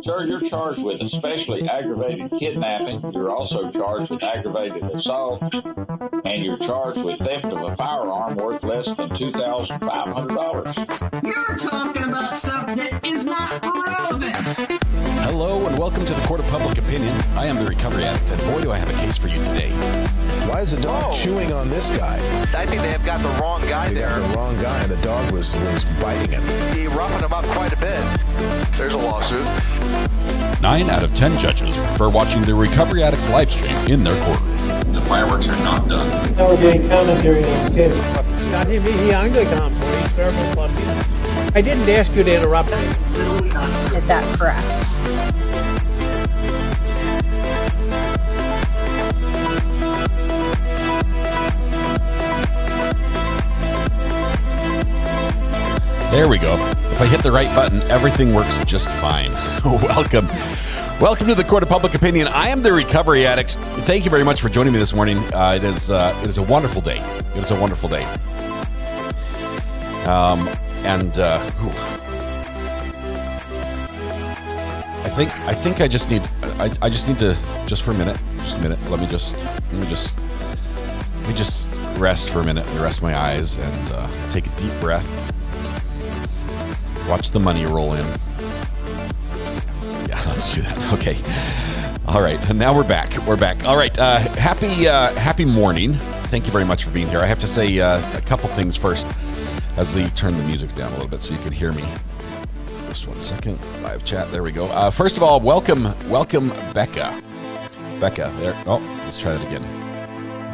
Sir, you're charged with especially aggravated kidnapping. You're also charged with aggravated assault, and you're charged with theft of a firearm worth less than $2,500. You're talking about stuff that is not relevant. Hello and welcome to the Court of Public Opinion. I am the Recovery Addict, and boy, do I have a case for you today. Why is the dog chewing on this guy? I think they have got the wrong guy They there. got the wrong guy, and the dog was biting him. He roughing him up quite a bit. There's a lawsuit. 9 out of 10 judges prefer watching the Recovery Addict live stream in their courtroom. The fireworks are not done. Now we're getting commentary on the case. I didn't ask you to interrupt me. Is that correct? There we go. If I hit the right button, everything works just fine. Welcome. Welcome to the Court of Public Opinion. I am the Recovery Addict. Thank you very much for joining me this morning. It is a wonderful day. It is a wonderful day. I think I just need to just for a minute. Let me just rest for a minute and rest my eyes and take a deep breath. Watch the money roll in. Yeah, let's do that. Okay. All right. And now we're back. All right. Happy morning. Thank you very much for being here. I have to say a couple things first as we turn the music down a little bit so you can hear me. Just 1 second. Live chat. There we go. First of all, welcome, Becca. Becca, there. Oh, let's try that again.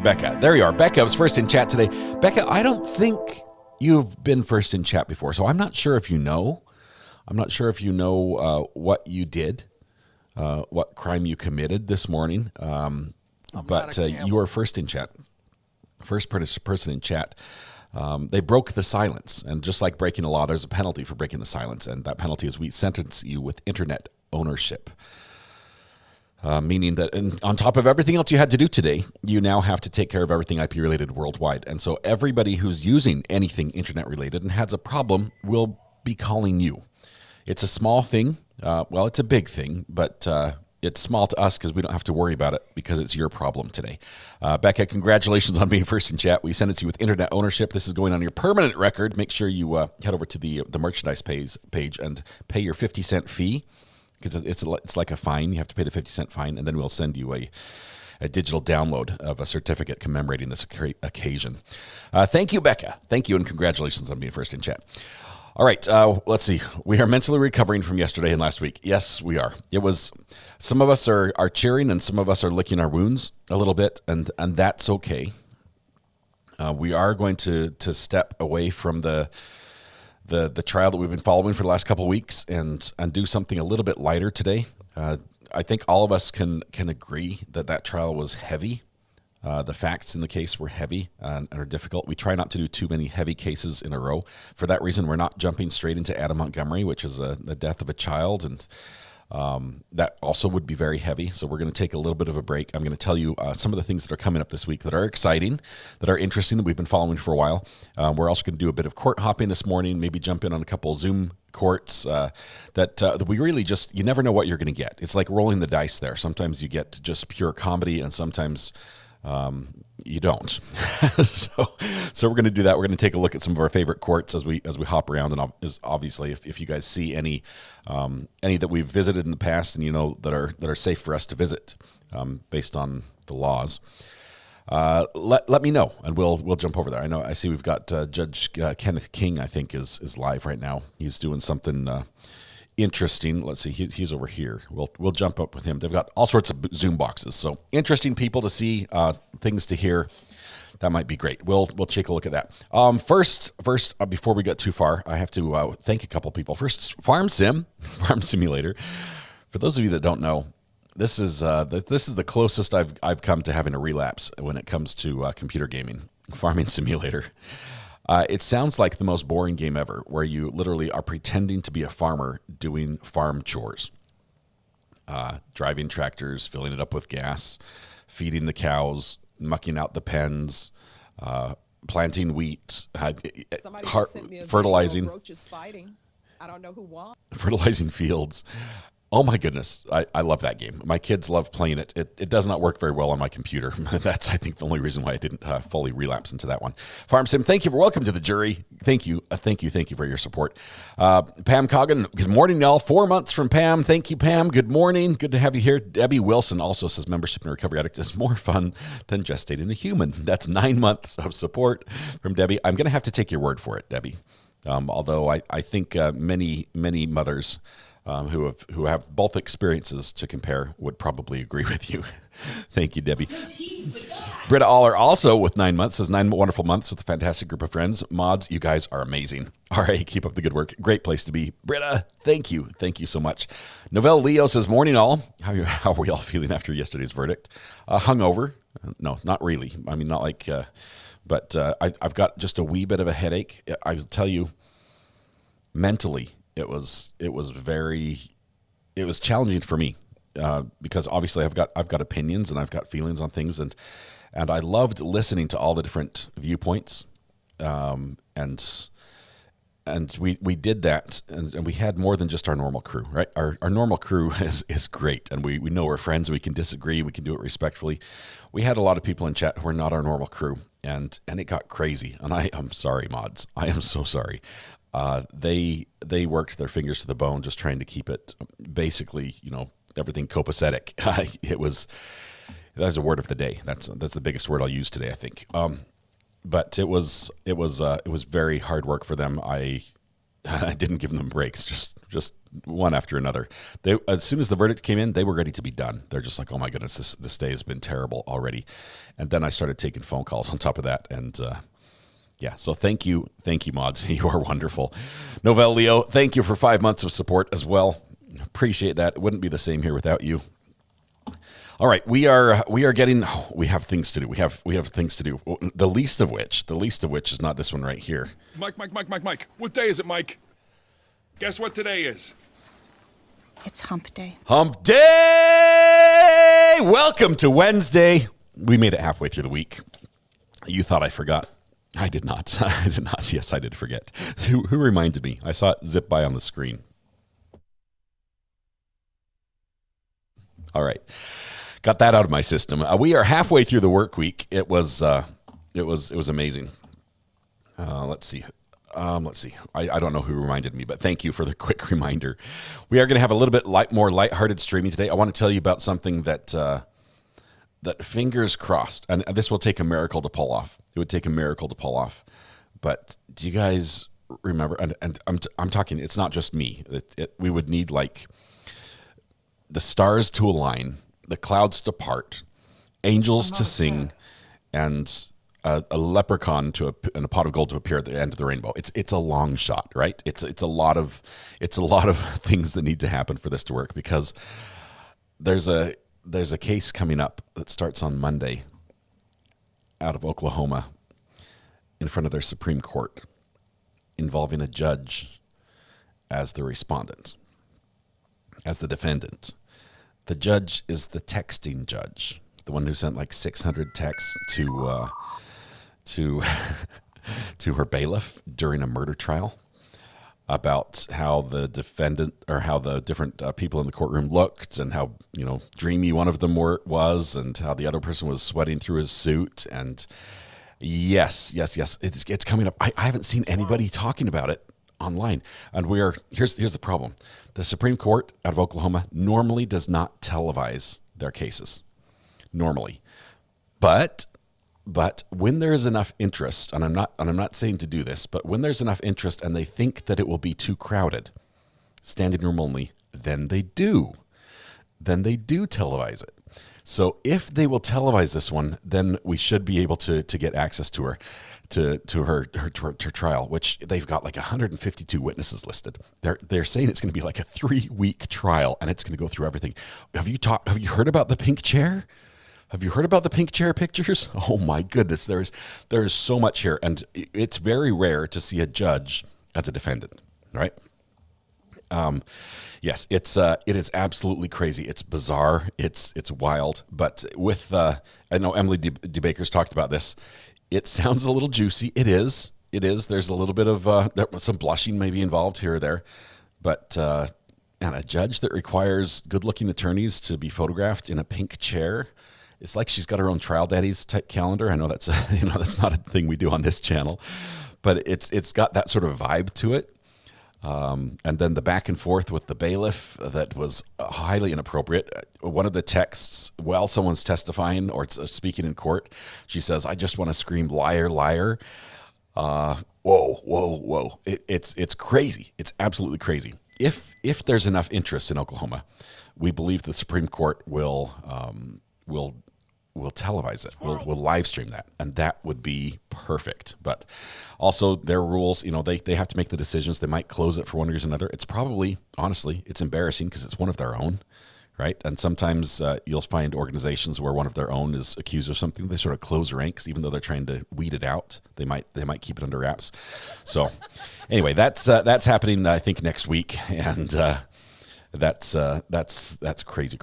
Becca, there you are. Becca was first in chat today. Becca, I don't think you've been first in chat before, so I'm not sure if you know. I'm not sure if you know what you did, what crime you committed this morning. But you are first in chat. First person in chat. They broke the silence, and just like breaking the law, there's a penalty for breaking the silence, and that penalty is we sentence you with internet ownership. Meaning that on top of everything else you had to do today, you now have to take care of everything IP related worldwide. And so everybody who's using anything internet related and has a problem will be calling you. It's a small thing. Well, it's a big thing, but it's small to us because we don't have to worry about it because it's your problem today. Becca, congratulations on being first in chat. We sent it to you with internet ownership. This is going on your permanent record. Make sure you head over to the merchandise page and pay your 50-cent fee. Because it's like a fine. You have to pay the 50-cent fine, and then we'll send you a digital download of a certificate commemorating this occasion. Thank you, Becca. Thank you, and congratulations on being first in chat. All right, let's see. We are mentally recovering from yesterday and last week. Yes, we are. It was, some of us are cheering, and some of us are licking our wounds a little bit, and that's okay. We are going to step away from the trial that we've been following for the last couple of weeks and do something a little bit lighter today. I think all of us can agree that trial was heavy. The facts in the case were heavy and are difficult. We try not to do too many heavy cases in a row. For that reason, we're not jumping straight into Adam Montgomery, which is the death of a child, and that also would be very heavy. So we're going to take a little bit of a break. I'm going to tell you some of the things that are coming up this week that are exciting, that are interesting, that we've been following for a while. We're also going to do a bit of court hopping this morning, maybe jump in on a couple of Zoom courts that we really just, you never know what you're going to get. It's like rolling the dice there. Sometimes you get just pure comedy, and sometimes you don't. so we're going to do that. We're going to take a look at some of our favorite courts as we hop around, and obviously if you guys see any that we've visited in the past and you know that are safe for us to visit based on the laws, let me know, and we'll jump over there. I see we've got Judge Kenneth King, I think is live right now. He's doing something interesting. Let's see, he's over here. We'll jump up with him. They've got all sorts of Zoom boxes, so interesting people to see, things to hear. That might be great. We'll take a look at that. First, before we get too far, I have to thank a couple people. First, Farm Simulator. For those of you that don't know, this is the closest I've come to having a relapse when it comes to computer gaming. Farming Simulator. It sounds like the most boring game ever, where you literally are pretending to be a farmer doing farm chores. Driving tractors, filling it up with gas, feeding feeding mucking out the pens, planting wheat, fertilizing. Roaches fighting. I don't know who won. Fertilizing fields. Oh my goodness, I love that game. My kids love playing it. It does not work very well on my computer. That's, I think, the only reason why I didn't fully relapse into that one. Farm Sim, thank you for welcome to the jury. Thank you for your support. Pam Coggin, good morning, y'all. 4 months from Pam. Thank you, Pam. Good morning. Good to have you here. Debbie Wilson also says membership in Recovery Addict is more fun than gestating a human. That's 9 months of support from Debbie. I'm going to have to take your word for it, Debbie. Although I think many mothers who have both experiences to compare would probably agree with you. Thank you, Debbie. Britta Aller also with 9 months says 9 wonderful months with a fantastic group of friends. Mods, you guys are amazing. All right, keep up the good work. Great place to be. Britta, thank you. Thank you so much. Novelle Leo says, morning all. How are we all feeling after yesterday's verdict? Hungover? No, not really. I mean, not like, but I've got just a wee bit of a headache. I will tell you, mentally, it was challenging for me because obviously I've got opinions and I've got feelings on things, and I loved listening to all the different viewpoints, and we did that, and we had more than just our normal crew, right? Our normal crew is great, and we know we're friends and we can disagree and we can do it respectfully. We had a lot of people in chat who are not our normal crew, and it got crazy, and I am sorry, mods. I am so sorry. They worked their fingers to the bone just trying to keep it basically, everything copacetic. That was a word of the day. That's the biggest word I'll use today, I think. But it was very hard work for them. I didn't give them breaks, just one after another. As soon as the verdict came in, they were ready to be done. They're just like, oh my goodness, this day has been terrible already. And then I started taking phone calls on top of that, and yeah, so thank you, mods. You are wonderful. Novelle Leo, thank you for 5 months of support as well. Appreciate that. It wouldn't be the same here without you. All right, we have things to do. We have things to do. The least of which is not this one right here. Mike. What day is it, Mike? Guess what today is? It's hump day. Hump day! Welcome to Wednesday. We made it halfway through the week. You thought I forgot. I did not. Yes, I did forget. Who reminded me? I saw it zip by on the screen. All right. Got that out of my system. We are halfway through the work week. It was amazing. Let's see. I don't know who reminded me, but thank you for the quick reminder. We are going to have a little bit more lighthearted streaming today. I want to tell you about something that fingers crossed, and this will take a miracle to pull off. It would take a miracle to pull off. But do you guys remember? And I'm talking. It's not just me. We would need like the stars to align, the clouds to part, angels to sing, and a leprechaun and a pot of gold to appear at the end of the rainbow. It's a long shot, right? It's a lot of things that need to happen for this to work, because there's a case coming up that starts on Monday out of Oklahoma in front of their Supreme Court involving a judge as the respondent, as the defendant. The judge is the texting judge, the one who sent like 600 texts to her bailiff during a murder trial about how the defendant, or how the different people in the courtroom looked, and how dreamy one of them was, and how the other person was sweating through his suit. And yes, it's coming up. I haven't seen anybody talking about it online, and here's the problem. The Supreme Court out of Oklahoma normally does not televise their cases, normally, but when there is enough interest, and I'm not saying to do this, but when there's enough interest and they think that it will be too crowded, standing room only, then they do televise it. So if they will televise this one, then we should be able to get access to her, to her trial, which they've got like 152 witnesses listed. They're saying it's going to be like a 3-week trial, and it's going to go through everything. Have you heard about the pink chair? Have you heard about the pink chair pictures? Oh my goodness, there's so much here, and it's very rare to see a judge as a defendant, right? Yes, it is absolutely crazy. It's bizarre. It's wild. But with I know Emily DeBaker's talked about this. It sounds a little juicy. It is. There's a little bit of some blushing maybe involved here or there, but and a judge that requires good-looking attorneys to be photographed in a pink chair. It's like she's got her own trial daddies type calendar. I know that's that's not a thing we do on this channel, but it's got that sort of vibe to it. And then the back and forth with the bailiff that was highly inappropriate. One of the texts, while someone's testifying or speaking in court, she says, "I just want to scream liar, liar." Whoa. It's crazy. It's absolutely crazy. If there's enough interest in Oklahoma, we believe the Supreme Court will televise it. We'll live stream that, and that would be perfect. But also their rules, they have to make the decisions. They might close it for one reason or another. It's probably, honestly, it's embarrassing because it's one of their own, right? And sometimes you'll find organizations where one of their own is accused of something. They sort of close ranks, even though they're trying to weed it out. They might keep it under wraps. So anyway, that's happening, I think, next week, and that's crazy.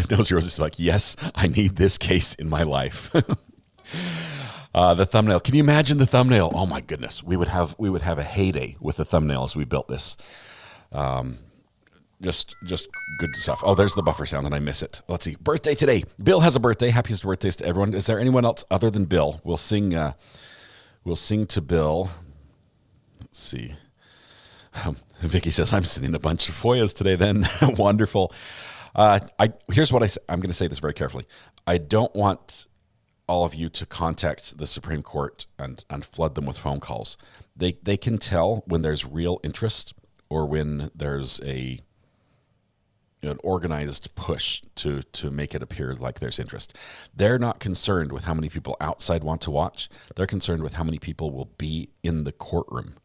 Nosy Rose is like, yes, I need this case in my life. The thumbnail. Can you imagine the thumbnail? Oh my goodness, we would have a heyday with the thumbnail as we built this. Just good stuff. Oh, there's the buffer sound, and I miss it. Let's see. Birthday today. Bill has a birthday. Happiest birthdays to everyone. Is there anyone else other than Bill? We'll sing to Bill. Let's see. Vicky says, I'm sending a bunch of FOIAs today then. Wonderful. Here's what I'm going to say this very carefully. I don't want all of you to contact the Supreme Court and flood them with phone calls. They can tell when there's real interest or when there's an organized push to make it appear like there's interest. They're not concerned with how many people outside want to watch. They're concerned with how many people will be in the courtroom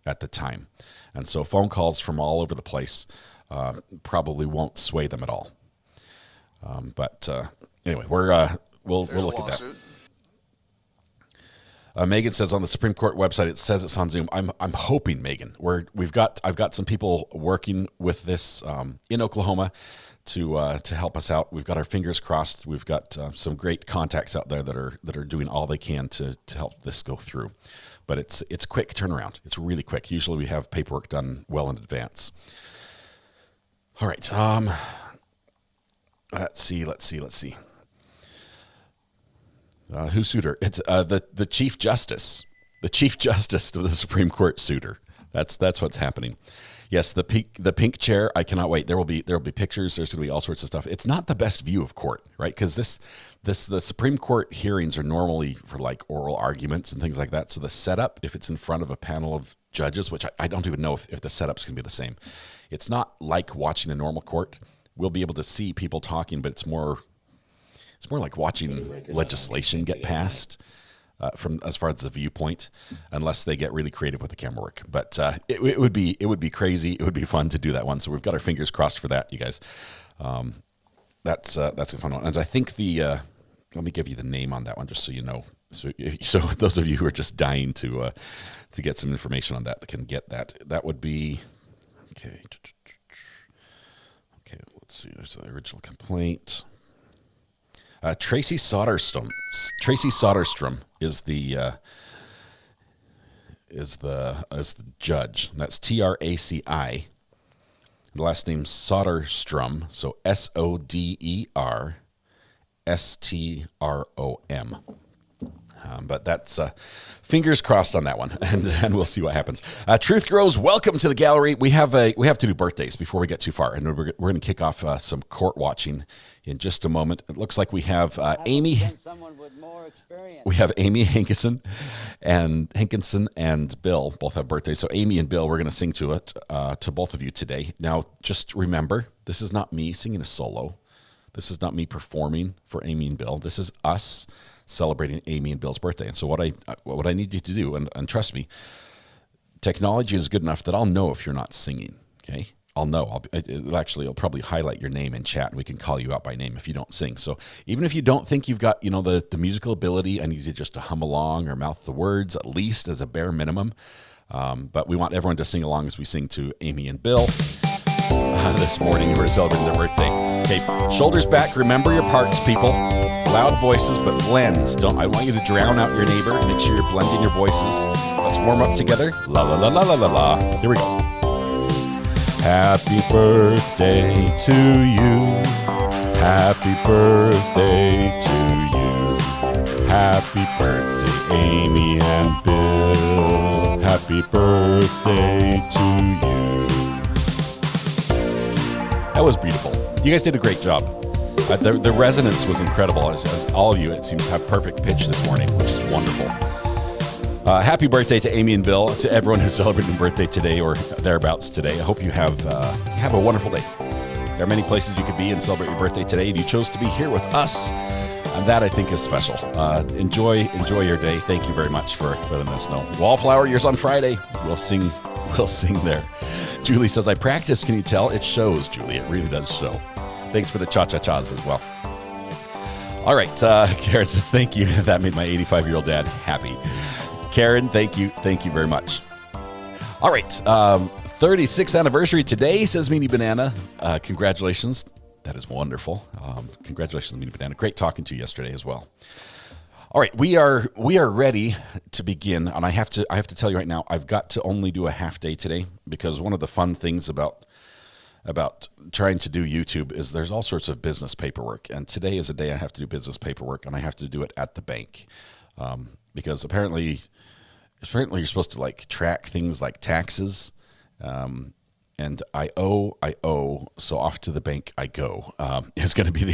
at the time. And so phone calls from all over the place probably won't sway them at all. But anyway, we'll look at that. Megan says on the Supreme Court website, it says it's on Zoom. I'm hoping, Megan, I've got some people working with this in Oklahoma to help us out. We've got our fingers crossed. We've got some great contacts out there that are doing all they can to help this go through. But it's quick turnaround. It's really quick. Usually we have paperwork done well in advance. All right. Let's see. Who's sued her? It's the Chief Justice. The Chief Justice of the Supreme Court sued her. That's what's happening. Yes, the pink chair. I cannot wait. There will be pictures. There's going to be all sorts of stuff. It's not the best view of court, right? Because the Supreme Court hearings are normally for like oral arguments and things like that. So the setup, if it's in front of a panel of judges, which I don't even know if the setup's going to be the same. It's not like watching a normal court. We'll be able to see people talking, but it's more like watching legislation get passed. From as far as the viewpoint, unless they get really creative with the camera work. But it would be crazy. It would be fun to do that one. So we've got our fingers crossed for that, you guys. That's a fun one. And I think let me give you the name on that one, just so you know. So those of you who are just dying to get some information on that can get that. That would be okay. Okay, let's see. There's the original complaint. Tracy Soderstrom. Tracy Soderstrom is the judge. That's TRACI. The last name Soderstrom. So SODERSTROM. But that's fingers crossed on that one, and we'll see what happens. Truth Grows, welcome to the gallery. We have to do birthdays before we get too far, and we're going to kick off some court watching in just a moment. It looks like we have Amy. We have Amy Hankinson and Bill both have birthdays. So Amy and Bill, we're going to sing to both of you today. Now, just remember, this is not me singing a solo. This is not me performing for Amy and Bill. This is us celebrating Amy and Bill's birthday. And so what I need you to do, and trust me, technology is good enough that I'll know if you're not singing. Okay, I'll know. It'll probably highlight your name in chat, and we can call you out by name if you don't sing. So even if you don't think you've got the musical ability, I need you just to hum along or mouth the words at least as a bare minimum. But we want everyone to sing along as we sing to Amy and Bill this morning who are celebrating their birthday. Okay, shoulders back. Remember your parts, people. Loud voices, but blends. I want you to drown out your neighbor. Make sure you're blending your voices. Let's warm up together. La la la la la la la. Here we go. Happy birthday to you. Happy birthday to you. Happy birthday, Amy and Bill. Happy birthday to you. That was beautiful. You guys did a great job. The resonance was incredible, as all of you, it seems, have perfect pitch this morning, which is wonderful. Happy birthday to Amy and Bill, to everyone who's celebrating a birthday today or thereabouts today. I hope you have a wonderful day. There are many places you could be and celebrate your birthday today, and you chose to be here with us, and that I think is special. Enjoy your day. Thank you very much for letting us know. Wallflower, yours on Friday. We'll sing there. Julie says, I practice. Can you tell? It shows, Julie. It really does show. Thanks for the cha-cha-chas as well. All right. Karen says, thank you. That made my 85-year-old dad happy. Karen, thank you. Thank you very much. All right. 36th anniversary today, says Meanie Banana. Congratulations. That is wonderful. Congratulations, Meanie Banana. Great talking to you yesterday as well. All right, we are ready to begin, and I have to tell you right now, I've got to only do a half day today because one of the fun things about trying to do YouTube is there's all sorts of business paperwork, and today is a day I have to do business paperwork, and I have to do it at the bank because apparently you're supposed to like track things like taxes. And I owe, so off to the bank I go. Is going to be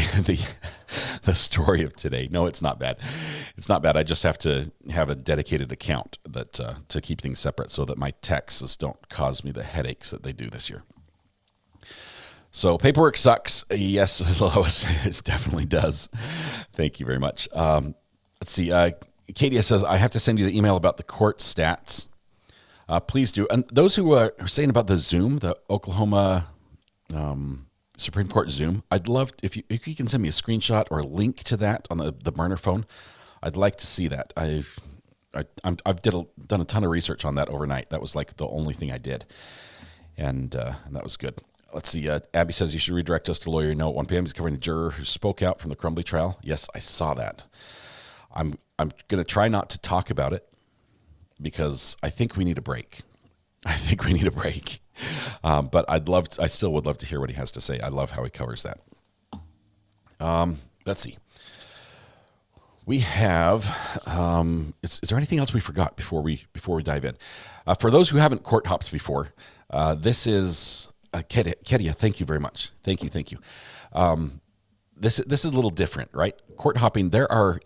the story of today. No, it's not bad. It's not bad. I just have to have a dedicated account that to keep things separate so that my taxes don't cause me the headaches that they do this year. So paperwork sucks. Yes, Lois, it definitely does. Thank you very much. Let's see. Katie says, I have to send you the email about the court stats. Please do. And those who are saying about the Zoom, the Oklahoma Supreme Court Zoom, I'd love if you can send me a screenshot or a link to that on the burner phone. I'd like to see that. I've done a ton of research on that overnight. That was like the only thing I did, and that was good. Let's see. Abby says you should redirect us to Lawyer No at 1 p.m. He's covering the juror who spoke out from the Crumbly trial. Yes, I saw that. I'm going to try not to talk about it, because I think we need a break. But I still would love to hear what he has to say. I love how he covers that. Let's see. We have, is there anything else we forgot before we dive in? For those who haven't court hopped before, this is, Kedia, thank you very much. Thank you. This is a little different, right? Court hopping, there are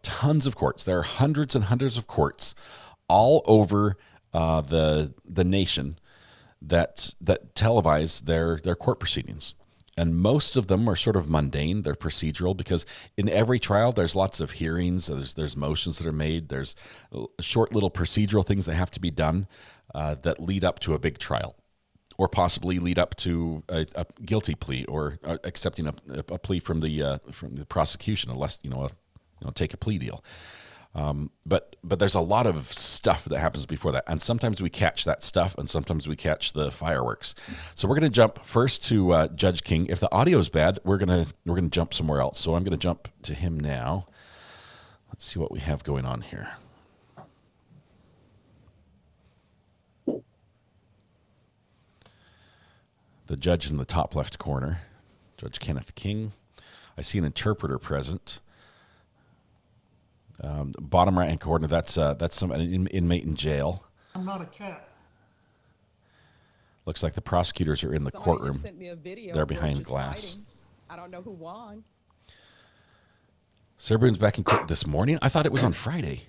tons of courts. There are hundreds and hundreds of courts all over the nation that televise their court proceedings. And most of them are sort of mundane. They're procedural because in every trial, there's lots of hearings. There's motions that are made. There's short little procedural things that have to be done that lead up to a big trial, or possibly lead up to a guilty plea or accepting a plea from the prosecution, unless take a plea deal. But there's a lot of stuff that happens before that, and sometimes we catch that stuff, and sometimes we catch the fireworks. So we're going to jump first to Judge King. If the audio is bad, we're gonna jump somewhere else. So I'm going to jump to him now. Let's see what we have going on here. The judge is in the top left corner, Judge Kenneth King. I see an interpreter present. Bottom right hand corner, that's an inmate in jail. I'm not a cat. Looks like the prosecutors are in the courtroom. Sent me a video. They're behind glass. Fighting. I don't know who won. Sir Boon's back in court this morning? I thought it was on Friday.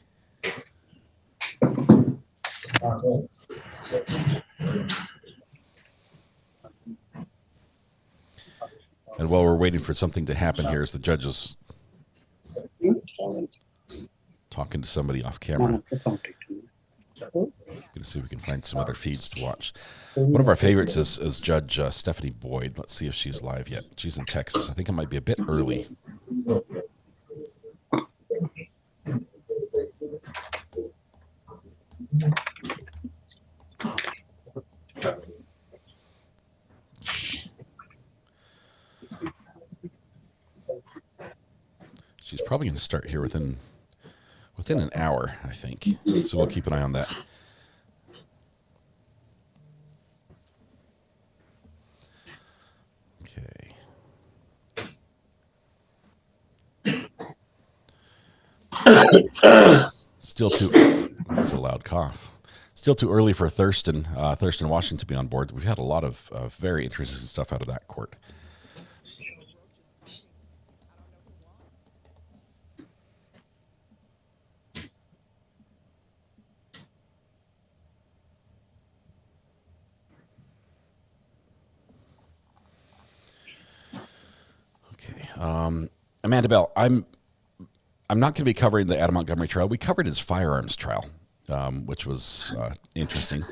And while we're waiting for something to happen here, as the judge is talking to somebody off camera. Going to see if we can find some other feeds to watch. One of our favorites is Judge Stephanie Boyd. Let's see if she's live yet. She's in Texas. I think it might be a bit early. She's probably going to start here within an hour, I think. So we'll keep an eye on that. Still too. That was a loud cough. Still too early for Thurston Washington to be on board. We've had a lot of very interesting stuff out of that court. Okay, Amanda Bell, I'm not going to be covering the Adam Montgomery trial. We covered his firearms trial, which was interesting.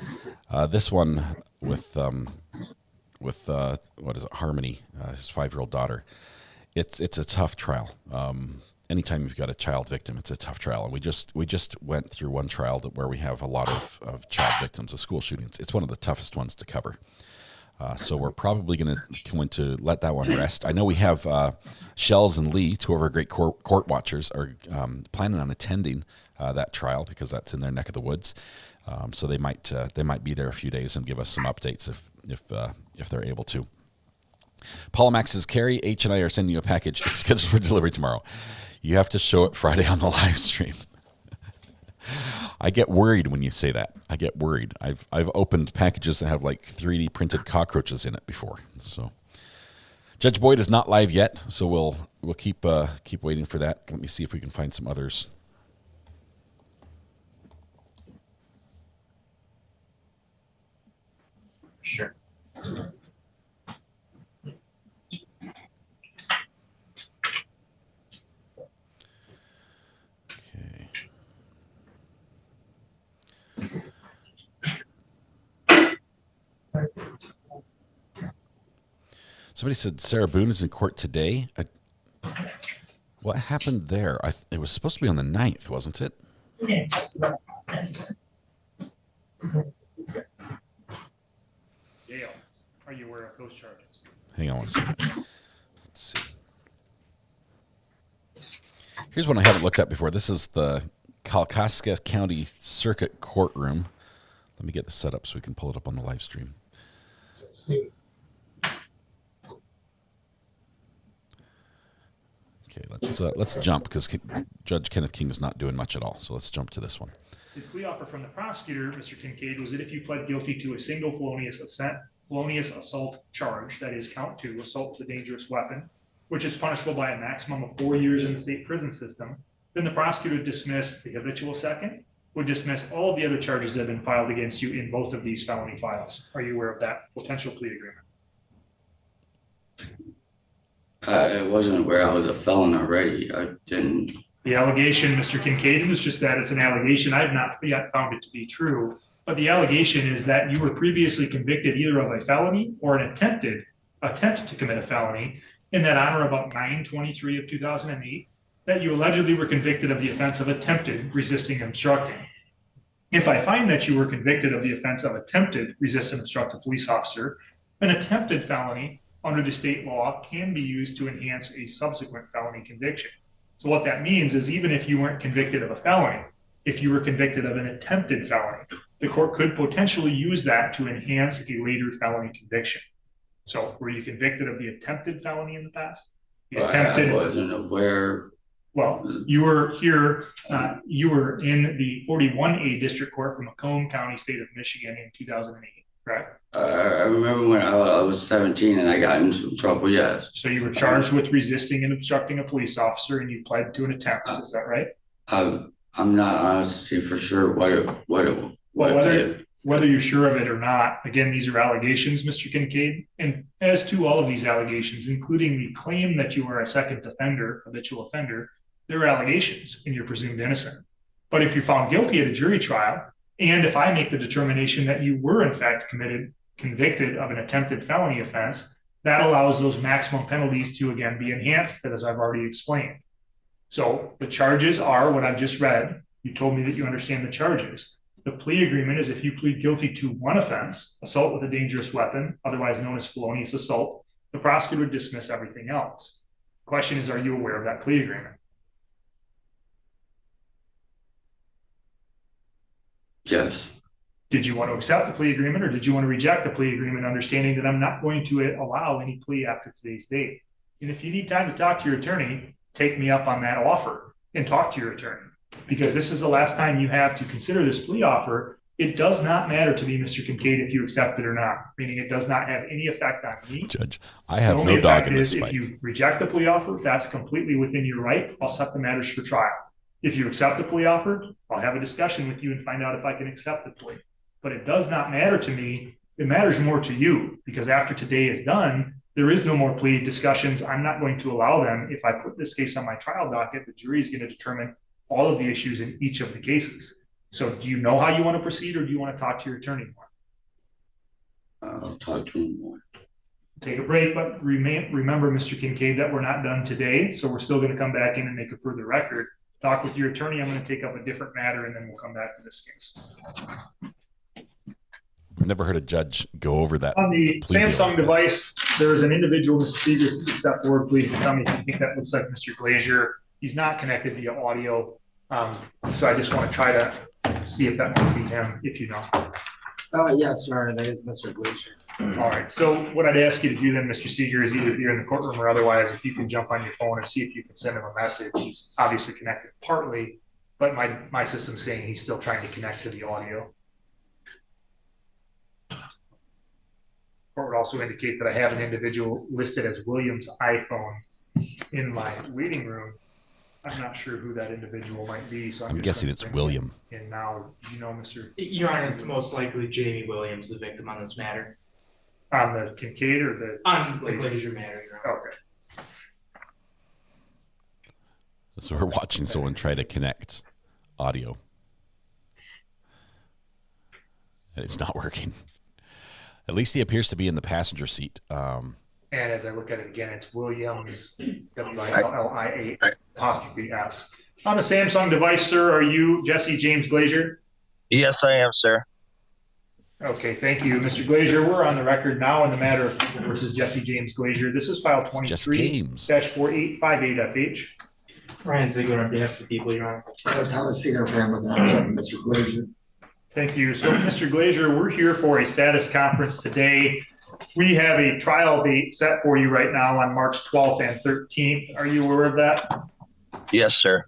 This one with what is it, Harmony, his 5-year-old daughter. It's a tough trial. Anytime you've got a child victim, it's a tough trial. And we just went through one trial where we have a lot of child victims of school shootings. It's one of the toughest ones to cover. So we're probably going to let that one rest. I know we have Shells and Lee, two of our great court watchers, are planning on attending that trial because that's in their neck of the woods. So they might be there a few days and give us some updates if they're able to. Paula Max says, Carrie, H and I are sending you a package. It's scheduled for delivery tomorrow. You have to show it Friday on the live stream. I get worried when you say that. I get worried. I've opened packages that have like 3D printed cockroaches in it before. So Judge Boyd is not live yet, so we'll keep waiting for that. Let me see if we can find some others. Sure. Somebody said Sarah Boon is in court today. What happened there? It was supposed to be on the 9th, wasn't it? Dale, are you aware of those charges? Hang on one second. Let's see. Here's one I haven't looked at before. This is the Kalkaska County Circuit Courtroom. Let me get this set up so we can pull it up on the live stream. Okay, let's jump because Judge Kenneth King is not doing much at all. So let's jump to this one. The plea offer from the prosecutor, Mr. Kincaid, was that if you pled guilty to a single felonious assault charge, that is count 2, assault with a dangerous weapon, which is punishable by a maximum of 4 years in the state prison system, then the prosecutor would dismiss the habitual second, would dismiss all of the other charges that have been filed against you in both of these felony files. Are you aware of that potential plea agreement? I wasn't aware I was a felon already. I didn't. The allegation, Mr. Kincaid, was just that it's an allegation. I have not yet found it to be true, but the allegation is that you were previously convicted either of a felony or an attempt to commit a felony, in that on or about 9/23 of 2008, that you allegedly were convicted of the offense of attempted resisting and obstructing. If I find that you were convicted of the offense of attempted resist and obstruct a police officer, an attempted felony under the state law can be used to enhance a subsequent felony conviction. So what that means is even if you weren't convicted of a felony, if you were convicted of an attempted felony, the court could potentially use that to enhance a later felony conviction. So were you convicted of the attempted felony in the past? I wasn't aware. Well, you were here, you were in the 41A District Court for Macomb County, state of Michigan in 2008, correct? I remember when I was 17 and I got into some trouble, yes. So you were charged with resisting and obstructing a police officer and you pled to an attempt, is that right? I'm not honestly for sure whether you're sure of it or not, again, these are allegations, Mr. Kincaid. And as to all of these allegations, including the claim that you are a second offender, habitual offender, they're allegations and you're presumed innocent. But if you're found guilty at a jury trial, and if I make the determination that you were in fact convicted of an attempted felony offense, that allows those maximum penalties to again be enhanced, as I've already explained. So the charges are what I've just read. You told me that you understand the charges. The plea agreement is if you plead guilty to one offense, assault with a dangerous weapon, otherwise known as felonious assault, the prosecutor would dismiss everything else. The question is, are you aware of that plea agreement? Yes. Did you want to accept the plea agreement or did you want to reject the plea agreement, understanding that I'm not going to allow any plea after today's date? And if you need time to talk to your attorney, take me up on that offer. and talk to your attorney, because this is the last time you have to consider this plea offer. It does not matter to me, Mr. Kincaid, if you accept it or not, meaning it does not have any effect on me. Judge, I have no dog in this fight. If you reject the plea offer, that's completely within your right. I'll set the matters for trial. If you accept the plea offer, I'll have a discussion with you and find out if I can accept the plea. But it does not matter to me. It matters more to you, because after today is done, there is no more plea discussions. I'm not going to allow them. If I put this case on my trial docket, the jury is going to determine all of the issues in each of the cases. So do you know how you want to proceed, or do you want to talk to your attorney more? I'll talk to him more. Take a break, but remember, Mr. Kincaid, that we're not done today. So we're still going to come back in and make a further record. Talk with your attorney. I'm going to take up a different matter, and then we'll come back to this case. I've never heard a judge go over that. On the Samsung device, there is an individual, Mr. Seeger, step forward, please, and tell me if you think that looks like Mr. Glazier. He's not connected via audio. So I just want to try to see if that might be him, if you know. Yes, Your Honor, that is Mr. Glazier. All right. So what I'd ask you to do then, Mr. Seeger, is either here in the courtroom or otherwise, if you can jump on your phone and see if you can send him a message. He's obviously connected partly, but my system's saying he's still trying to connect to the audio. Court would also indicate that I have an individual listed as William's iPhone in my waiting room. I'm not sure who that individual might be, so I'm guessing it's William. And now, do you know, Mr. Your Honor, it's most likely Jamie Williams, the victim on this matter. On the Kincaid or the? On the Glazier matter, Your Honor. Okay. So we're watching someone try to connect audio. And it's not working. At least he appears to be in the passenger seat. And as I look at it again, it's Williams, WILLIA''S. On a Samsung device, sir, are you Jesse James Glazier? Yes, I am, sir. Okay, thank you. Mr. Glazier, we're on the record now in the matter of People versus Jesse James Glazier. This is file 23-4858FH. Ryan Ziegler on behalf of the people, Your Honor. Thomas Seeger, on behalf of Mr. Glazier. Thank you. So, Mr. Glazier, we're here for a status conference today. We have a trial date set for you right now on March 12th and 13th. Are you aware of that? Yes, sir.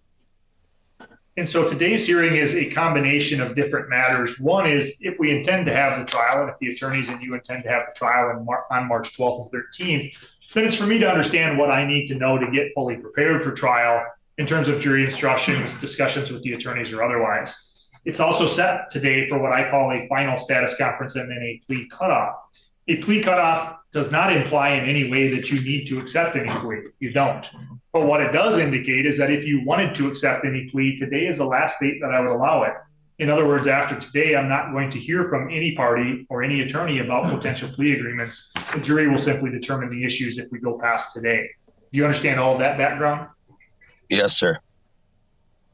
And so today's hearing is a combination of different matters. One is if we intend to have the trial, and if the attorneys and you intend to have the trial on March 12th and 13th, then it's for me to understand what I need to know to get fully prepared for trial in terms of jury instructions, discussions with the attorneys, or otherwise. It's also set today for what I call a final status conference and then a plea cutoff. A plea cutoff does not imply in any way that you need to accept any plea. You don't. But what it does indicate is that if you wanted to accept any plea, today is the last date that I would allow it. In other words, after today, I'm not going to hear from any party or any attorney about potential plea agreements. The jury will simply determine the issues if we go past today. Do you understand all of that background? Yes, sir.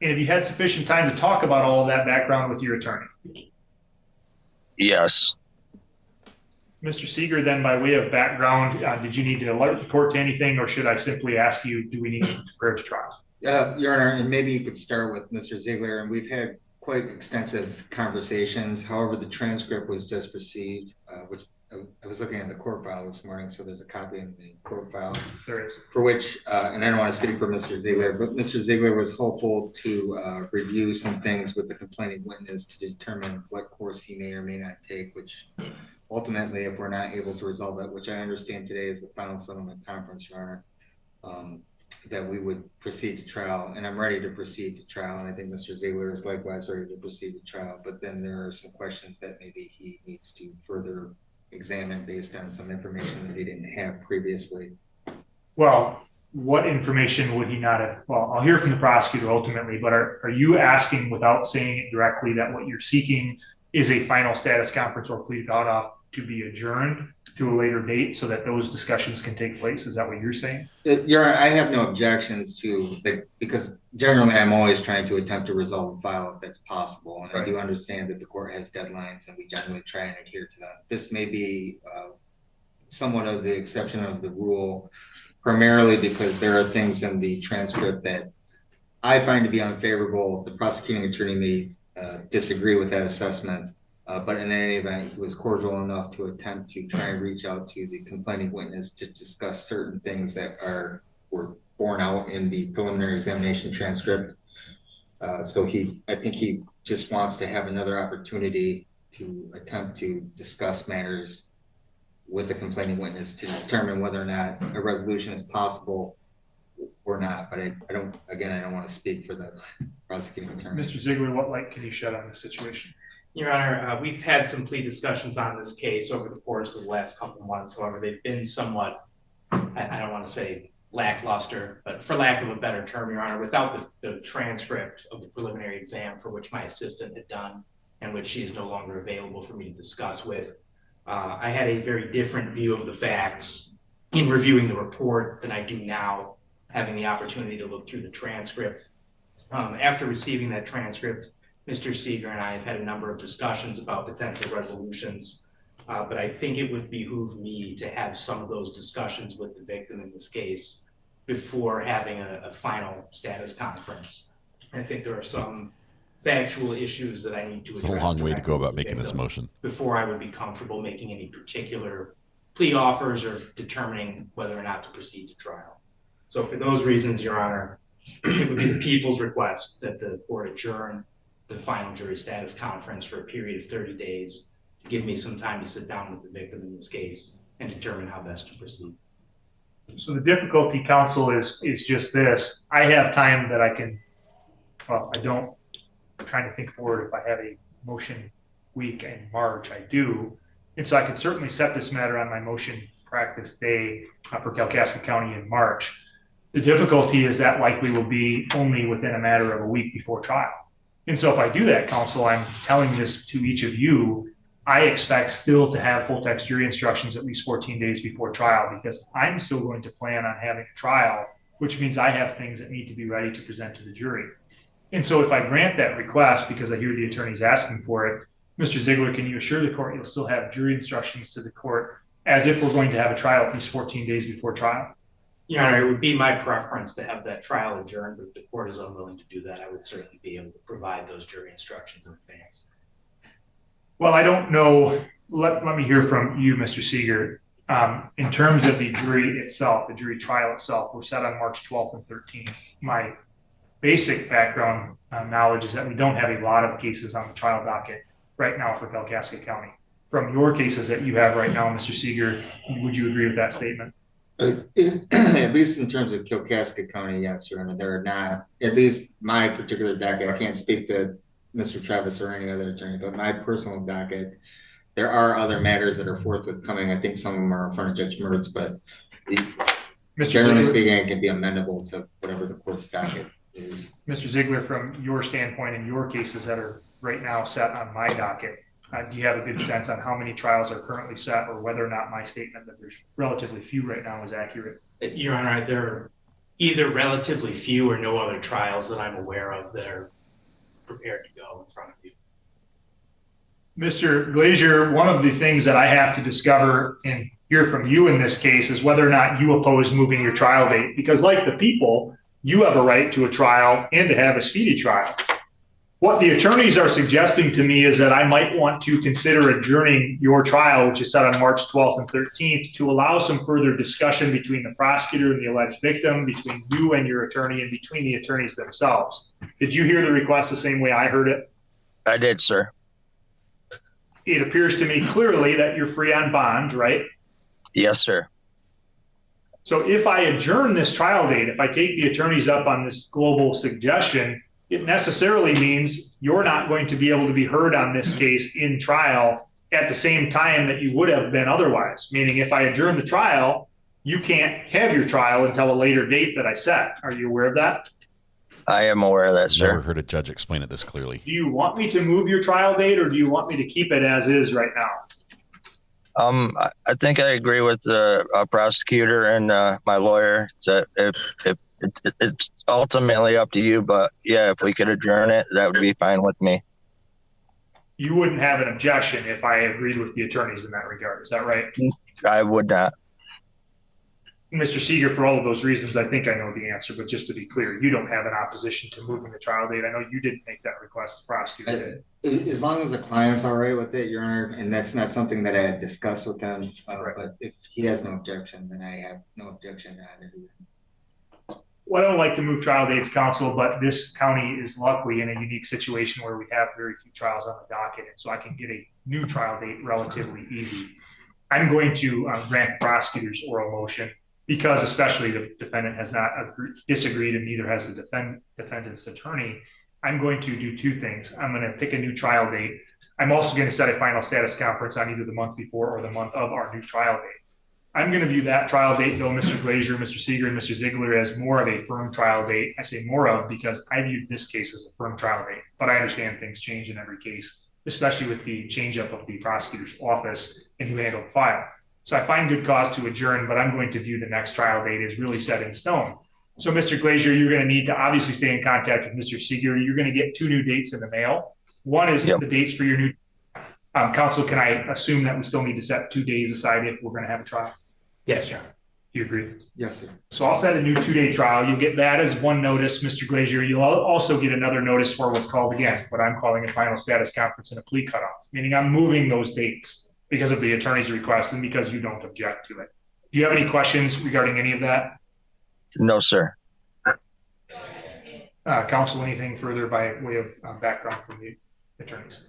And have you had sufficient time to talk about all of that background with your attorney? Yes. Mr. Seeger, then by way of background, did you need to alert the court to anything, or should I simply ask you, do we need to prepare to trial? Your Honor, and maybe you could start with Mr. Ziegler, and we've had quite extensive conversations. However, the transcript was just received, which I was looking at the court file this morning, so there's a copy in the court file. There is. For which, and I don't want to speak for Mr. Ziegler, but Mr. Ziegler was hopeful to review some things with the complaining witness to determine what course he may or may not take, which ultimately, if we're not able to resolve that, which I understand today is the final settlement conference, Your Honor, that we would proceed to trial, and I'm ready to proceed to trial, and I think Mr. Ziegler is likewise ready to proceed to trial, but then there are some questions that maybe he needs to further examine based on some information that he didn't have previously. Well, what information would he not have? Well, I'll hear from the prosecutor ultimately, but are you asking, without saying it directly, that what you're seeking is a final status conference or plea cutoff to be adjourned to a later date so that those discussions can take place? Is that what you're saying? Your Honor, I have no objections to, because generally I'm always trying to attempt to resolve a file if that's possible. And right. I do understand that the court has deadlines and we generally try and adhere to them. This may be somewhat of the exception of the rule, primarily because there are things in the transcript that I find to be unfavorable. The prosecuting attorney may disagree with that assessment. But in any event, he was cordial enough to attempt to try and reach out to the complaining witness to discuss certain things that were borne out in the preliminary examination transcript. So I think he just wants to have another opportunity to attempt to discuss matters with the complaining witness to determine whether or not a resolution is possible or not. But I don't want to speak for the prosecuting attorney. Mr. Ziegler, what light can you shed on this situation? Your Honor, we've had some plea discussions on this case over the course of the last couple of months. However, they've been somewhat, I don't want to say lackluster, but for lack of a better term, Your Honor, without the transcript of the preliminary exam for which my assistant had done and which she is no longer available for me to discuss with, I had a very different view of the facts in reviewing the report than I do now, having the opportunity to look through the transcript. After receiving that transcript, Mr. Seeger and I have had a number of discussions about potential resolutions, but I think it would behoove me to have some of those discussions with the victim in this case before having a final status conference. I think there are some factual issues that I need to address. It's a long way to go about making this motion. Before I would be comfortable making any particular plea offers or determining whether or not to proceed to trial. So for those reasons, Your Honor, it would be the people's request that the court adjourn the final jury status conference for a period of 30 days to give me some time to sit down with the victim in this case and determine how best to proceed. So the difficulty, counsel, is just this. I have time that I can, well, I don't, I'm trying to think forward. If I have a motion week in March, I do. And so I can certainly set this matter on my motion practice day for Kalkaska County in March. The difficulty is that likely will be only within a matter of a week before trial. And so if I do that, counsel, I'm telling this to each of you, I expect still to have full text jury instructions at least 14 days before trial, because I'm still going to plan on having a trial, which means I have things that need to be ready to present to the jury. And so if I grant that request, because I hear the attorneys asking for it, Mr. Ziegler, can you assure the court you'll still have jury instructions to the court as if we're going to have a trial at least 14 days before trial? Your Honor, it would be my preference to have that trial adjourned, but if the court is unwilling to do that, I would certainly be able to provide those jury instructions in advance. Well, I don't know. Let me hear from you, Mr. Seeger. In terms of the jury itself, the jury trial itself, we're set on March 12th and 13th. My basic background knowledge is that we don't have a lot of cases on the trial docket right now for Kalkaska County. From your cases that you have right now, Mr. Seeger, would you agree with that statement? At least in terms of Kalkaska County, yes, Your Honor. There are not, at least my particular docket, I can't speak to Mr. Travis or any other attorney, but my personal docket, there are other matters that are forthwith coming. I think some of them are in front of Judge Mertz, but generally speaking, it can be amendable to whatever the court's docket is. Mr. Ziegler, from your standpoint in your cases that are right now set on my docket, do you have a good sense on how many trials are currently set, or whether or not my statement that there's relatively few right now is accurate? Your Honor, there are either relatively few or no other trials that I'm aware of that are prepared to go in front of you. Mr. Glazier, one of the things that I have to discover and hear from you in this case is whether or not you oppose moving your trial date, because like the people, you have a right to a trial and to have a speedy trial. What the attorneys are suggesting to me is that I might want to consider adjourning your trial, which is set on March 12th and 13th, to allow some further discussion between the prosecutor and the alleged victim, between you and your attorney, and between the attorneys themselves. Did you hear the request the same way I heard it? I did, sir. It appears to me clearly that you're free on bond, right? Yes, sir. So if I adjourn this trial date, if I take the attorneys up on this global suggestion, it necessarily means you're not going to be able to be heard on this case in trial at the same time that you would have been otherwise. Meaning if I adjourn the trial, you can't have your trial until a later date that I set. Are you aware of that? I am aware of that, sir. Never heard a judge explain it this clearly. Do you want me to move your trial date, or do you want me to keep it as is right now? I think I agree with the prosecutor and my lawyer. So it's ultimately up to you, but yeah, if we could adjourn it, that would be fine with me. You wouldn't have an objection if I agreed with the attorneys in that regard. Is that right? I would not. Mr. Seeger, for all of those reasons, I think I know the answer, but just to be clear, you don't have an opposition to moving the trial date. I know you didn't make that request, the prosecutor did. As long as the client's all right with it, Your Honor, and that's not something that I had discussed with them, but if he has no objection, then I have no objection to either. I don't like to move trial dates, counsel, but this county is luckily in a unique situation where we have very few trials on the docket, and so I can get a new trial date relatively easy. I'm going to grant the prosecutor's oral motion because especially the defendant has not disagreed and neither has the defendant's attorney. I'm going to do two things. I'm going to pick a new trial date. I'm also going to set a final status conference on either the month before or the month of our new trial date. I'm going to view that trial date, though, Mr. Glazier, Mr. Seeger, and Mr. Ziegler, as more of a firm trial date. I say more of because I viewed this case as a firm trial date, but I understand things change in every case, especially with the change up of the prosecutor's office and who handled the file. So I find good cause to adjourn, but I'm going to view the next trial date as really set in stone. So Mr. Glazier, you're going to need to obviously stay in contact with Mr. Seeger. You're going to get 2 new dates in the mail. One is the dates for your new counsel. Can I assume that we still need to set 2 days aside if we're going to have a trial? Yes, John. Do you agree? Yes, sir. So I'll set a new 2-day trial. You'll get that as one notice, Mr. Glazier. You'll also get another notice for what's called, again, what I'm calling a final status conference and a plea cutoff, meaning I'm moving those dates because of the attorney's request and because you don't object to it. Do you have any questions regarding any of that? No, sir. Counsel, anything further by way of background from the attorneys?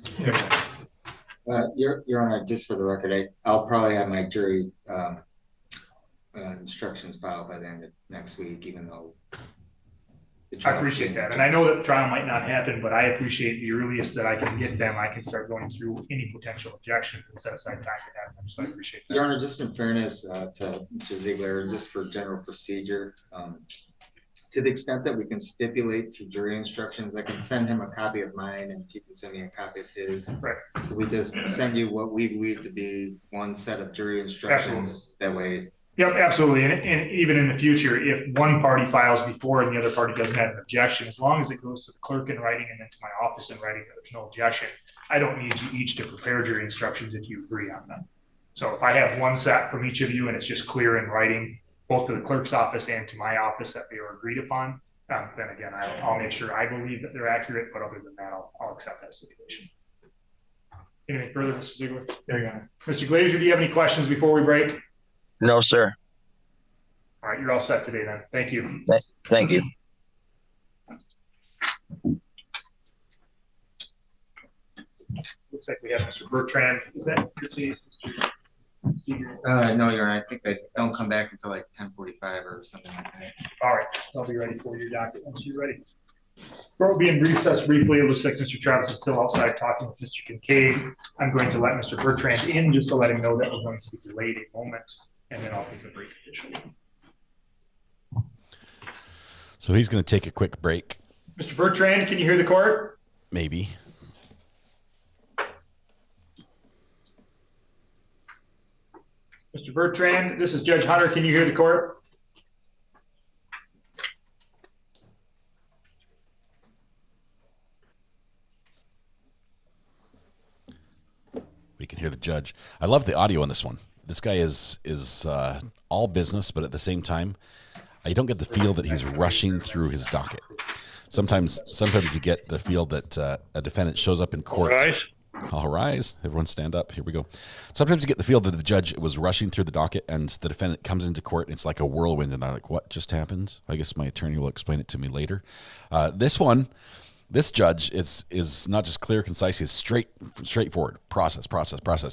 Your Honor, just for the record, I'll probably have my jury instructions filed by the end of next week, even though I appreciate that. And I know that the trial might not happen, but I appreciate the earliest that I can get them. I can start going through any potential objections and set aside time to have them. So I appreciate that. Your Honor, just in fairness to Mr. Ziegler, just for general procedure, to the extent that we can stipulate to jury instructions, I can send him a copy of mine and he can send me a copy of his. Right. We just send you what we believe to be one set of jury instructions. Absolutely. That way. Yep, absolutely. And even in the future, if one party files before and the other party doesn't have an objection, as long as it goes to the clerk in writing and then to my office in writing, there's no objection. I don't need you each to prepare jury instructions if you agree on them. So if I have one set from each of you and it's just clear in writing, both to the clerk's office and to my office that they are agreed upon, then again, I'll make sure I believe that they're accurate, but other than that, I'll accept that stipulation. Anything further, Mr. Ziegler? There you go. Mr. Glazier, do you have any questions before we break? No, sir. All right, you're all set today then. Thank you. Thank you. Looks like we have Mr. Bertrand. Is that your case, Mr. Seeger? No, Your Honor. I think they don't come back until like 10:45 or something like that. All right, I'll be ready for your docket once you're ready. Court will be in recess briefly. It looks like Mr. Travis is still outside talking with Mr. Kincaid. I'm going to let Mr. Bertrand in just to let him know that we're going to be delayed a moment, and then I'll take a break officially. So he's going to take a quick break. Mr. Bertrand, can you hear the court? Maybe. Mr. Bertrand, this is Judge Hunter. Can you hear the court? We can hear the judge. I love the audio on this one. This guy is all business, but at the same time, I don't get the feel that he's rushing through his docket. Sometimes you get the feel that a defendant shows up in court. All rise. Everyone stand up. Here we go. Sometimes you get the feel that the judge was rushing through the docket and the defendant comes into court and it's like a whirlwind and I'm like, what just happened? I guess my attorney will explain it to me later. This judge is not just clear, concise, he's straightforward. Process,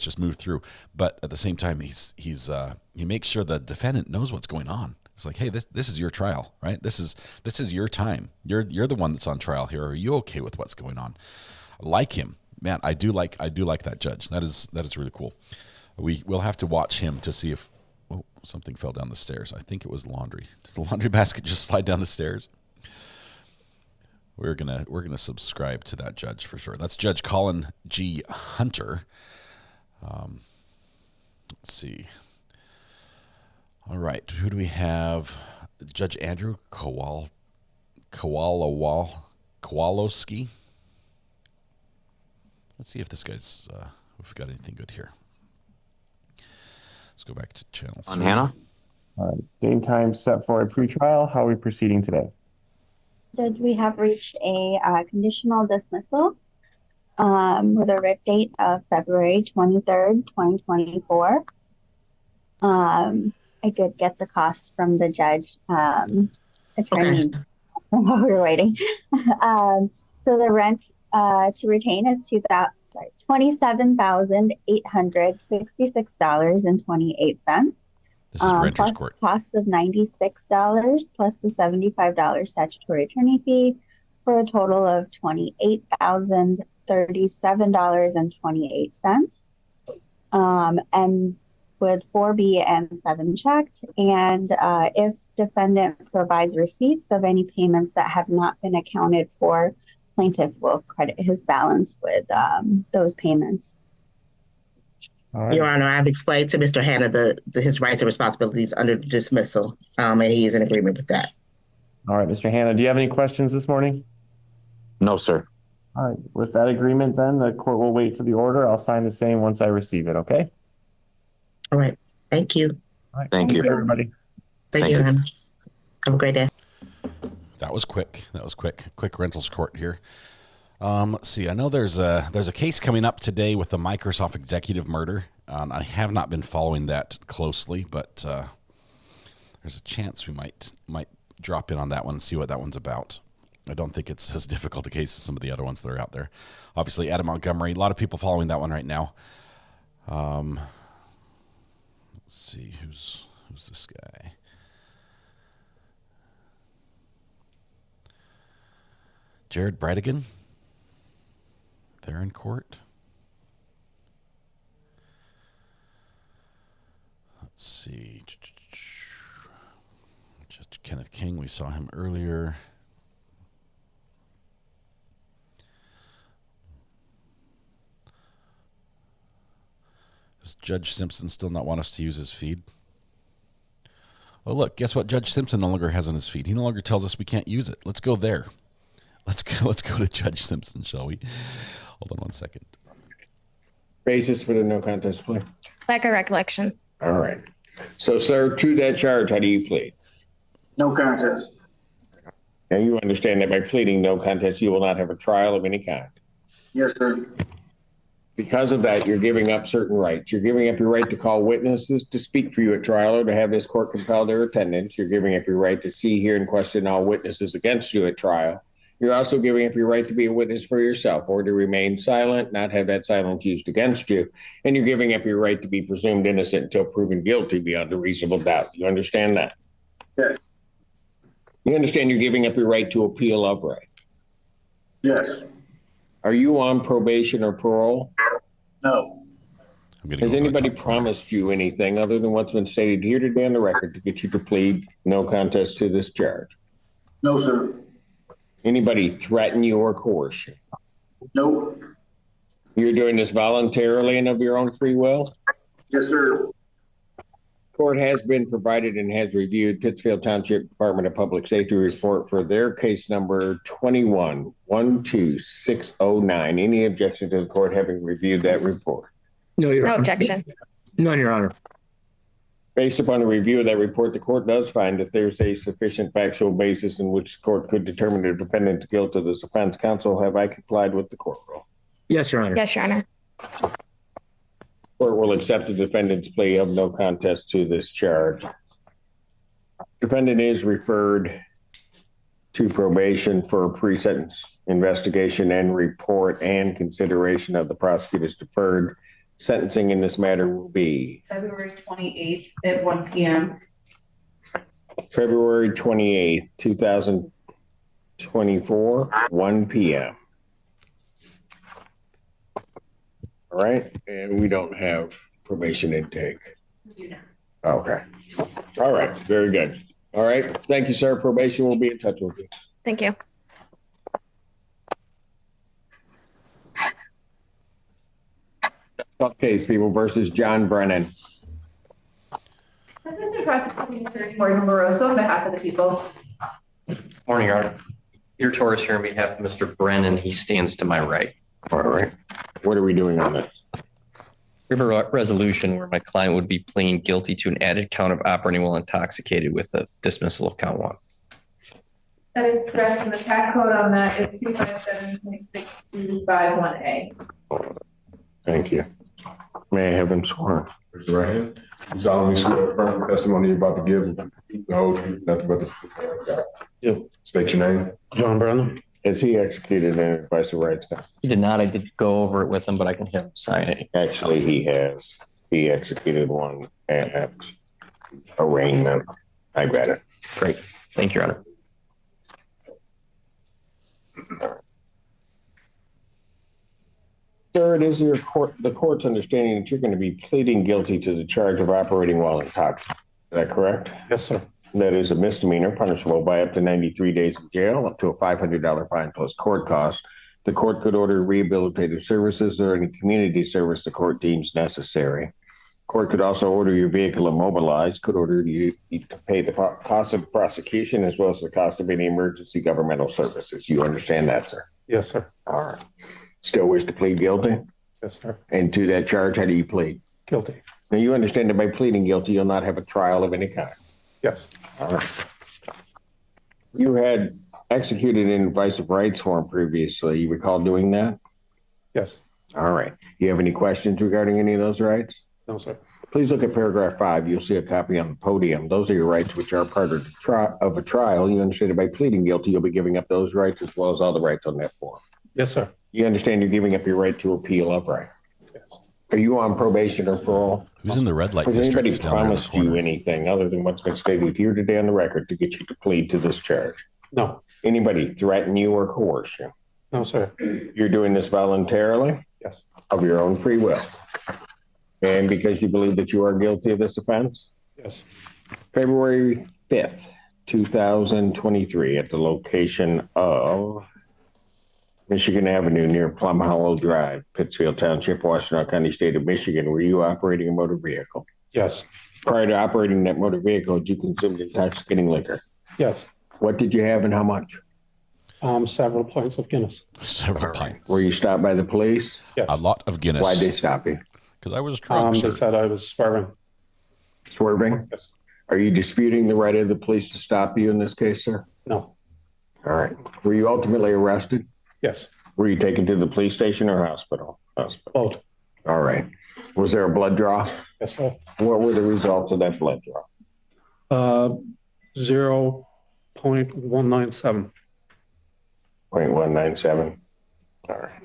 just move through. But at the same time, he makes sure the defendant knows what's going on. It's like, hey, this is your trial, right? This is your time. You're the one that's on trial here. Are you okay with what's going on? I like him. Man, I do like that judge. That is really cool. We'll have to watch him to see if something fell down the stairs. I think it was laundry. Did the laundry basket just slide down the stairs? We're gonna subscribe to that judge for sure. That's Judge Colin G. Hunter. Let's see. All right, who do we have? Judge Andrew Kowalowski. Let's see if this guy's if we've got anything good here. Let's go back to channel 3. On Hannah. Date time set for a pretrial. How are we proceeding today? Judge, we have reached a conditional dismissal with a writ date of February 23rd, 2024. I did get the cost from the judge. attorney while we were waiting. So the rent to retain is $27,866.28. This is renter's plus court. Costs of $96 plus the $75 statutory attorney fee for a total of $28,037.28. And with 4B and 7 checked, and if defendant provides receipts of any payments that have not been accounted for, plaintiff will credit his balance with those payments. Right. Your Honor, I've explained to Mr. Hanna his rights and responsibilities under the dismissal, and he is in agreement with that. All right, Mr. Hanna, do you have any questions this morning? No, sir. All right, with that agreement then, the court will wait for the order. I'll sign the same once I receive it, okay? All right, thank you. All right. Thank you, everybody. Thank you, Your Honor. Have a great day. That was quick. Quick rentals court here. Let's see. I know there's a case coming up today with the Microsoft executive murder. I have not been following that closely, but there's a chance we might drop in on that one and see what that one's about. I don't think it's as difficult a case as some of the other ones that are out there. Obviously, Adam Montgomery. A lot of people following that one right now. Let's see who's this guy. Jared Bradigan. They're in court. Let's see. Judge Kenneth King, we saw him earlier. Does Judge Simpson still not want us to use his feed? Oh, look, guess what Judge Simpson no longer has on his feed? He no longer tells us we can't use it. Let's go there. Let's go to Judge Simpson, shall we? Hold on one second. Basis for the no contest plea? Lack of recollection. All right. So, sir, to that charge, how do you plead? No contest. Now, you understand that by pleading no contest, you will not have a trial of any kind. Yes, sir. Because of that, you're giving up certain rights. You're giving up your right to call witnesses to speak for you at trial or to have this court compel their attendance. You're giving up your right to see, hear, and question all witnesses against you at trial. You're also giving up your right to be a witness for yourself or to remain silent, not have that silence used against you. And you're giving up your right to be presumed innocent until proven guilty beyond a reasonable doubt. You understand that? Yes. You understand you're giving up your right to appeal upright? Yes. Are you on probation or parole? No. Has anybody promised you anything other than what's been stated here today on the record to get you to plead no contest to this charge? No, sir. Anybody threaten you or coerce you? Nope. You're doing this voluntarily and of your own free will? Yes, sir. Court has been provided and has reviewed Pittsfield Township Department of Public Safety report for their case number 21-12609. Any objection to the court having reviewed that report? No, Your Honor. No objection. None, Your Honor. Based upon a review of that report, the court does find that there's a sufficient factual basis in which the court could determine the defendant's guilt of this offense. Counsel, have I complied with the court rule? Yes, Your Honor. Yes, Your Honor. Court will accept the defendant's plea of no contest to this charge. Defendant is referred to probation for pre-sentence investigation and report and consideration of the prosecutor's deferred. Sentencing in this matter will be February 28th at 1 p.m. February 28th, 2024, 1 p.m. All right. And we don't have probation intake. We do not. Okay. All right. Very good. All right. Thank you, sir. Probation will be in touch with you. Thank you. Case People versus John Brennan. Assistant Prosecuting Attorney Morgan Moroso on behalf of the people. Morning, Your Honor. Your Taurus here on behalf of Mr. Brennan. He stands to my right. All right. What are we doing on this? We have a resolution where my client would be pleading guilty to an added count of operating while intoxicated with a dismissal of count 1. That is correct, and the tax code on that is 257.6251A. Thank you. May I have him sworn? Raise your right hand. You solemnly swear affirm the testimony you're about to give, the whole truth, nothing but the truth. So help you God. Yeah. State your name. John Brown. Has he executed an advice of rights? He did not. I did go over it with him, but I can have him sign it. Actually, he has. He executed one at arraignment. I read it. Great. Thank you, Your Honor. Sir, it is the court's understanding that you're going to be pleading guilty to the charge of operating while intoxicated. Is that correct? Yes, sir. That is a misdemeanor punishable by up to 93 days in jail, up to a $500 fine plus court costs. The court could order rehabilitative services or any community service the court deems necessary. Court could also order your vehicle immobilized, could order you to pay the cost of prosecution as well as the cost of any emergency governmental services. You understand that, sir? Yes, sir. All right. Still wish to plead guilty? Yes, sir. And to that charge, how do you plead? Guilty. Now, you understand that by pleading guilty, you'll not have a trial of any kind? Yes. All right. You had executed an advice of rights form previously. You recall doing that? Yes. All right. Do you have any questions regarding any of those rights? No, sir. Please look at paragraph 5. You'll see a copy on the podium. Those are your rights which are part of a trial. You understand that by pleading guilty, you'll be giving up those rights as well as all the rights on that form. Yes, sir. You understand you're giving up your right to appeal upright? Yes. Are you on probation or parole? Who's in the red light Has district? anybody promised you anything other than what's been stated here today on the record to get you to plead to this charge? No. Anybody threaten you or coerce you? No, sir. You're doing this voluntarily? Yes. Of your own free will? And because you believe that you are guilty of this offense? Yes. February 5th, 2023, at the location of Michigan Avenue near Plum Hollow Drive, Pittsfield Township, Washtenaw County, State of Michigan. Were you operating a motor vehicle? Yes. Prior to operating that motor vehicle, did you consume intoxicating liquor? Yes. What did you have and how much? Several pints of Guinness. Several pints. Were you stopped by the police? Yes. A lot of Guinness. Why'd they stop you? Because I was drunk, They sir. said I was swerving. Swerving? Yes. Are you disputing the right of the police to stop you in this case, sir? No. All right. Were you ultimately arrested? Yes. Were you taken to the police station or hospital? Hospital. Both. All right. Was there a blood draw? Yes, sir. What were the results of that blood draw? 0.197. 0.197. All right.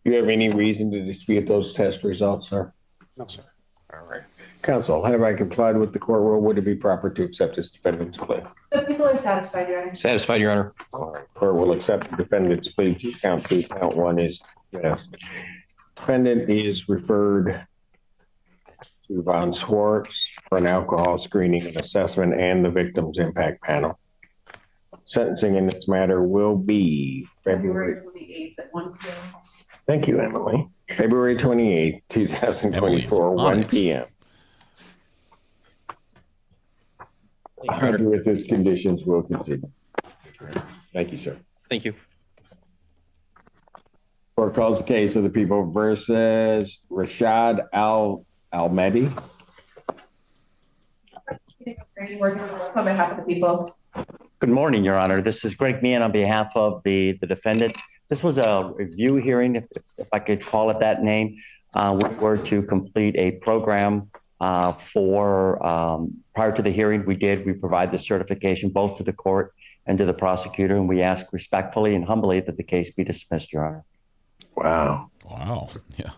You have any reason to dispute those test results, sir? No, sir. All right. Counsel, have I complied with the court rule? Would it be proper to accept this defendant's plea? The people are satisfied, Your Honor. Satisfied, Your Honor. All right. Court will accept the defendant's plea to count 2. Count 1 is yes. Defendant is referred to Von Swartz for an alcohol screening and assessment and the victim's impact panel. Sentencing in this matter will be February 28th at 1 p.m. Thank you, Emily. February 28th, 2024, 1 p.m. With his conditions, we'll continue. Thank you, sir. Thank you. Court calls the case of the people versus Rashad Al-Mehdi. On behalf of the people. Good morning, Your Honor. This is Greg Meehan on behalf of the defendant. This was a review hearing, if I could call it that name. We were to complete a program prior to the hearing. We provide the certification both to the court and to the prosecutor, and we ask respectfully and humbly that the case be dismissed, Your Honor. Wow. Wow. Yeah.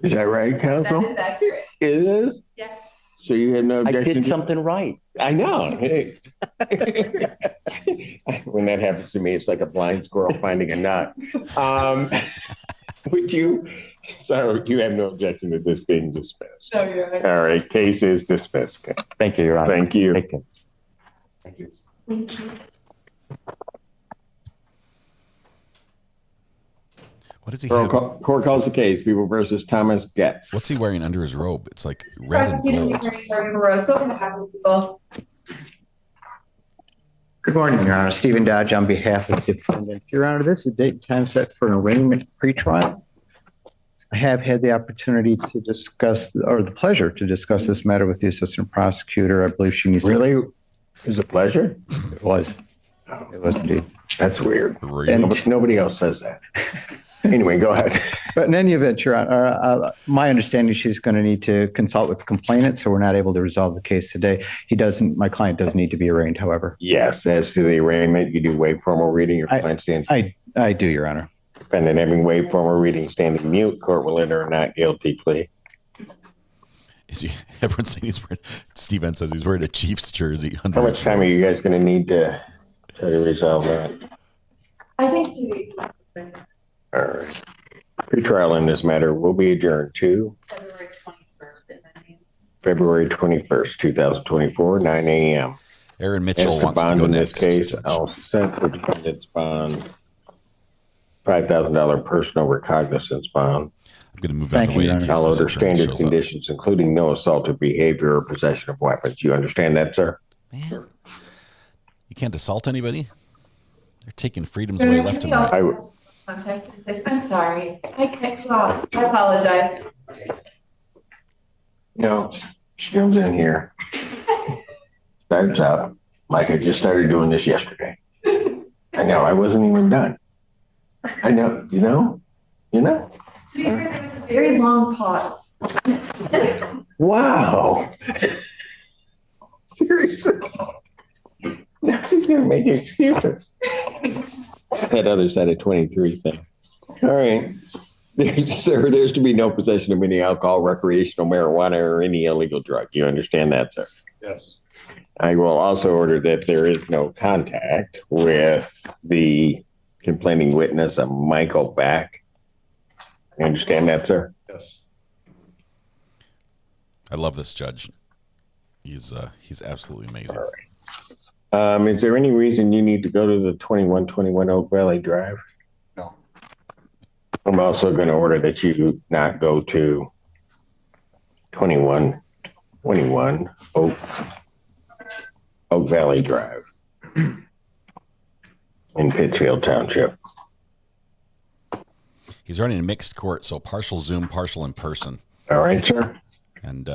Is that right, counsel? That is accurate. It is? Yeah. So you have no objection? I did something right. I know. Hey. When that happens to me, it's like a blind squirrel finding a nut. Would you? So you have no objection to this being dismissed? No, Your Honor. All right. Case is dismissed. Thank you, Your Honor. Thank you. Thank you. Thank you. Thank you. What does he have? Court calls the case. People versus Thomas Getz. What's he wearing under his robe? It's like red and gold. Good morning, Your Honor. Stephen Dodge on behalf of the defendant. Your Honor, this is a date and time set for an arraignment pretrial. I have had the opportunity to discuss, or the pleasure to discuss this matter with the assistant prosecutor. I believe she needs Really? It was a pleasure? It was. It was indeed. That's weird. And Nobody else says that. Anyway, go ahead. But in any event, Your Honor, my understanding, she's going to need to consult with the complainant, so we're not able to resolve the case today. My client does need to be arraigned, however. Yes, as to the arraignment, you do waive formal reading. Your client stands. I do, Your Honor. Defendant having waived formal reading, standing mute. Court will enter a not guilty plea. Everyone's saying Steven says he's wearing a Chiefs jersey. How much time are you guys going to need to try to resolve that? I think 2 weeks. All right. Pretrial in this matter will be adjourned to February 21st, 2024, 9 a.m. Aaron Mitchell As to wants to bond go in next. this case, I'll set the defendant's bond, $5,000 personal recognizance bond. I'm going to move out of the way in case I'll this order attorney standard shows up. conditions, including no assaultive behavior or possession of weapons. You understand that, sir? Man, you can't assault anybody? They're taking freedoms away left and right. I'm sorry. I cut you off. I apologize. No, she comes in here, starts up like I just started doing this yesterday. I know, I wasn't even done. I know, you know. To be fair, there was a very long pause. Wow. Seriously. Now she's going to make excuses. It's that other side of 23 thing. All right. Sir, there's to be no possession of any alcohol, recreational marijuana, or any illegal drug. You understand that, sir? Yes. I will also order that there is no contact with the complaining witness, Michael Back. You understand that, sir? Yes. I love this judge. He's absolutely amazing. All right. Is there any reason you need to go to the 2121 Oak Valley Drive? No. I'm also going to order that you not go to 2121 Oak Valley Drive in Pittsfield Township. He's running a mixed court, so partial Zoom, partial in person. All right, sir. And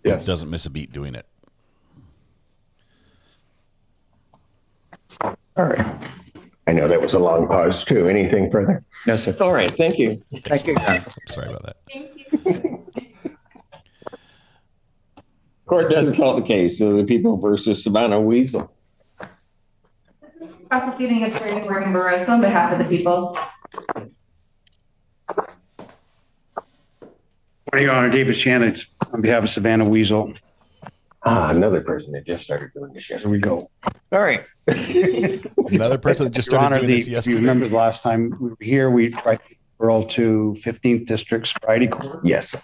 yes, doesn't miss a beat doing it. All right. I know that was a long pause, too. Anything further? No, sir. All right. Thank you. Thank you. Sorry about that. Thank you. Court does call the case of the People versus Savannah Weasel. Prosecuting Attorney Morgan Barroso on behalf of the people. Morning, Your Honor. David Shannon on behalf of Savannah Weasel. Another person that just started doing this yesterday. Here we go. All right. Another person that just Your started Honor, doing this if yesterday. you remember the last time we were here, we tried to referral to 15th District Sobriety Court. Yes.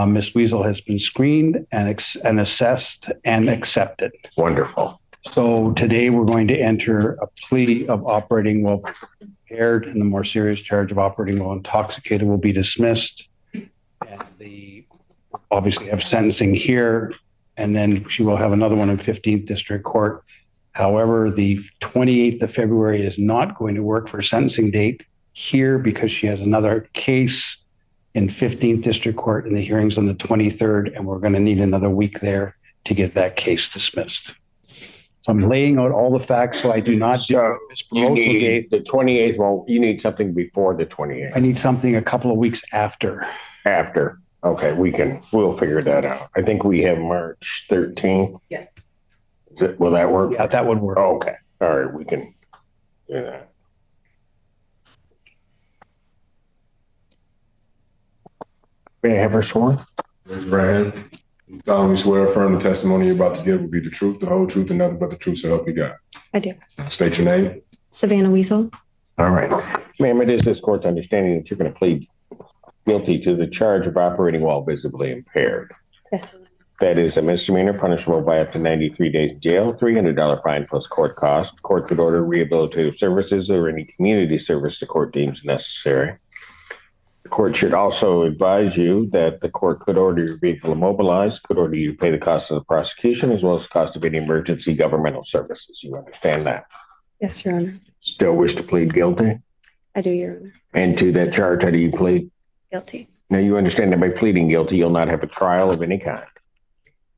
Ms. Weasel has been screened and assessed and accepted. Wonderful. So today we're going to enter a plea of operating while impaired, and the more serious charge of operating while intoxicated will be dismissed. And obviously have sentencing here, and then she will have another one in 15th District Court. However, the 28th of February is not going to work for a sentencing date here because she has another case in 15th District Court, and the hearing's on the 23rd, and we're going to need another week there to get that case dismissed. So I'm laying out all the facts so I do not do you need the 28th. Well, you need something before the 28th. I need something a couple of weeks after. After. Okay, we'll figure that out. I think we have March 13th. Yes. Will that work? Yeah, that would work. Okay. All right, we can do that. May I have her sworn? Raise your right hand. You solemnly swear affirm the testimony you're about to give will be the truth, the whole truth, and nothing but the truth, so help you God. I do. State your name. Savannah Weasel. All right. Ma'am, it is this court's understanding that you're going to plead guilty to the charge of operating while visibly impaired. Yes. That is a misdemeanor punishable by up to 93 days in jail, $300 fine plus court cost. Court could order rehabilitative services or any community service the court deems necessary. The court should also advise you that the court could order your vehicle immobilized, could order you to pay the cost of the prosecution, as well as the cost of any emergency governmental services. You understand that? Yes, Your Honor. Still wish to plead guilty? I do, Your Honor. And to that charge, how do you plead? Guilty. Now, you understand that by pleading guilty, you'll not have a trial of any kind.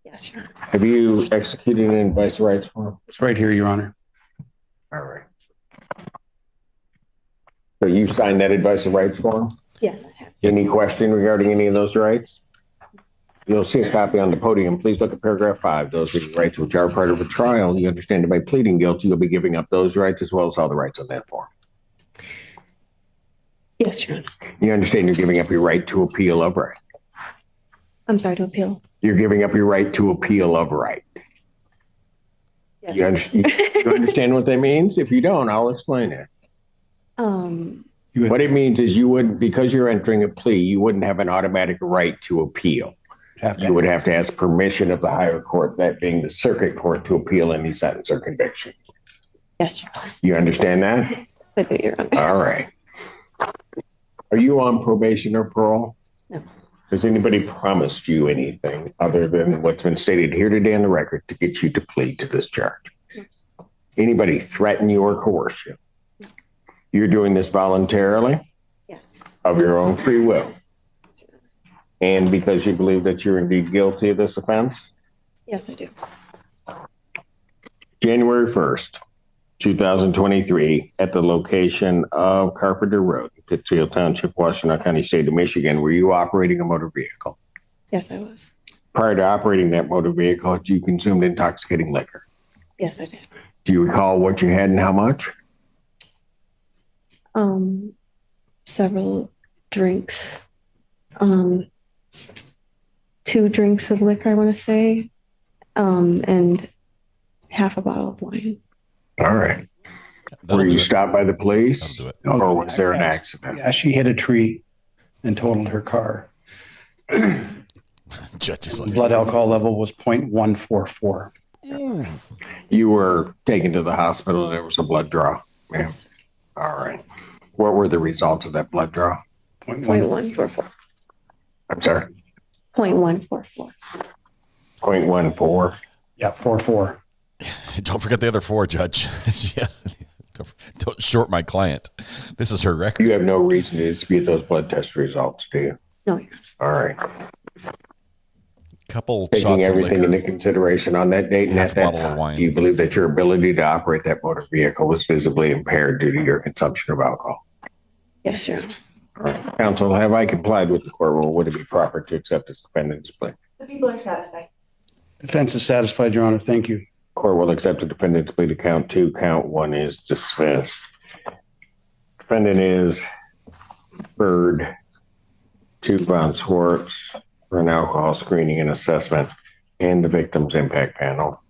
Yes, Your Honor. Have you executed an advice rights form? It's right here, Your Honor. All right. So you signed that advice of rights form? Yes, I have. Any question regarding any of those rights? You'll see a copy on the podium. Please look at paragraph 5. Those are the rights which are part of a trial. You understand that by pleading guilty, you'll be giving up those rights as well as all the rights on that form. Yes, Your Honor. You understand you're giving up your right to appeal of right. I'm sorry, to appeal. You're giving up your right to appeal of right. Yes. You understand what that means? If you don't, I'll explain it. What it means is you wouldn't, because you're entering a plea, you wouldn't have an automatic right to appeal. You would have to ask permission of the higher court, that being the circuit court, to appeal any sentence or conviction. Yes, Your Honor. You understand that? I do, Your Honor. All right. Are you on probation or parole? No. Has anybody promised you anything other than what's been stated here today on the record to get you to plead to this charge? Yes. Anybody threaten you or coerce you? You're doing this voluntarily? Yes. Of your own free will? And because you believe that you're indeed guilty of this offense? Yes, I do. January 1st, 2023, at the location of Carpenter Road, Pittsfield Township, Washington County, State of Michigan, were you operating a motor vehicle? Yes, I was. Prior to operating that motor vehicle, had you consumed intoxicating liquor? Yes, I did. Do you recall what you had and how much? Several drinks. 2 drinks of liquor, I want to say, and half a bottle of wine. All right. Were you stopped by the police, or was there an accident? Yeah, she hit a tree and totaled her car. Blood alcohol level was 0.144. You were taken to the hospital and there was a blood draw. Yeah. All right. What were the results of that blood draw? 0.144. I'm sorry? 0.144. 0.14. Yeah, 44. Don't forget the other 4, Judge. Yeah. Don't short my client. This is her record. You have no reason to dispute those blood test results, do you? No. All right. Couple Taking shots everything of liquor, into consideration on that date and half at a that bottle of time, wine. do you believe that your ability to operate that motor vehicle was visibly impaired due to your consumption of alcohol? Yes, Your Honor. All right. Counsel, have I complied with the court rule? Would it be proper to accept this defendant's plea? The people are satisfied. Defense is satisfied, Your Honor. Thank you. Court will accept the defendant's plea to count 2. Count 1 is dismissed. Defendant is referred to Von Swartz for an alcohol screening and assessment and the victim's impact panel.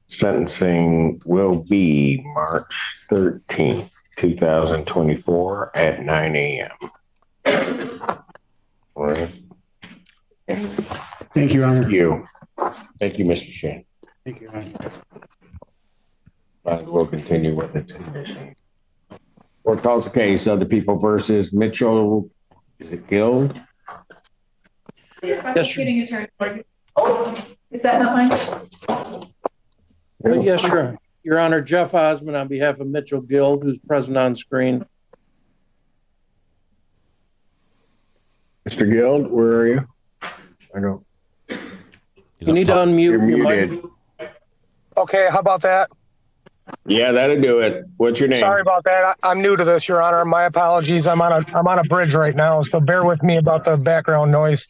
Sentencing will be March 13th, 2024 at 9 a.m. All right. Thank you, Your Honor. Thank you, Mr. Shane. Thank you, Your Honor. We'll continue with its condition. Court calls the case of the people versus Mitchell. Is it Guild? Yes. Is that not mine? Yes, sure. Your Honor, Jeff Osmond on behalf of Mitchell Guild, who's present on screen. Mr. Guild, where are you? I don't. You need to unmute. You're muted. Okay, how about that? Yeah, that'll do it. What's your name? Sorry about that. I'm new to this, Your Honor. My apologies. I'm on a bridge right now, so bear with me about the background noise.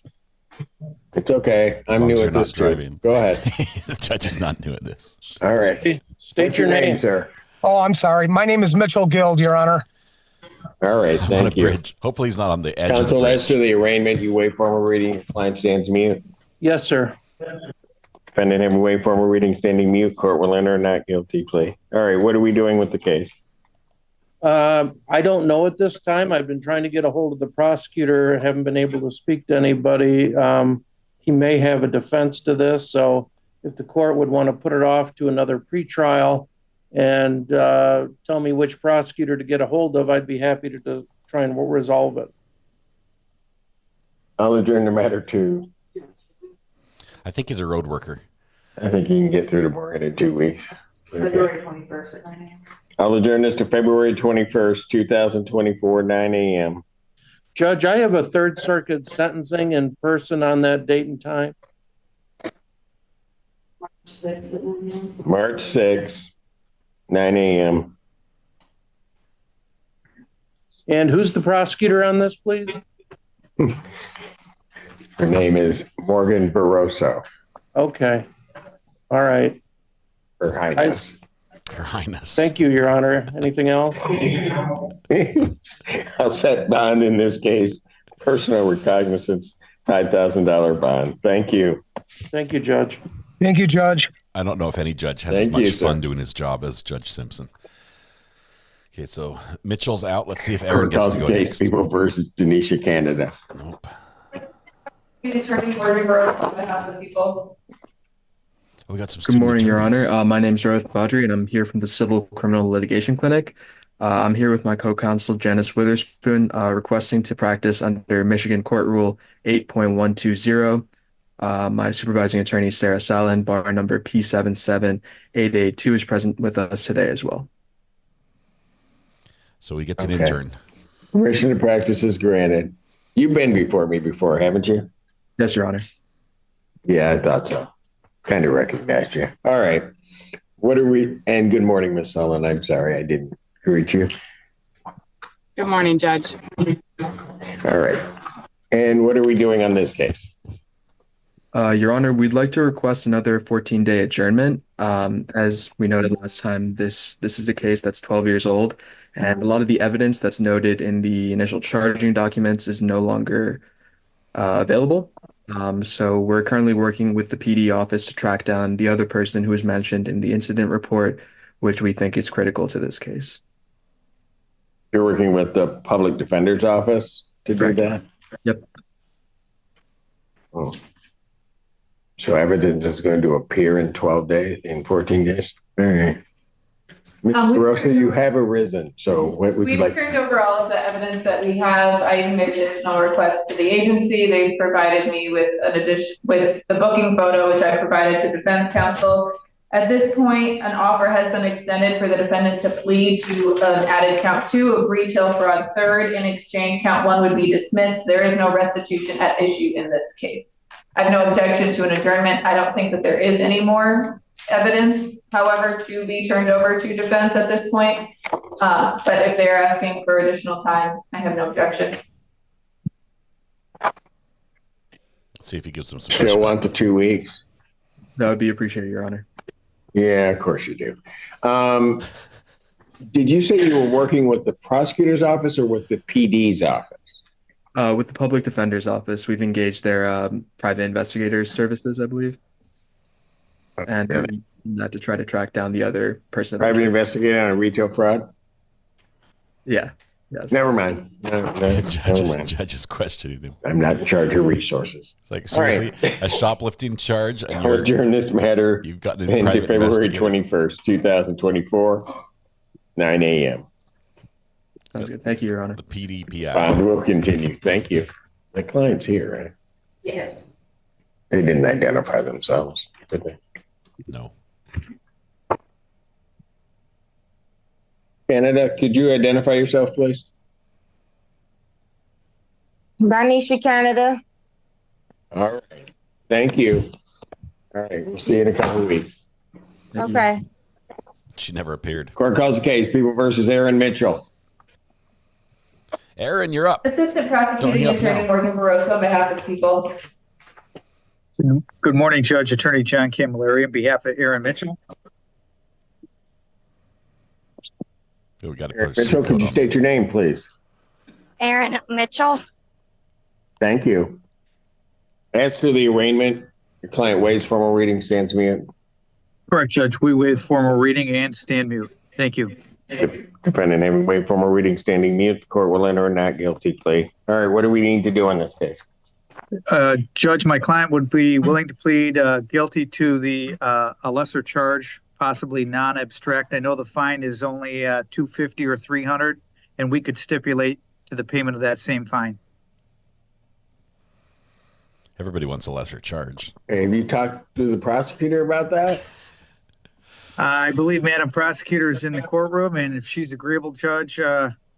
It's okay. I'm new at this too. Go ahead. The judge is not new at this. All right. State your name, sir. Oh, I'm sorry. My name is Mitchell Guild, Your Honor. All right. I'm on a Thank you. bridge. Hopefully he's not on the edge of the Counsel, bridge. as to the arraignment, you waive formal reading. Your client stands mute. Yes, sir. Defendant having waived formal reading, standing mute. Court will enter a not guilty plea. All right. What are we doing with the case? I don't know at this time. I've been trying to get a hold of the prosecutor. Haven't been able to speak to anybody. He may have a defense to this. So if the court would want to put it off to another pretrial and tell me which prosecutor to get a hold of, I'd be happy to try and resolve it. I'll adjourn the matter to. I think he's a road worker. I think you can get through to Morgan in 2 weeks. February 21st at 9 a.m. I'll adjourn this to February 21st, 2024, 9 a.m. Judge, I have a Third Circuit sentencing in person on that date and time. March 6th, 9 a.m. And who's the prosecutor on this, please? Her name is Morgan Barroso. Okay. All right. Her Highness. Her Highness. Thank you, Your Honor. Anything else? I'll set bond in this case. Personal recognizance, $5,000 bond. Thank you. Thank you, Judge. Thank you, Judge. I don't know if any judge has as much fun doing his job as Judge Simpson. Okay, so Mitchell's out. Let's see if Aaron gets to go next. People versus Denisha, Canada. Nope. Attorney Morgan Barroso on behalf of the people. We got some. Good morning, Your Honor. My name is Rohit Badri, and I'm here from the Civil Criminal Litigation Clinic. I'm here with my co-counsel, Janice Witherspoon, requesting to practice under Michigan Court Rule 8.120. My supervising attorney, Sarah Salin, bar number P77882, is present with us today as well. So he gets an intern. Permission to practice is granted. You've been before me before, haven't you? Yes, Your Honor. Yeah, I thought so. Kind of recognized you. All right. What are we? And good morning, Miss Sullen. I'm sorry I didn't greet you. Good morning, Judge. All right. And what are we doing on this case? Your Honor, we'd like to request another 14-day adjournment. As we noted last time, this is a case that's 12 years old, and a lot of the evidence that's noted in the initial charging documents is no longer available. So we're currently working with the PD office to track down the other person who was mentioned in the incident report, which we think is critical to this case. You're working with the public defender's office to do that? Yep. Oh. So evidence is going to appear in 14 days? All right. Ms. Rosa, you have arisen. So what would you like? We've turned over all of the evidence that we have. I made additional requests to the agency. They've provided me with with the booking photo, which I provided to defense counsel. At this point, an offer has been extended for the defendant to plead to an added count 2 of retail fraud third. In exchange, count 1 would be dismissed. There is no restitution at issue in this case. I have no objection to an adjournment. I don't think that there is any more evidence, however, to be turned over to defense at this point. But if they're asking for additional time, I have no objection. Let's see if he gives them some. Still want the 2 weeks? That would be appreciated, Your Honor. Yeah, of course you do. Did you say you were working with the prosecutor's office or with the PD's office? With the public defender's office. We've engaged their private investigators services, I believe. And that to try to track down the other person. Private investigator on a retail fraud? Yeah. Yes. Never mind. No, Judge is questioning him. I'm not in charge of resources. It's like, seriously, a shoplifting charge? And I'll adjourn this matter you've gotten into February 21st, 2024, 9 a.m. Sounds good. Thank you, Your Honor. The PDPI. Bond will continue. Thank you. The client's here, right? Yes. They didn't identify themselves, did they? No. Canada, could you identify yourself, please? Banisha, Canada. All right. Thank you. All right. We'll see you in a couple of weeks. Okay. She never appeared. Court calls the case. People versus Aaron Mitchell. Aaron, you're up. Assistant Prosecuting Attorney Morgan Barroso on behalf of the people. Good morning, Judge Attorney John Camilleri on behalf of Aaron Mitchell. We got Aaron Mitchell, could you state your name, please? Aaron Mitchell. Thank you. As to the arraignment, your client waives formal reading, stands mute. Correct, Judge. We waive formal reading and stand mute. Thank you. Defendant having waived formal reading, standing mute. The court will enter a not guilty plea. All right, what do we need to do on this case? Judge, my client would be willing to plead guilty to the a lesser charge, possibly non-abstract. I know the fine is only $250 or $300, and we could stipulate to the payment of that same fine. Everybody wants a lesser charge. Hey, have you talked to the prosecutor about that? I believe Madam Prosecutor is in the courtroom, and if she's agreeable, Judge,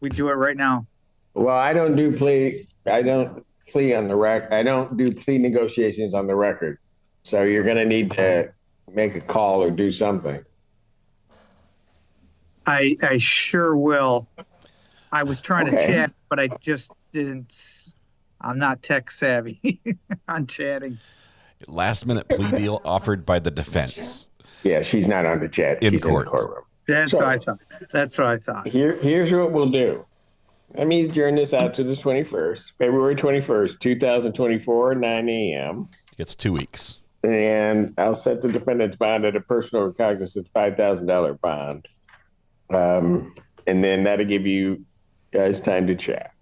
we do it right now. Well, I don't do plea on the record. I don't do plea negotiations on the record. So you're going to need to make a call or do something. I sure will. I was trying to chat, but I just didn't. I'm not tech savvy on chatting. Last minute plea deal offered by the defense. Yeah, she's not on the chat. In she's court. In the courtroom. That's what I thought. That's what I thought. Here's what we'll do. Let me adjourn this out to the 21st, February 21st, 2024, 9 a.m. It's 2 weeks. And I'll set the defendant's bond at a personal recognizance $5,000 bond. And then that'll give you guys time to chat.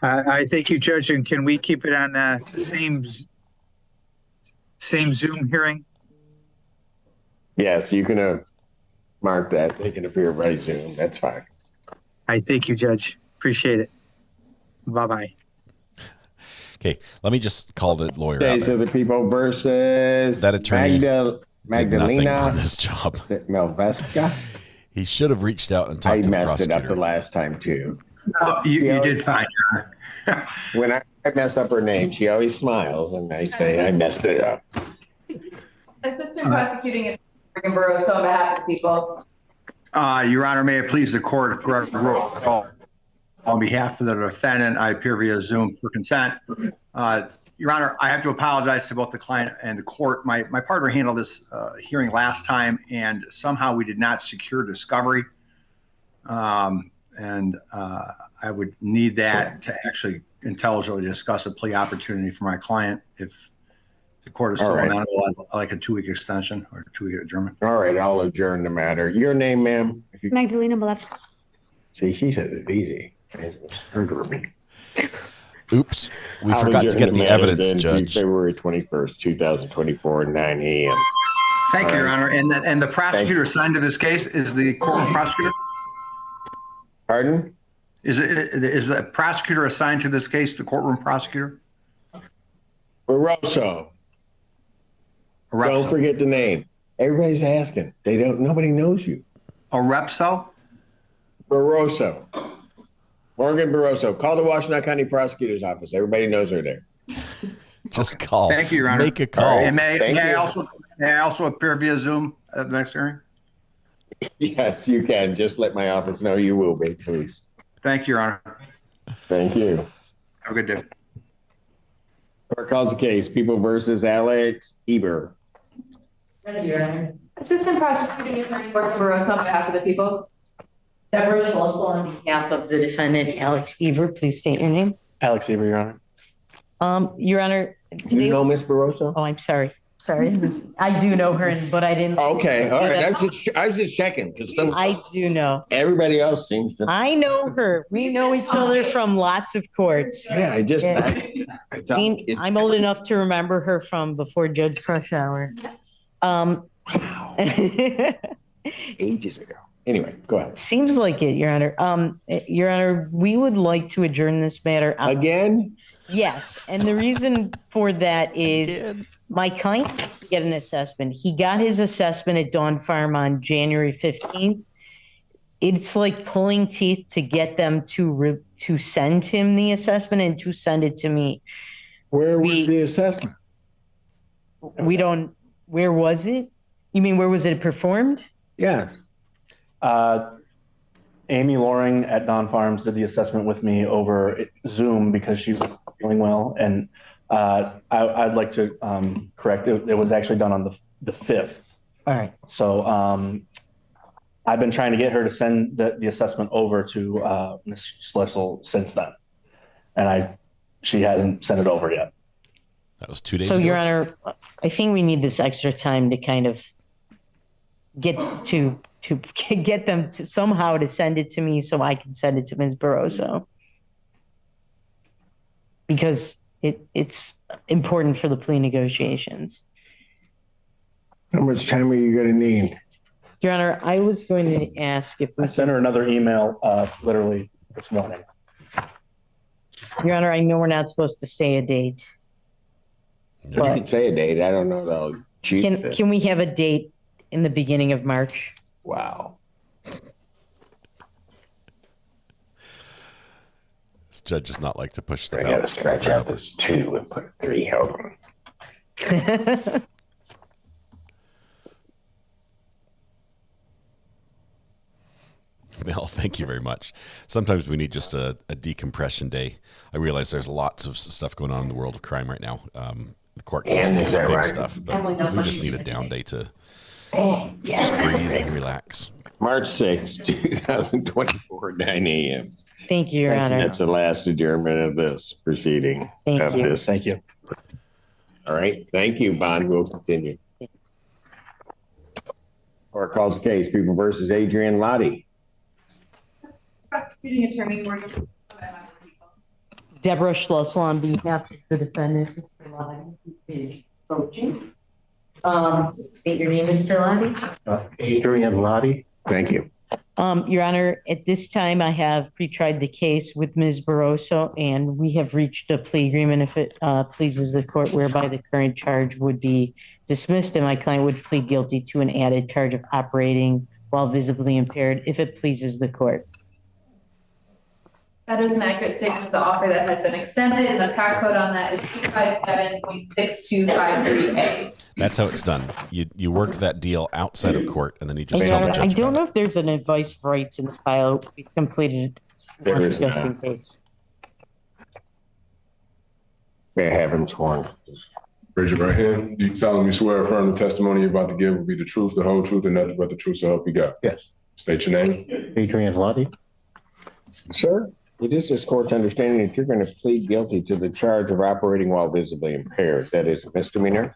I thank you, Judge. And can we keep it on the same Zoom hearing? Yes, you can mark that. They can appear by Zoom. That's fine. I thank you, Judge. Appreciate it. Bye-bye. Okay, let me just call the lawyer Okay, out. so the people versus that attorney Magdalena on this job. Melveska. He should have reached out and talked to the prosecutor. I messed it up the last time too. No, you did fine. When I mess up her name, she always smiles, and I say I messed it up. Assistant Prosecuting Attorney Barroso on behalf of the people. Your Honor, may it please the court, Greg Rowe, on behalf of the defendant, I appear via Zoom for consent. Your Honor, I have to apologize to both the client and the court. My partner handled this hearing last time, and somehow we did not secure discovery. And I would need that to actually intelligently discuss a plea opportunity for my client. If the court is still on, like a 2-week extension or 2-week adjournment. All right, I'll adjourn the matter. Your name, ma'am? Magdalena Malevska. See, she says it's easy. Oops, we forgot to get the evidence, Judge. February 21st, 2024, 9 a.m. Thank you, Your Honor. And the prosecutor assigned to this case is the courtroom prosecutor? Pardon? Is the prosecutor assigned to this case the courtroom prosecutor? Barroso. Don't forget the name. Everybody's asking. Nobody knows you. Arepso? Barroso. Morgan Barroso. Call the Washtenaw County Prosecutor's Office. Everybody knows her there. Just call. Thank you, Your Honor. Make a call. And may I also appear via Zoom at the next hearing? Yes, you can. Just let my office know you will be, please. Thank you, Your Honor. Thank you. Have a good day. Court calls the case. People versus Alex Eber. Your Honor. Assistant Prosecuting Attorney Morgan Barroso on behalf of the people. Deborah also on behalf of the defendant, Alex Eber. Please state your name. Alex Eber, Your Honor. Your Honor. You know Miss Barroso? Oh, I'm sorry. Sorry. I do know her, but I didn't. Okay, all right. I was just checking because I do know. Everybody else seems to. I know her. We know each other from lots of courts. Yeah, I'm old enough to remember her from before Judge Crush Hour. Ages ago. Anyway, go ahead. Seems like it, Your Honor. Your Honor, we would like to adjourn this matter. Again? Yes, and the reason for that is my client didn't get an assessment. He got his assessment at Dawn Farm on January 15th. It's like pulling teeth to get them to send him the assessment and to send it to me. Where was the assessment? Where was it? You mean where was it performed? Yes. Amy Loring at Dawn Farms did the assessment with me over Zoom because she was feeling well. And I'd like to correct it. It was actually done on the 5th. All right. So I've been trying to get her to send the assessment over to Ms. Schlissel since then. And she hasn't sent it over yet. That was 2 days ago. So, Your Honor, I think we need this extra time to kind of get them to somehow to send it to me so I can send it to Ms. Barroso. Because it's important for the plea negotiations. How much time are you going to need? Your Honor, I was going to ask if I sent her another email literally this morning. Your Honor, I know we're not supposed to say a date. You can say a date. I don't know though. Can we have a date in the beginning of March? Wow. This judge does not like to push the. I got to scratch out this 2 and put a 3. Hold on. Mel, thank you very much. Sometimes we need just a decompression day. I realize there's lots of stuff going on in the world of crime right now. The court cases is big stuff, but we just need a down day to just breathe and relax. March 6th, 2024, 9 a.m. Thank you, Your Honor. That's the last adjournment of this proceeding. Thank you. Thank you. All right. Thank you, Bond. We'll continue. Court calls the case, People versus Adrian Lottie. Prosecuting attorney, Deborah Schlossel on behalf of the defendant, Mr. Lottie, is approaching. State your name, Mr. Lottie. Adrian Lottie. Thank you. Your Honor, at this time, I have pre-tried the case with Ms. Barroso, and we have reached a plea agreement if it pleases the court, whereby the current charge would be dismissed and my client would plead guilty to an added charge of operating while visibly impaired if it pleases the court. That is an accurate statement of the offer that has been extended, and the PAC code on that is 257.6253A. That's how it's done. You work that deal outside of court, and then you just tell the judge. I don't know if there's an advice of rights in the file. We completed There is just not. in case. May I have him sworn? Raise your right hand. Do you solemnly swear or affirm the testimony you're about to give will be the truth, the whole truth, and nothing but the truth, so help you God? Yes. State your name. Adrian Lottie. Sir, it is this court's understanding that you're going to plead guilty to the charge of operating while visibly impaired. That is a misdemeanor,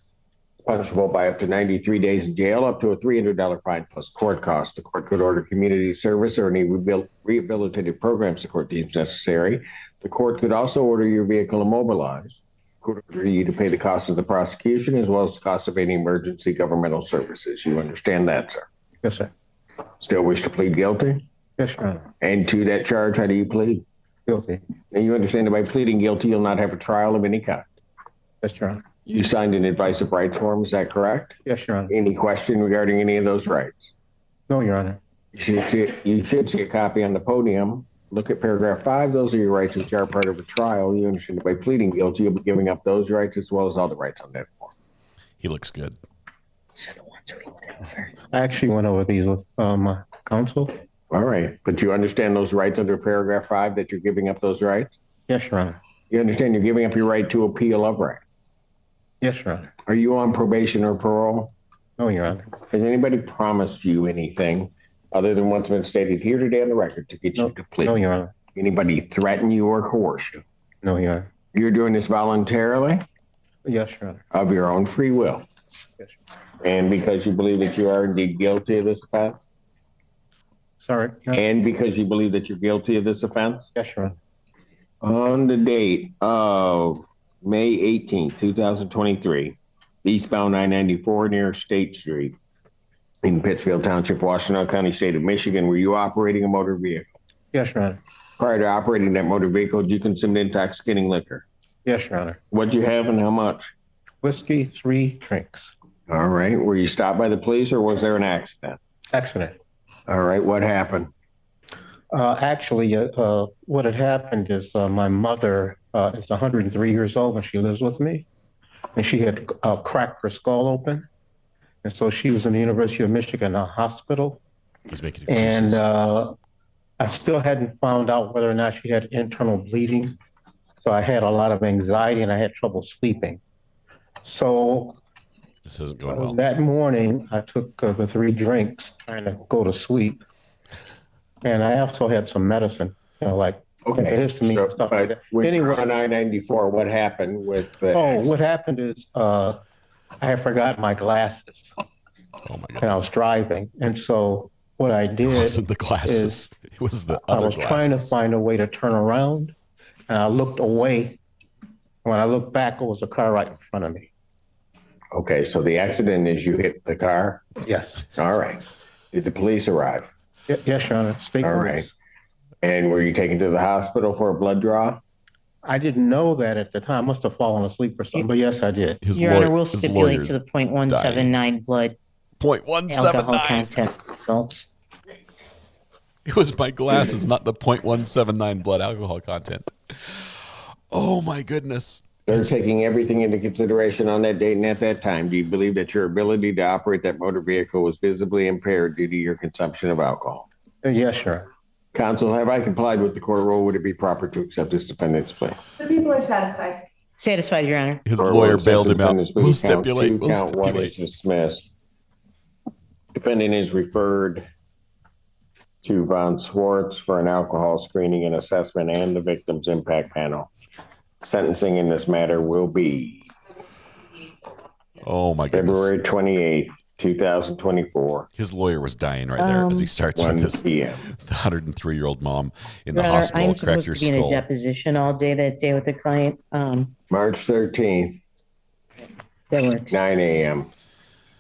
punishable by up to 93 days in jail, up to a $300 fine plus court costs. The court could order community service or any rehabilitative programs the court deems necessary. The court could also order your vehicle immobilized. Could order you to pay the cost of the prosecution as well as the cost of any emergency governmental services. You understand that, sir? Yes, sir. Still wish to plead guilty? Yes, Your Honor. And to that charge, how do you plead? Guilty. And you understand that by pleading guilty, you'll not have a trial of any kind? Yes, Your Honor. You signed an advice of rights form, is that correct? Yes, Your Honor. Any question regarding any of those rights? No, Your Honor. You should see a copy on the podium. Look at paragraph 5. Those are your rights which are part of a trial. You understand that by pleading guilty, you'll be giving up those rights as well as all the rights on that form. He looks good. I actually went over these with my counsel. All right. But you understand those rights under paragraph 5 that you're giving up those rights? Yes, Your Honor. You understand you're giving up your right to appeal of right? Yes, Your Honor. Are you on probation or parole? No, Your Honor. Has anybody promised you anything other than what's been stated here today on the record to get you to plead? No, Your Honor. Anybody threaten you or coerce you? No, Your Honor. You're doing this voluntarily? Yes, Your Honor. Of your own free will? Yes. And because you believe that you are indeed guilty of this offense? Sorry. And because you believe that you're guilty of this offense? Yes, Your Honor. On the date of May 18, 2023, eastbound I-94 near State Street in Pittsfield Township, Washtenaw County, state of Michigan, were you operating a motor vehicle? Yes, Your Honor. Prior to operating that motor vehicle, did you consume intoxicating liquor? Yes, Your Honor. What'd you have and how much? Whiskey, 3 drinks. All right. Were you stopped by the police or was there an accident? Accident. All right. What happened? Actually, what had happened is my mother is 103 years old and she lives with me. And she had cracked her skull open. And so she was in the University of Michigan hospital. He's making excuses. And I still hadn't found out whether or not she had internal bleeding. So I had a lot of anxiety and I had trouble sleeping. So this isn't going well. That morning, I took the 3 drinks trying to go to sleep. And I also had some medicine, like histamine and stuff like that. Anyway, on I-94, what happened with the accident? What happened is I had forgotten my glasses. Oh my goodness. And I was driving. And so what I did It wasn't the glasses. It was the other I was glasses. trying to find a way to turn around. And I looked away. When I looked back, it was a car right in front of me. Okay, so the accident is you hit the car? Yes. All right. Did the police arrive? Yes, Your Honor. State All police. right. And were you taken to the hospital for a blood draw? I didn't know that at the time. I must have fallen asleep or something, but yes, I did. Your Honor, we'll stipulate to the 0.179 blood 0.179 alcohol content results. It was my glasses, not the 0.179 blood alcohol content. Oh my goodness. They're taking everything into consideration on that date and at that time. Do you believe that your ability to operate that motor vehicle was visibly impaired due to your consumption of alcohol? Yes, sir. Counsel, have I complied with the court rule? Would it be proper to accept this defendant's plea? The people are satisfied. Satisfied, Your Honor. His Court lawyer will accept bailed the him out. defendant's plea. We'll Count stipulate. two, We'll count one is stipulate. dismissed. Defendant is referred to Von Swartz for an alcohol screening and assessment and the victim's impact panel. Sentencing in this matter will be Oh my goodness. February 28th, 2024. His lawyer was dying right there as he starts with 1 this p.m. the 103-year-old mom in Your the Honor, hospital, I'm cracked supposed her to be in a skull. deposition all day that day with the client. March 13th, That works. 9 a.m.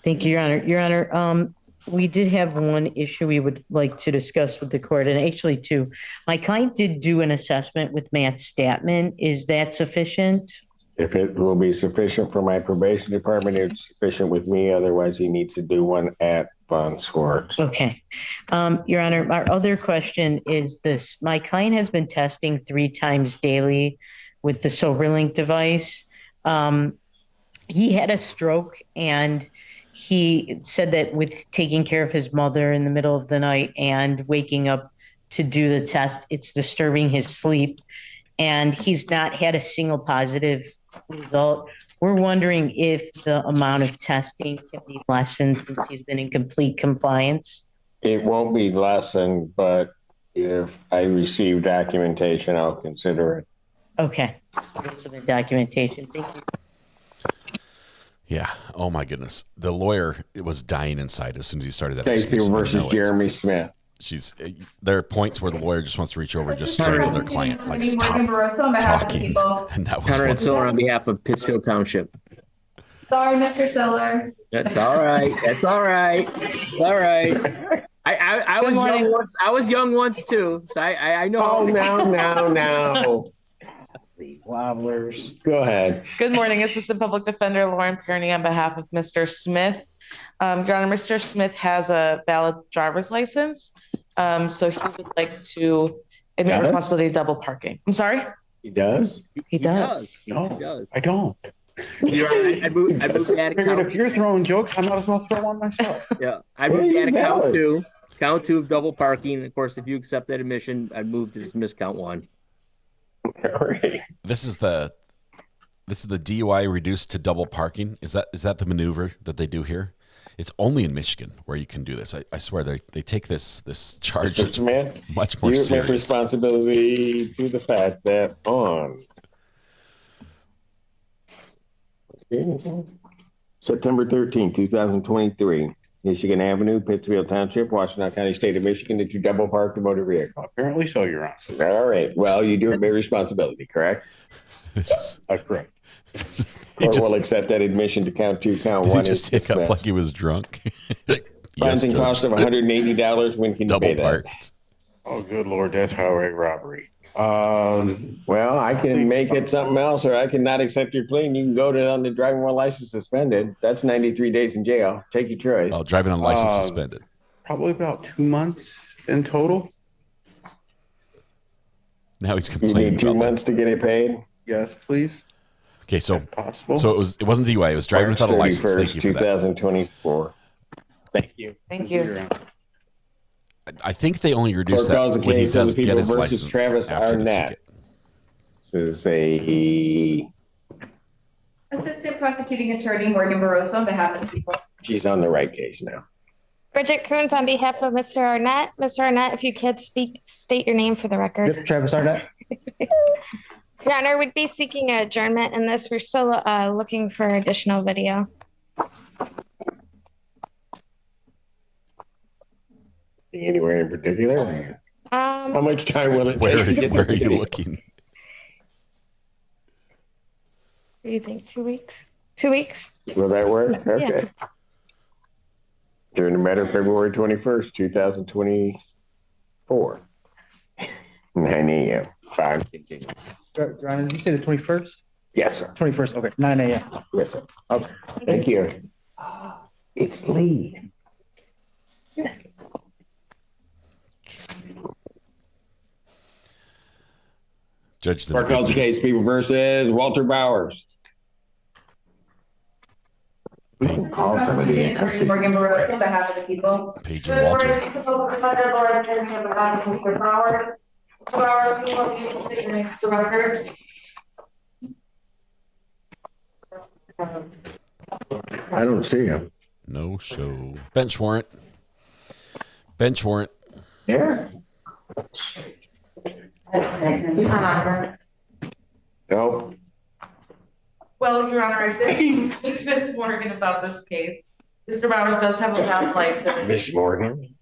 Thank you, Your Honor. Your Honor, we did have one issue we would like to discuss with the court, and actually two. My client did do an assessment with Matt Statman. Is that sufficient? If it will be sufficient for my probation department, it's sufficient with me. Otherwise, he needs to do one at Von Swartz. Okay. Your Honor, our other question is this. My client has been testing 3 times daily with the SoberLink device. He had a stroke, and he said that with taking care of his mother in the middle of the night and waking up to do the test, it's disturbing his sleep. And he's not had a single positive result. We're wondering if the amount of testing can be lessened since he's been in complete compliance. It won't be lessened, but if I receive documentation, I'll consider it. Okay. Some documentation. Thank you. Yeah. Oh my goodness. The lawyer was dying inside as soon as he started that. Casey excuse. versus Jeremy Smith. There are points where the lawyer just wants to reach over and just strangle their client. Like, stop talking. And that was Conrad Siller on behalf of Pittsfield Township. Sorry, Mr. Siller. That's all right. That's all right. It's all right. I was young once. I was young once too. So I know. Oh, now. Wobblers. Go ahead. Good morning, Assistant Public Defender Lauren Kearney on behalf of Mr. Smith. Your Honor, Mr. Smith has a valid driver's license, so he would like to admit responsibility of double parking. I'm sorry? He does? He does. No, He does. I don't. I moved that Figured account. if you're throwing jokes, I might as well throw one myself. Yeah, I moved that account two. Count 2 of double parking. Of course, if you accept that admission, I moved to dismiss count 1. This is the DUI reduced to double parking. Is that the maneuver that they do here? It's only in Michigan where you can do this. I swear they take this charge much more you serious. make responsibility to the fact that on September 13, 2023, Michigan Avenue, Pittsfield Township, Washington County, State of Michigan, that you double parked a motor vehicle. Apparently so, Your Honor. All right. Well, you do have a responsibility, correct? Correct. Court will accept that admission to count 2, count Did 1. he just take up like he was drunk? Fines and cost of $180. When can you pay that? Parked. Oh, good Lord, that's highway robbery. Well, I can make it something else, or I can not accept your plea, and you can go to on the driving while license suspended. That's 93 days in jail. Take your choice. Oh, driving on license suspended. Probably about 2 months in total. Now he's You complaining. need 2 about months to get it paid? Yes, please. Okay, so possible. So it wasn't DUI. It was driving March without a license. 31st, Thank you for that. 2024. Thank you. Thank you. I think they only reduce Court calls that the when he case of does the get people his versus license Travis after the Arnett. ticket. This is a Assistant Prosecuting Attorney Morgan Barroso on behalf of the people. she's on the right case now. Bridget Coons on behalf of Mr. Arnett. Mr. Arnett, if you could state your name for the record. Travis Arnett. Your Honor, we'd be seeking an adjournment in this. We're still looking for additional video. Anywhere in particular? How much time will it take to get Where the are you video? looking? What do you think? 2 weeks? 2 weeks? Will that work? Okay. Yeah. During the matter, February 21st, 2024. 9 a.m. 5 continue. Your Honor, did you say the 21st? Yes, sir. 21st, okay, 9 a.m. Yes, sir. Okay. Thank you. It's Lee. Judge Court calls the case, people versus Walter Bowers. Call somebody in custody. Morgan Barroso on behalf of the people. Paige and Walter. Mr. Bauer. Bauer, you will need to state your name for the record. I don't see him. No show. Bench warrant. Bench warrant. Here? He's not on her. No. Well, Your Honor, I did speak with Ms. Morgan about this case. Mr. Bowers does have a valid license. Miss Morgan.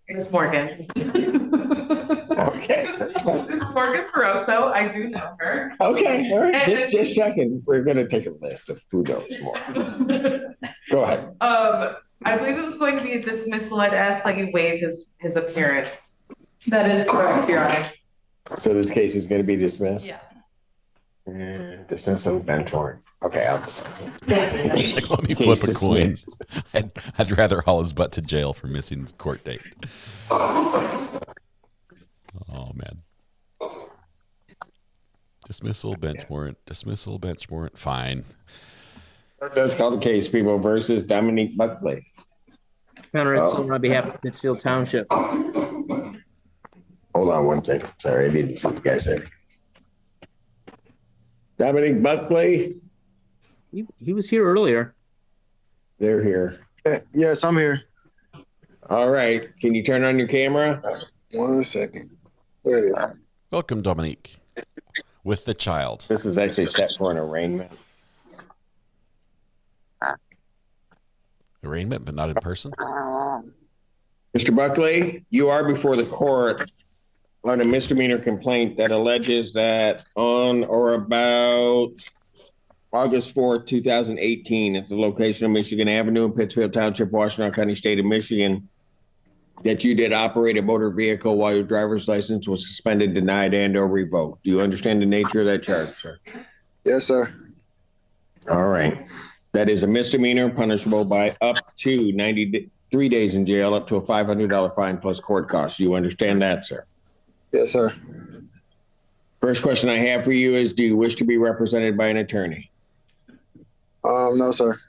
Ms. Morgan. Okay. Ms. Morgan Barroso, I do know her. Okay, all right. Just checking. We're going to take a list of who knows more. Go ahead. I believe it was going to be a dismissal. I'd ask that you waive his appearance. That is correct, Your Honor. So this case is going to be dismissed? Yeah. Dismissal bench warrant. Okay, I'll just. Let me flip a coin. I'd rather haul his butt to jail for missing the court date. Oh, man. Dismissal, bench warrant. Dismissal, bench warrant. Fine. Court does call the case People versus Dominique Buckley. Counter on behalf of Pittsfield Township. Hold on one second. Sorry, I didn't see you guys there. Dominique Buckley. He was here earlier. They're here. Yes, I'm here. All right. Can you turn on your camera? 1 second. There it is. Welcome, Dominique. With the child. This is actually set for an arraignment. Arraignment, but not in person? Mr. Buckley, you are before the court on a misdemeanor complaint that alleges that on or about August 4th, 2018, at the location of Michigan Avenue in Pittsfield Township, Washington County, State of Michigan, that you did operate a motor vehicle while your driver's license was suspended, denied, and or revoked. Do you understand the nature of that charge, sir? Yes, sir. All right. That is a misdemeanor punishable by up to 93 days in jail, up to a $500 fine plus court costs. Do you understand that, sir? Yes, sir. First question I have for you is, do you wish to be represented by an attorney? No, sir.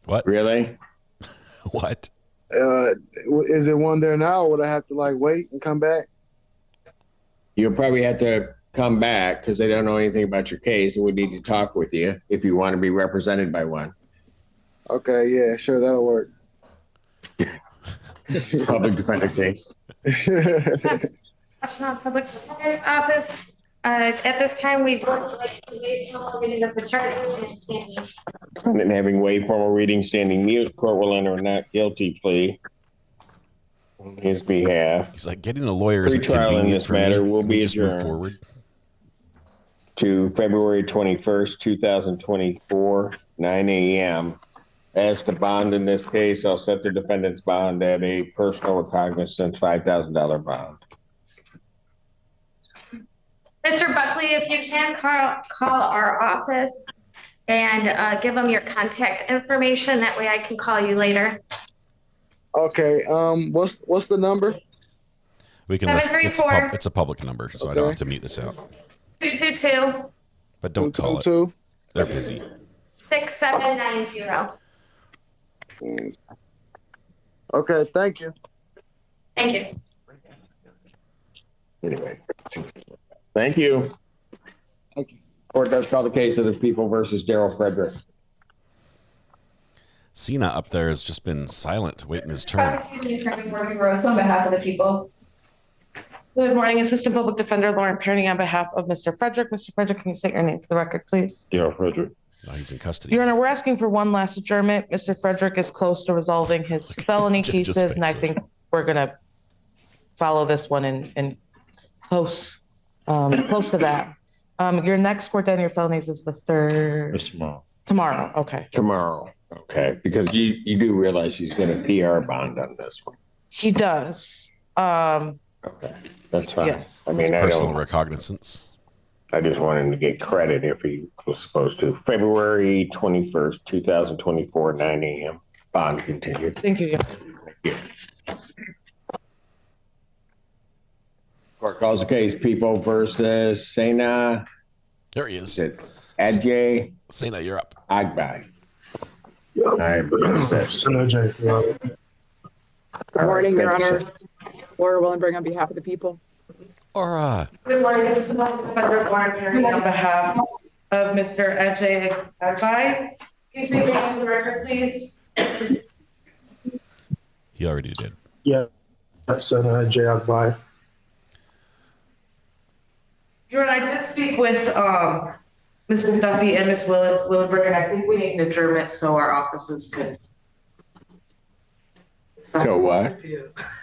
What? Really? What? Is it one there now, or would I have to wait and come back? You'll probably have to come back because they don't know anything about your case and would need to talk with you if you want to be represented by one. Okay, yeah, sure, that'll work. It's a public defender case. Public Defender's Office. At this time, we'd like to wait until reading of the charges and standing. And having waived formal reading, standing mute, court will enter a not guilty plea on his behalf. He's like, getting a lawyer is Pre-trial in this matter will be adjourned forward to February 21st, 2024, 9 a.m. As to bond in this case, I'll set the defendant's bond at a personal recognizance $5,000 bond. Mr. Buckley, if you can call our office and give them your contact information, that way I can call you later. Okay. What's the number? We can list, it's a public number, so I don't have to mute this out. 222. But don't call it. They're busy. 6790. Okay, thank you. Thank you. Anyway, thank you. Thank you. Court does call the case of the People versus Daryl Frederick. Cena up there has just been silent, waiting his turn. Attorney Morgan Barroso on behalf of the people. Good morning, Assistant Public Defender Lauren Perny on behalf of Mr. Frederick. Mr. Frederick, can you state your name for the record, please? Daryl Frederick. Oh, he's in custody. Your Honor, we're asking for one last adjournment. Mr. Frederick is close to resolving his felony cases, and I think we're going to follow this one in close to that. Your next court date on your felonies is the 3rd. It's tomorrow. Tomorrow, okay. Tomorrow, okay, because you do realize he's going to PR bond on this one. He does. Okay, that's fine. Yes. I mean, personal recognizance. I just want him to get credit if he was supposed to. February 21st, 2024, 9 a.m. Bond continued. Thank you. Thank you. Court calls the case People versus Sena. There he is. Ajay. Sena, you're up. Agbai. Good morning, Your Honor. Laura Willenbring on behalf of the people. Laura. Good morning. This is Federal Warrant Hearing on behalf of Mr. Ajay Agbai. Please state your name for the record, please. He already did. Yeah, that's Ajay Agbai. Your Honor, I did speak with Ms. McDuffie and Ms. Willenberg, and I think we need an adjournment so our offices could. So what?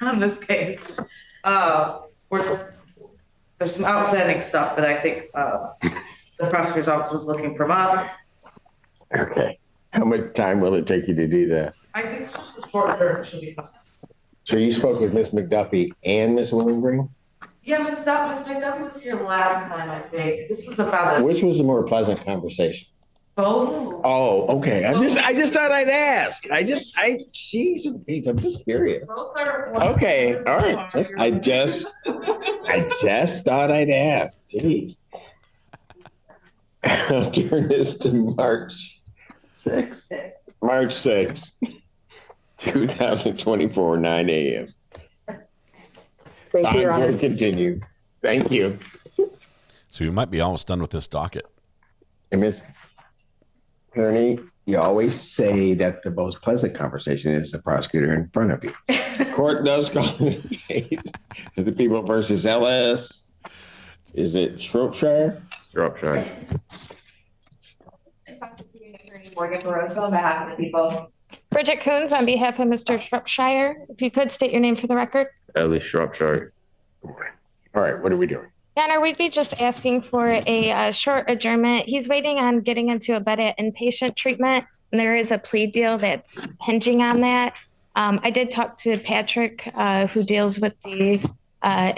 On this case, there's some outstanding stuff that I think the prosecutor's office was looking from us. Okay. How much time will it take you to do that? I think it's just a short term should be fine. So you spoke with Miss McDuffie and Miss Willenbring? Yeah, Ms. McDuffie was here last time, I think. This was about Which was the more pleasant conversation? both. Oh, okay. I just thought I'd ask. Jeez, I'm just curious. Okay, all right. I just thought I'd ask. Jeez. I'll turn this to March 6th. March 6th, 2024, 9 a.m. Thank you, Your Honor. We'll continue. Thank you. So we might be almost done with this docket. And Miss Attorney, you always say that the most pleasant conversation is the prosecutor in front of you. Court does call the case. The people versus LS. Is it Shropshire? Shropshire. Morgan Barroso on behalf of the people. Bridget Coons on behalf of Mr. Shropshire. If you could state your name for the record. Ellie Shropshire. All right, what are we doing? Yana, we'd be just asking for a short adjournment. He's waiting on getting into a bed at inpatient treatment, and there is a plea deal that's hinging on that. I did talk to Patrick, who deals with the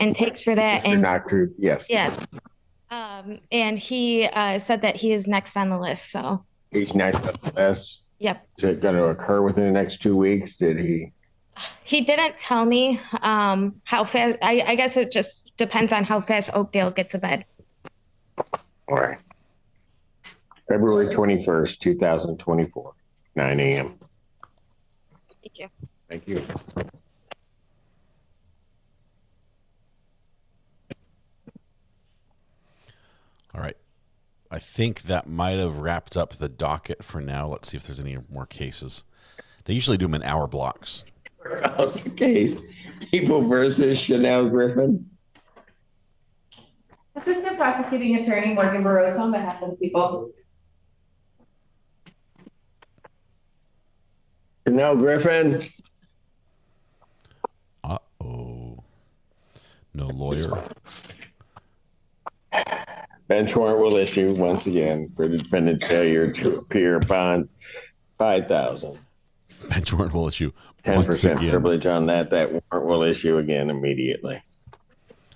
intakes for that. Mr. Doctor, yes. Yeah. And he said that he is next on the list, so. He's next on the list. Yep. Is it going to occur within the next 2 weeks? Did he? He didn't tell me how fast. I guess it just depends on how fast Oakdale gets a bed. All right. February 21st, 2024, 9 a.m. Thank you. Thank you. All right. I think that might have wrapped up the docket for now. Let's see if there's any more cases. They usually do them in hour blocks. How's the case? People versus Chanel Griffin. Assistant Prosecuting Attorney Morgan Barroso on behalf of the people. Chanel Griffin. Uh-oh. No lawyer. Bench warrant will issue once again for the defendant's failure to appear upon $5,000. Bench warrant will issue 10% privilege on that. That warrant will issue again immediately.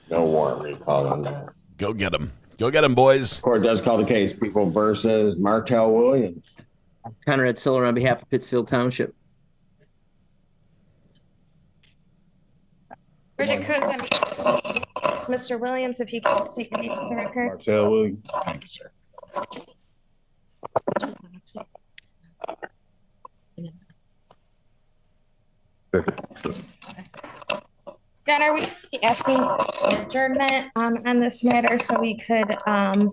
No warrant recall on that. Go get them. Go get them, boys. Court does call the case. People versus Martell Williams. Conrad Siller on behalf of Pittsfield Township. Bridget Coons on behalf of Mr. Williams, if you could state your name for the record. Martell Williams. Thank you, sir. John, are we asking for adjournment on this matter so we could Can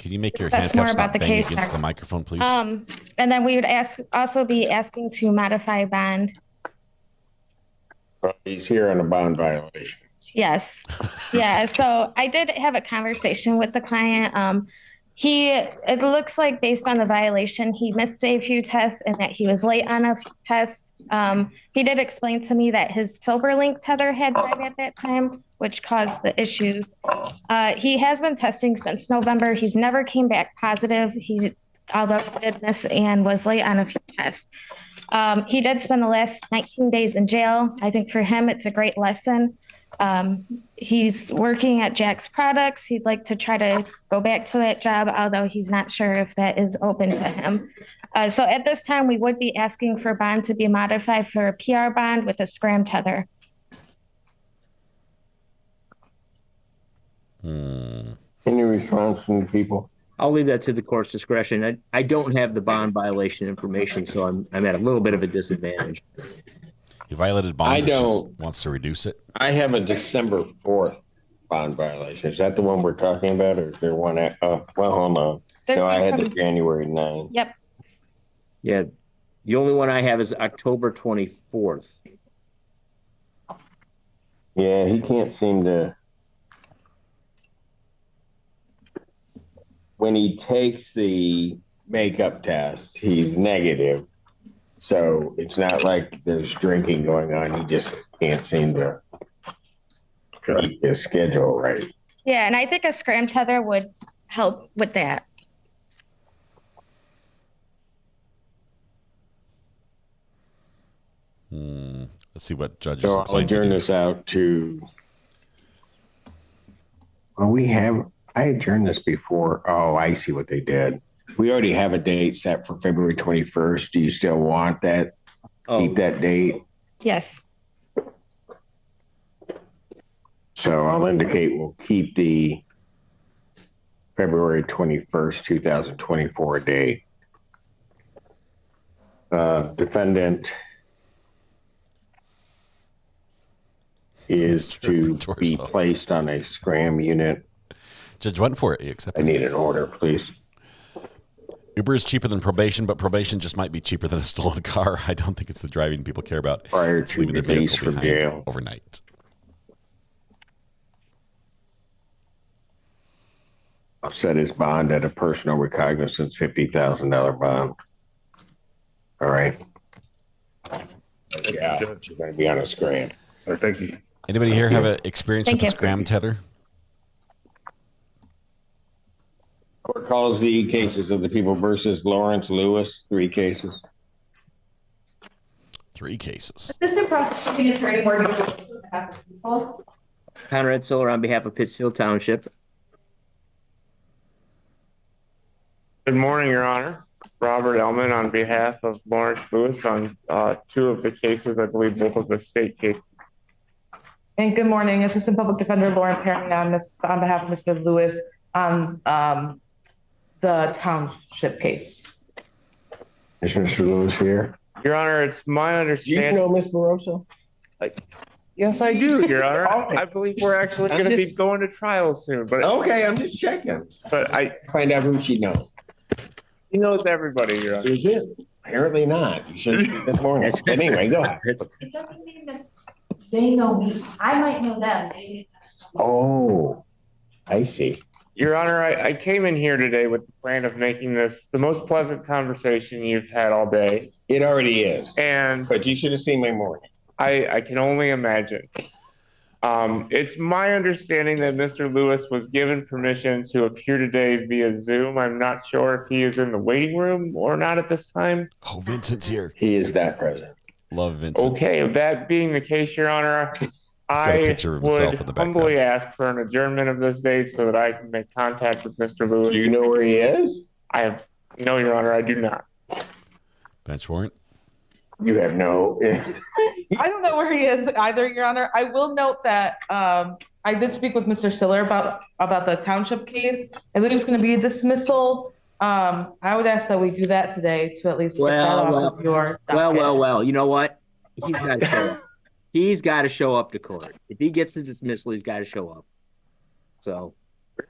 you make your discuss more handcuffs about not the bang case? against the microphone, please? And then we would also be asking to modify bond. Well, he's here on a bond violation. Yes. Yeah. So I did have a conversation with the client. It looks like based on the violation, he missed a few tests and that he was late on a few tests. He did explain to me that his SoberLink tether had died at that time, which caused the issues. He has been testing since November. He's never came back positive. Although he did miss and was late on a few tests. He did spend the last 19 days in jail. I think for him, it's a great lesson. He's working at Jack's Products. He'd like to try to go back to that job, although he's not sure if that is open to him. So at this time, we would be asking for bond to be modified for a PR bond with a scram tether. Any response from the people? I'll leave that to the court's discretion. I don't have the bond violation information, so I'm at a little bit of a disadvantage. You violated bond. I It just don't- wants to reduce it. I have a December 4th bond violation. Is that the one we're talking about, or is there one at, well, hold on. There's No, I one had the from- January 9th. Yep. Yeah, the only one I have is October 24th. Yeah, he can't seem to. When he takes the makeup test, he's negative. So it's not like there's drinking going on. He just can't seem to keep his schedule right. Yeah, and I think a scram tether would help with that. Let's see what judges. So I'll adjourn this out to. Well, I adjourned this before. Oh, I see what they did. We already have a date set for February 21st. Do you still want that? Keep that date? Yes. So I'll indicate we'll keep the February 21st, 2024 date. Defendant is to be placed on a scram unit. Judge went for it. You accept I need an order, please. Uber is cheaper than probation, but probation just might be cheaper than a stolen car. I don't think it's the driving people care about. Prior It's to leaving their release vehicle from behind jail. overnight. I'll set his bond at a personal recognizance $50,000 bond. All right. Yeah, you're going to be on a scram. All right, thank you. Anybody here have an experience Thank with the you. scram tether? Court calls the cases of the people versus Lawrence Lewis, 3 cases. 3 cases. Assistant Prosecuting Attorney Morgan on behalf of people. Conrad Siller on behalf of Pittsfield Township. Good morning, Your Honor. Robert Ellman on behalf of Lawrence Lewis on 2 of the cases, I believe both of the state cases. And good morning, Assistant Public Defender Lauren Perry on behalf of Mr. Lewis on the township case. Is Mr. Lewis here? Your Honor, it's my Do understanding. you know Ms. Barroso? Yes, I do, Your Honor. I believe we're actually I'm going to be just- going to trial soon. But Okay, I'm just checking. But Find out who she knows. she knows everybody, Your Honor. Is it? Apparently not. You should have this morning. But anyway, go ahead. It doesn't mean that they know me. I might know them. Oh, I see. Your Honor, I came in here today with the plan of making this the most pleasant conversation you've had all day. It already is. But you should have seen my morning. I can only imagine. It's my understanding that Mr. Lewis was given permission to appear today via Zoom. I'm not sure if he is in the waiting room or not at this time. Oh, Vincent's here. He is not present. Love Vincent. Okay, that being the case, Your Honor, got a I picture of himself in would the background. humbly ask for an adjournment of this date so that I can make contact with Mr. Lewis. Do you know where he is? No, Your Honor, I do not. Bench warrant. You have no. I don't know where he is either, Your Honor. I will note that I did speak with Mr. Siller about the township case. I believe it's going to be a dismissal. I would ask that we do that today to at least get that off of your docket. Well. You know what? He's got to show up. He's got to show up to court. If he gets the dismissal, he's got to show up. So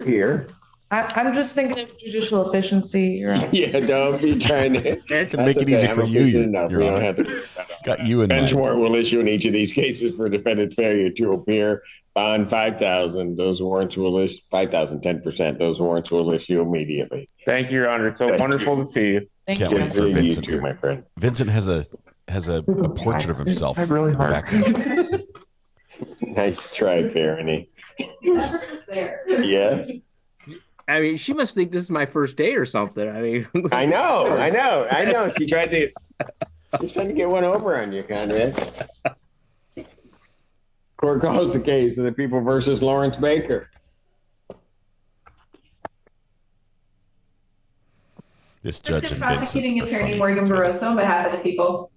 Here. I'm just thinking of judicial efficiency, Your Honor. Yeah, don't be trying to. Can make it easy for you. We Your don't Honor. have to. Got you in Bench mind. warrant will issue in each of these cases for defendant failure to appear. Bond 5,000. Those warrants will issue 5,000, 10%. Those warrants will issue immediately. Thank you, Your Honor. It's so Thank wonderful to see you. Thank Can't you. wait for You Vincent too, here. my friend. Vincent has a portrait of himself in really the hard. background. Nice try, Barony. There. Yes. I mean, she must think this is my first date or something. I mean, I know. She's trying to get one over on you, Conrad. Court calls the case of the people versus Lawrence Baker. This judge Assistant and Prosecuting Vincent. are Attorney funny. Morgan Barroso on behalf of the people.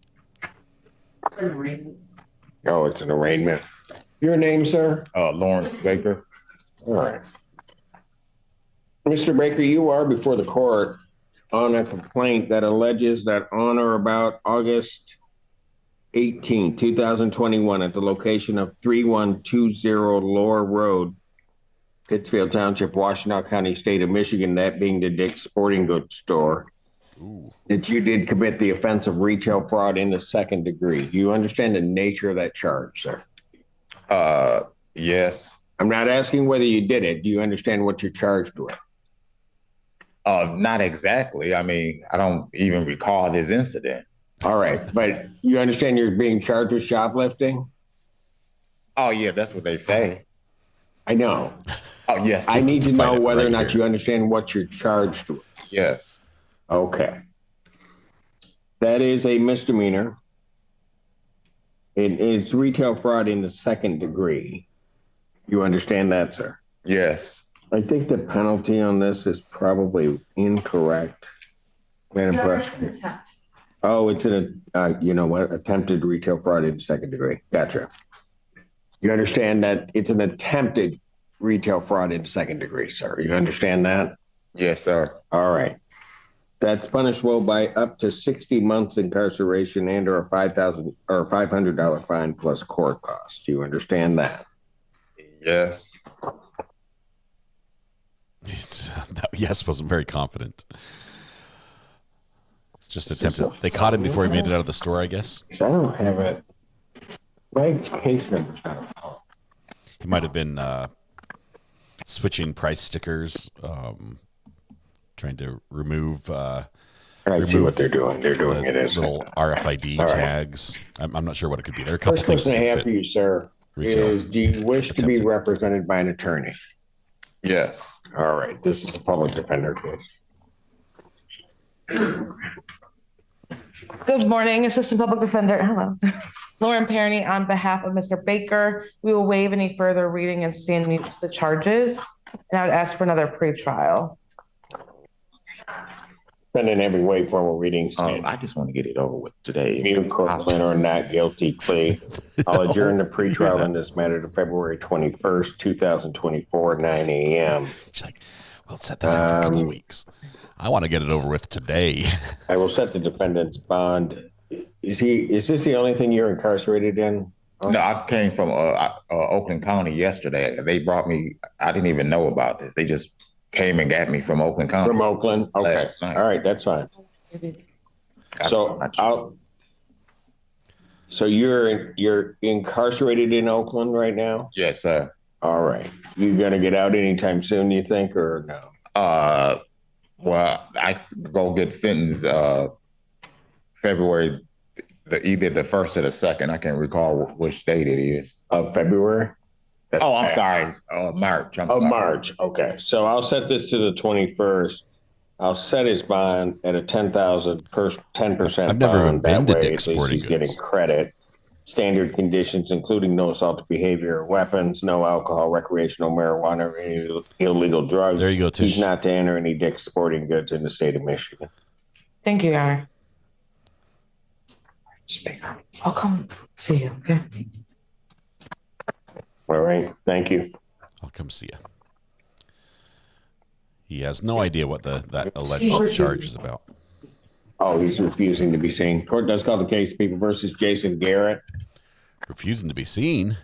Oh, it's an arraignment. Your name, sir? Lawrence Baker. All right. Mr. Baker, you are before the court on a complaint that alleges that on or about August 18, 2021, at the location of 3120 Lower Road, Pittsfield Township, Washtenaw County, State of Michigan, that being the Dick's Sporting Goods store, that you did commit the offense of retail fraud in the second degree. Do you understand the nature of that charge, sir? Yes. I'm not asking whether you did it. Do you understand what you're charged with? Not exactly. I mean, I don't even recall this incident. All right, but you understand you're being charged with shoplifting? Oh, yeah, that's what they say. I know. Oh, yes. I need to know whether or not you understand what you're charged with. Yes. Okay. That is a misdemeanor. It is retail fraud in the second degree. You understand that, sir? Yes. I think the penalty on this is probably incorrect. Madam President. Oh, it's you know what? Attempted retail fraud in the second degree. Gotcha. You understand that it's an attempted retail fraud in the second degree, sir. You understand that? Yes, sir. All right. That's punishable by up to 60 months incarceration and or a $5,000 or $500 fine plus court costs. Do you understand that? Yes. That yes wasn't very confident. It's just attempted. They caught him before he made it out of the store, I guess. I don't have it. My case number's not a He might have been switching price stickers, trying to remove. I see what they're doing. They're doing it as little RFID tags. I'm not sure what it could be. There are a couple First things. question I have for you, sir, is do you wish to be represented by an attorney? Yes. All right. This is a public defender case. Good morning, Assistant Public Defender. Hello. Lauren Perny on behalf of Mr. Baker. We will waive any further reading and stand mute to the charges. And I would ask for another pre-trial. Defendant having waived formal reading stand. I just want to get it over with today. Mute Courtroom or not guilty plea. I'll adjourn the pre-trial in this matter to February 21st, 2024, 9 a.m. She's like, we'll set this out for a couple of weeks. I want to get it over with today. I will set the defendant's bond. Is this the only thing you're incarcerated in? No, I came from Oakland County yesterday. They brought me, I didn't even know about this. They just came and got me from Oakland County. From Oakland? Okay. All right, that's fine. So you're incarcerated in Oakland right now? Yes, sir. All right. You gonna get out anytime soon, you think, or no? Well, I go get sentenced February, either the 1st or the 2nd. I can't recall which date it is. Of February? I'm sorry. March. March. Okay. So I'll set this to the 21st. I'll set his bond at a 10,000 per 10%. I've never even been to Dick's Sporting Goods. He's getting credit. Standard conditions, including no assault behavior, weapons, no alcohol, recreational marijuana, or any illegal drugs. There you go, Tish. He's not to enter any Dick's Sporting Goods in the state of Michigan. Thank you, Your Honor. I'll come see you, okay? All right. Thank you. I'll come see you. He has no idea what that alleged charge is about. Oh, he's refusing to be seen. Court does call the case People versus Jason Garrett. Refusing to be seen?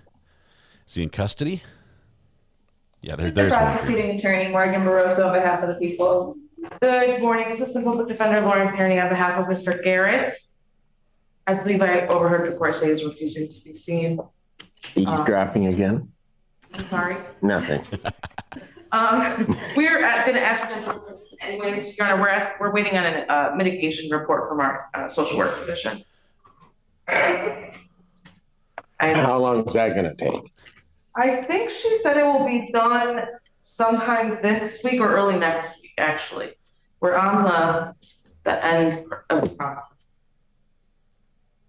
Is he in custody? Yeah, there's the one. Prosecuting attorney Morgan Barroso on behalf of the people. Good morning, Assistant Public Defender Lauren Perny on behalf of Mr. Garrett. I believe I overheard the court say he's refusing to be seen. Eavesdropping again? I'm sorry. Nothing. We're going to ask for, anyways, Your Honor, we're waiting on a mitigation report from our social work division. How long is that going to take? I think she said it will be done sometime this week or early next week, actually. We're on the end of the process.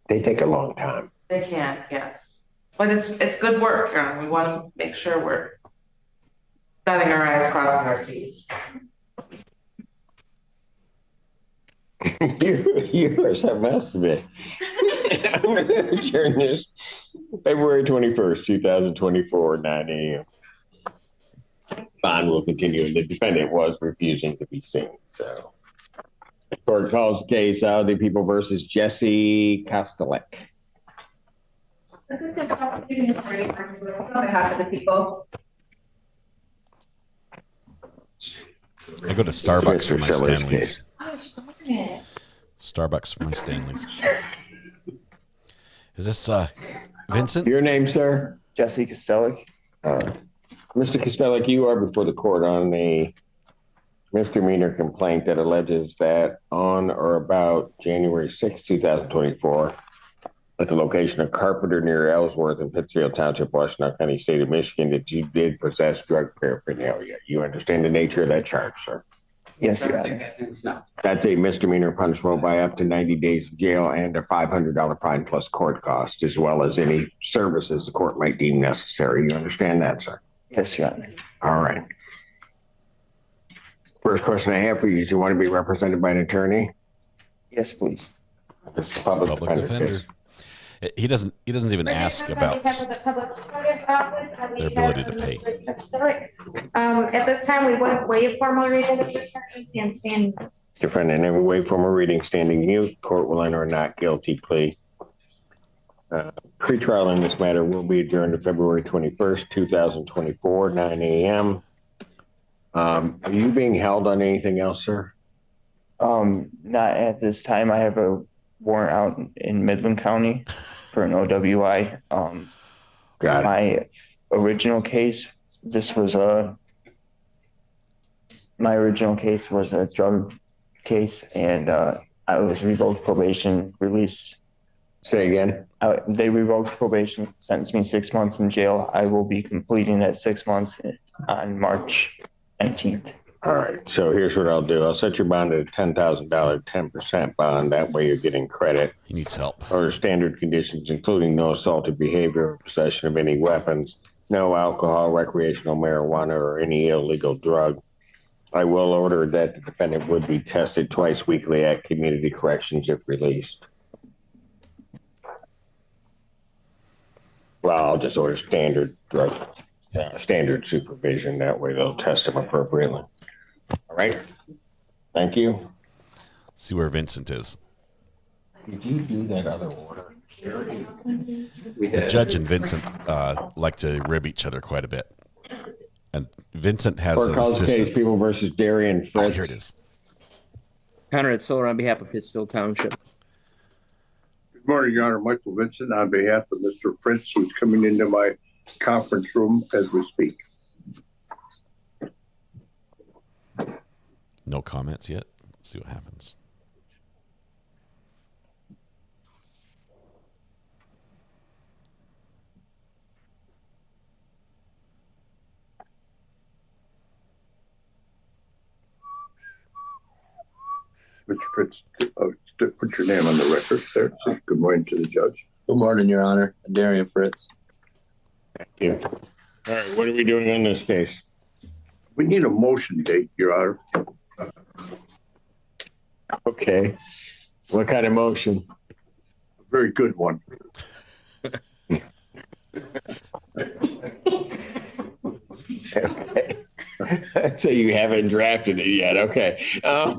They take a long time. They can, yes. But it's good work, Your Honor. We want to make sure we're dotting our I's, crossing our T's. You are something else to me. I'm going to adjourn this February 21st, 2024, 9 a.m. Bye. bond will continue, and the defendant was refusing to be seen. So the court calls the case the People versus Jesse Kostelek. Assistant prosecuting attorney on behalf of the people. I go to Starbucks for my Seller's Stanleys. Case. Starbucks for my Stanleys. Is this Vincent? Your name, sir? Jesse Kostelek. Mr. Kostelek, you are before the court on a misdemeanor complaint that alleges that on or about January 6, 2024, at the location of Carpenter near Ellsworth in Pittsfield Township, Washington County, State of Michigan, that you did possess drug paraphernalia. You understand the nature of that charge, sir? Yes, Your Honor. That's a misdemeanor punishable by up to 90 days of jail and a $500 fine plus court cost, as well as any services the court might deem necessary. You understand that, sir? Yes, Your Honor. All right. First question I have for you is, you want to be represented by an attorney? Yes, please. This is public defender. He doesn't even ask about their ability to pay. At this time, we wouldn't waive formal reading of the standing. Defendant, and we wait formal reading, standing mute. Court will enter a not guilty plea. Pretrial in this matter will be adjourned to February 21st, 2024, 9 a.m. Are you being held on anything else, sir? Not at this time. I have a warrant out in Midland County for an OWI. My original case, my original case was a drug case, and I was revoked probation, released. Say again? They revoked probation, sentenced me 6 months in jail. I will be completing that 6 months on March 19th. All right, so here's what I'll do. I'll set your bond at a $10,000, 10% bond. That way you're getting credit. He needs help. Or standard conditions, including no assaultive behavior, possession of any weapons, no alcohol, recreational marijuana, or any illegal drug. I will order that the defendant would be tested twice weekly at community corrections if released. Well, I'll just order standard drug, standard supervision. That way they'll test him appropriately. All right. Thank you. See where Vincent is. Did you do that other order? The judge and Vincent like to rib each other quite a bit. And Vincent has an assistant. Case, People versus Darian Fritz. Oh, here it is. Conrad Solar on behalf of Pittsfield Township. Good morning, Your Honor. Michael Vincent on behalf of Mr. Fritz, who's coming into my conference room as we speak. No comments yet. Let's see what happens. Mr. Fritz, put your name on the record there. So good morning to the judge. Good morning, Your Honor. Darian Fritz. Thank you. All right, what are we doing in this case? We need a motion date, Your Honor. Okay. What kind of motion? A very good one. Okay. So you haven't drafted it yet. Okay. I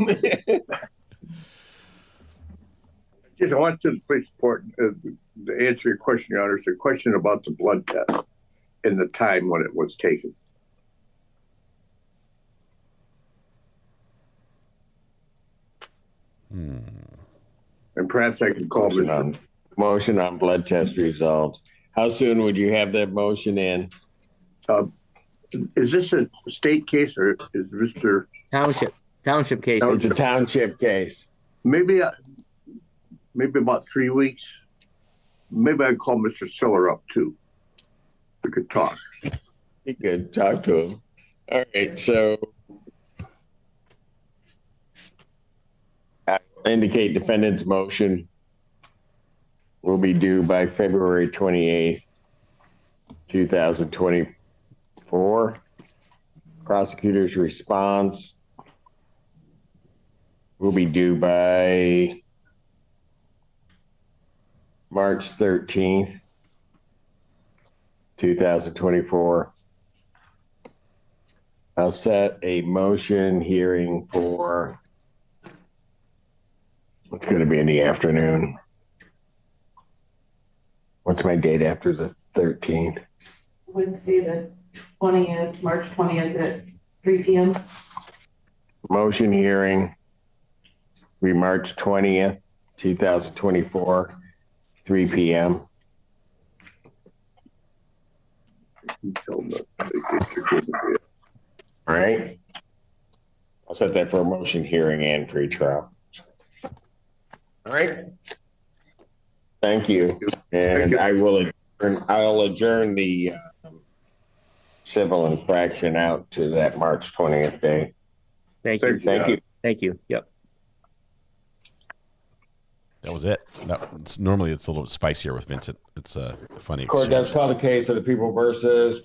want to please support to answer your question, Your Honor. It's a question about the blood test and the time when it was taken. And perhaps I could call motion on blood test results. How soon would you have that motion in? Is this a state case or is Mr. Township case? No, it's a township case. Maybe about 3 weeks. Maybe I'd call Mr. Siller up too. We could talk. You could talk to him. All right, so I indicate defendant's motion will be due by February 28th, 2024. Prosecutor's response will be due by March 13th, 2024. I'll set a motion hearing for, it's going to be in the afternoon. What's my date after the 13th? Wednesday, the 20th, March 20th at 3 p.m. Motion hearing be March 20th, 2024, 3 p.m. All right. I'll set that for a motion hearing and pre-trial. All right. Thank you. And I'll adjourn the civil infraction out to that March 20th day. Thank you. Thank you. Thank you. Yep. That was it. Normally it's a little spicier with Vincent. It's a funny exchange. Court does call the case of the people versus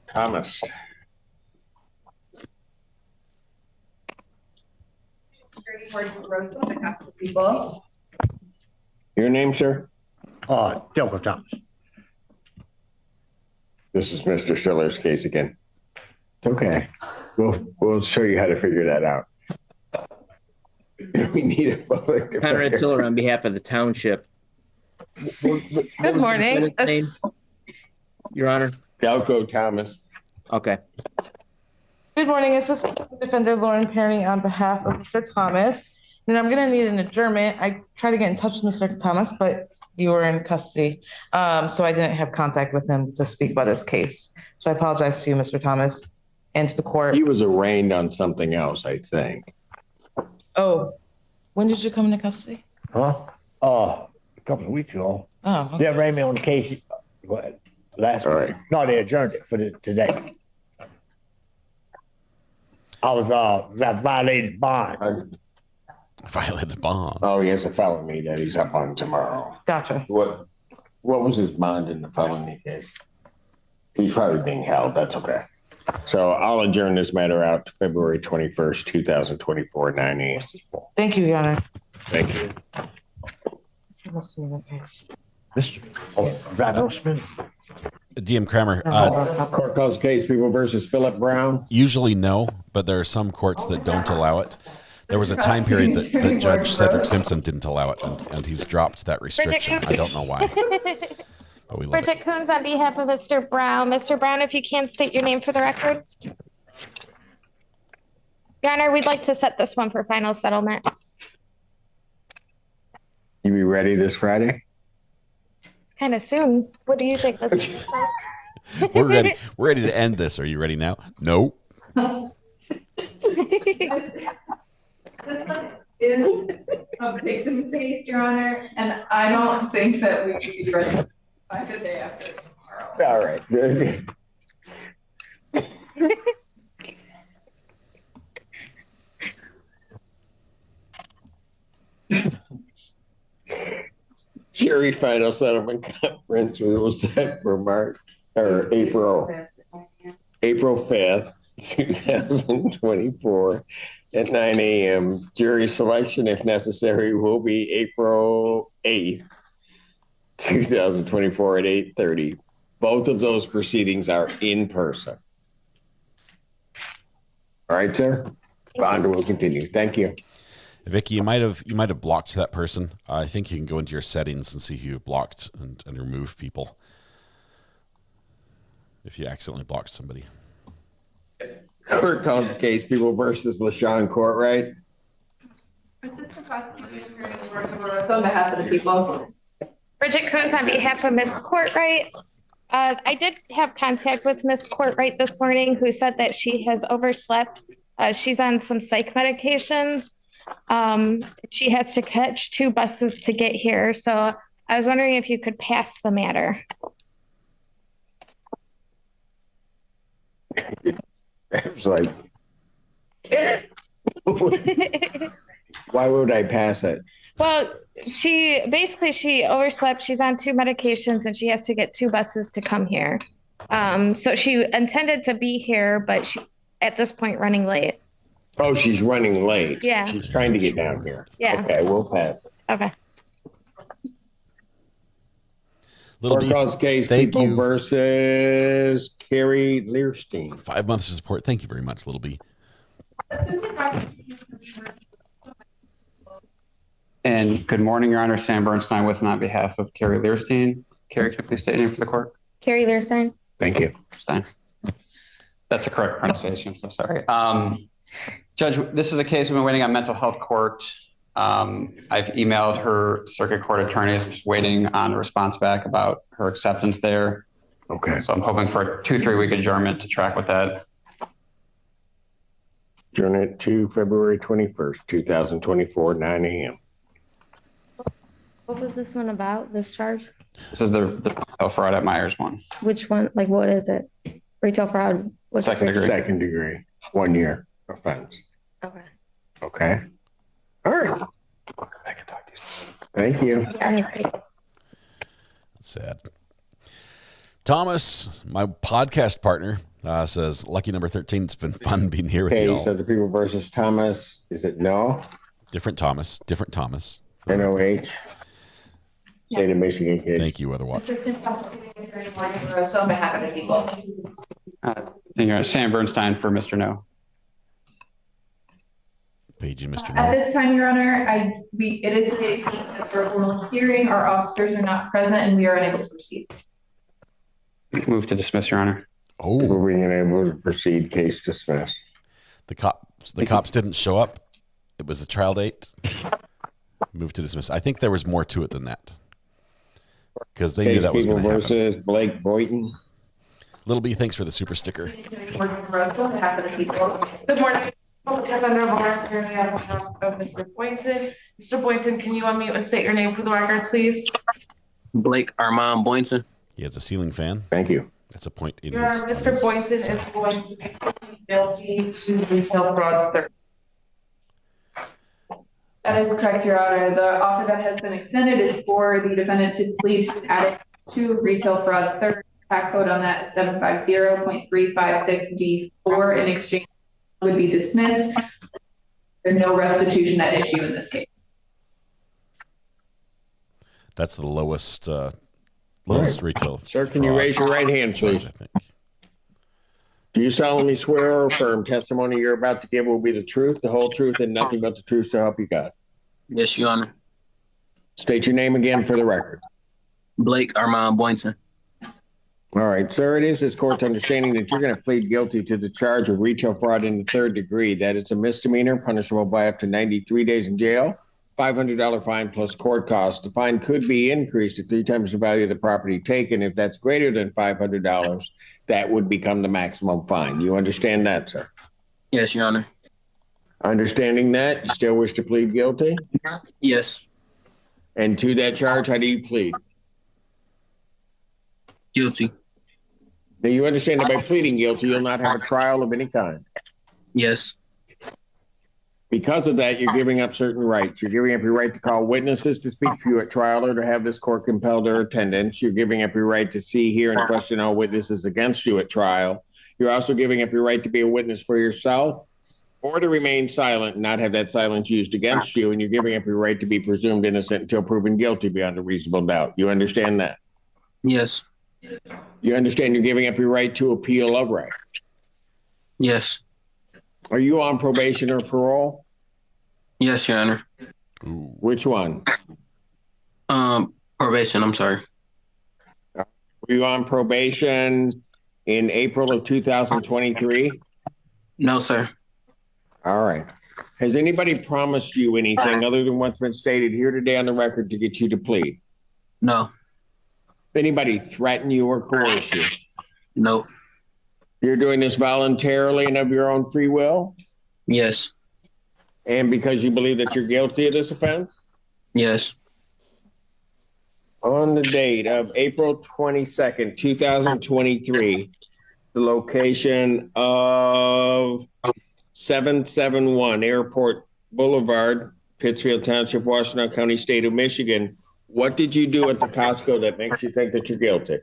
Thomas. People. Your name, sir? Delco Thomas. This is Mr. Schiller's case again. It's okay. We'll show you how to figure that out. We need a public defender. Conrad Schiller on behalf of the township. Good morning. Your Honor. Delco Thomas. Okay. Good morning, Assistant Defender Lauren Perry on behalf of Mr. Thomas. And I'm going to need an adjournment. I tried to get in touch with Mr. Thomas, but you were in custody. So I didn't have contact with him to speak about this case. So I apologize to you, Mr. Thomas, and to the court. He was arraigned on something else, I think. Oh, when did you come into custody? A couple of weeks ago. Oh, okay. They arraigned me on the case last week. Right. No, they adjourned it for today. I was that violated bond. Violated bond. Oh, he has a felony that he's up on tomorrow. Gotcha. What was his bond in the felony case? He's probably being held. That's okay. So I'll adjourn this matter out to February 21st, 2024, 9 a.m. Thank you, Your Honor. Thank you. DM Kramer. Court calls case People versus Philip Brown. Usually no, but there are some courts that don't allow it. There was a time period that Judge Cedric Simpson didn't allow it, and he's dropped that restriction. I don't know why. But we love Bridget Coons on behalf of Mr. Brown. Mr. Brown, if you can state your name for the record. Your Honor, we'd like to set this one for final settlement. You be ready this Friday? It's kind of soon. What do you think, Mr. We're ready. We're ready to end this. Are you ready now? No. Is a victim case, Your Honor, and I don't think that we should be ready by the day after tomorrow. All right. Good. Jury final settlement conference we will set for April 5th, 2024 at 9 a.m. Jury selection, if necessary, will be April 8th, 2024 at 8:30. Both of those proceedings are in person. All right, sir. Bond will continue. Thank you. Vicky, you might have blocked that person. I think you can go into your settings and see who you blocked and remove people if you accidentally blocked somebody. Court calls the case People versus LaShawn Courtright. Assistant Prosecuting Attorney on behalf of the people. Bridget Coons on behalf of Ms. Courtright. I did have contact with Ms. Courtright this morning, who said that she has overslept. She's on some psych medications. She has to catch 2 buses to get here. So I was wondering if you could pass the matter. I was like, why would I pass it? Well, she overslept. She's on 2 medications and she has to get 2 buses to come here. So she intended to be here, but she's at this point running late. Oh, she's running late. Yeah. She's trying to get down here. Yeah. Okay, we'll pass it. Okay. Little Court B, calls case thank People you. versus Carrie Learstein. 5 months of support. Thank you very much, Little B. And good morning, Your Honor. Sam Bernstein with and on behalf of Carrie Learstein. Carrie, can you please state your name for the court? Carrie Learstein. Thank you. That's the correct pronunciation, so sorry. Judge, this is a case we've been waiting on mental health court. I've emailed her circuit court attorneys. I'm just waiting on a response back about her acceptance there. Okay. So I'm hoping for a 2-3 week adjournment to track with that. Adjourn it to February 21st, 2024, 9 a.m. What was this one about, this charge? This is the retail fraud at Myers one. Which one? Like, what is it? Retail fraud? What's Second degree. Second degree. 1 year offense. Okay. Okay. All right. I can talk to you. Thank you. Sad. Thomas, my podcast partner, says, lucky number 13. It's been fun being here with you all. Okay, so the People versus Thomas, is it no? Different Thomas. NOH. State of Michigan case. Thank you, Weatherwatch. So on behalf of the people. Thank you, Sam Bernstein for Mr. No. Paging Mr. At No. this time, Your Honor, it is a case for a formal hearing. Our officers are not present and we are unable to proceed. Move to dismiss, Your Honor. Oh. We're being able to proceed, case dismissed. The cops didn't show up. It was the trial date. Move to dismiss. I think there was more to it than that. Because they knew that was going to happen. Versus Blake Boynton. Little B, thanks for the super sticker. On behalf of the people. Good morning. Defender Warrants here on behalf of Mr. Boynton. Mr. Boynton, can you unmute and state your name for the record, please? Blake Armand Boynton. He has a ceiling fan. Thank you. That's a point in Your Honor, Mr. Boynton is going to be pleading guilty to retail fraud third. That is correct, Your Honor. The offer that has been extended is for the defendant to plead to an addict to retail fraud third. Tax code on that is 750.356D4. In exchange would be dismissed. There's no restitution at issue in this case. That's the lowest retail. Sir, can you raise your right hand, please? I think. Do you solemnly swear or affirm testimony you're about to give will be the truth, the whole truth, and nothing but the truth, so help you God? Yes, Your Honor. State your name again for the record. Blake Armand Boynton. All right, sir, it is this court's understanding that you're going to plead guilty to the charge of retail fraud in the third degree. That is a misdemeanor punishable by up to 93 days in jail, $500 fine plus court costs. The fine could be increased to 3 times the value of the property taken. If that's greater than $500, that would become the maximum fine. You understand that, sir? Yes, Your Honor. Understanding that, you still wish to plead guilty? Yes. And to that charge, how do you plead? Guilty. Now, you understand that by pleading guilty, you'll not have a trial of any kind. Yes. Because of that, you're giving up certain rights. You're giving up your right to call witnesses to speak for you at trial or to have this court compel their attendance. You're giving up your right to see, hear, and question all witnesses against you at trial. You're also giving up your right to be a witness for yourself or to remain silent and not have that silence used against you. And you're giving up your right to be presumed innocent until proven guilty beyond a reasonable doubt. You understand that? Yes. You understand you're giving up your right to appeal of right? Yes. Are you on probation or parole? Yes, Your Honor. Which one? Probation, I'm sorry. Were you on probation in April of 2023? No, sir. All right. Has anybody promised you anything other than what's been stated here today on the record to get you to plead? No. Anybody threaten you or coerce you? No. You're doing this voluntarily and of your own free will? Yes. And because you believe that you're guilty of this offense? Yes. On the date of April 22nd, 2023, the location of 771 Airport Boulevard, Pittsfield Township, Washtenaw County, State of Michigan. What did you do at the Costco that makes you think that you're guilty?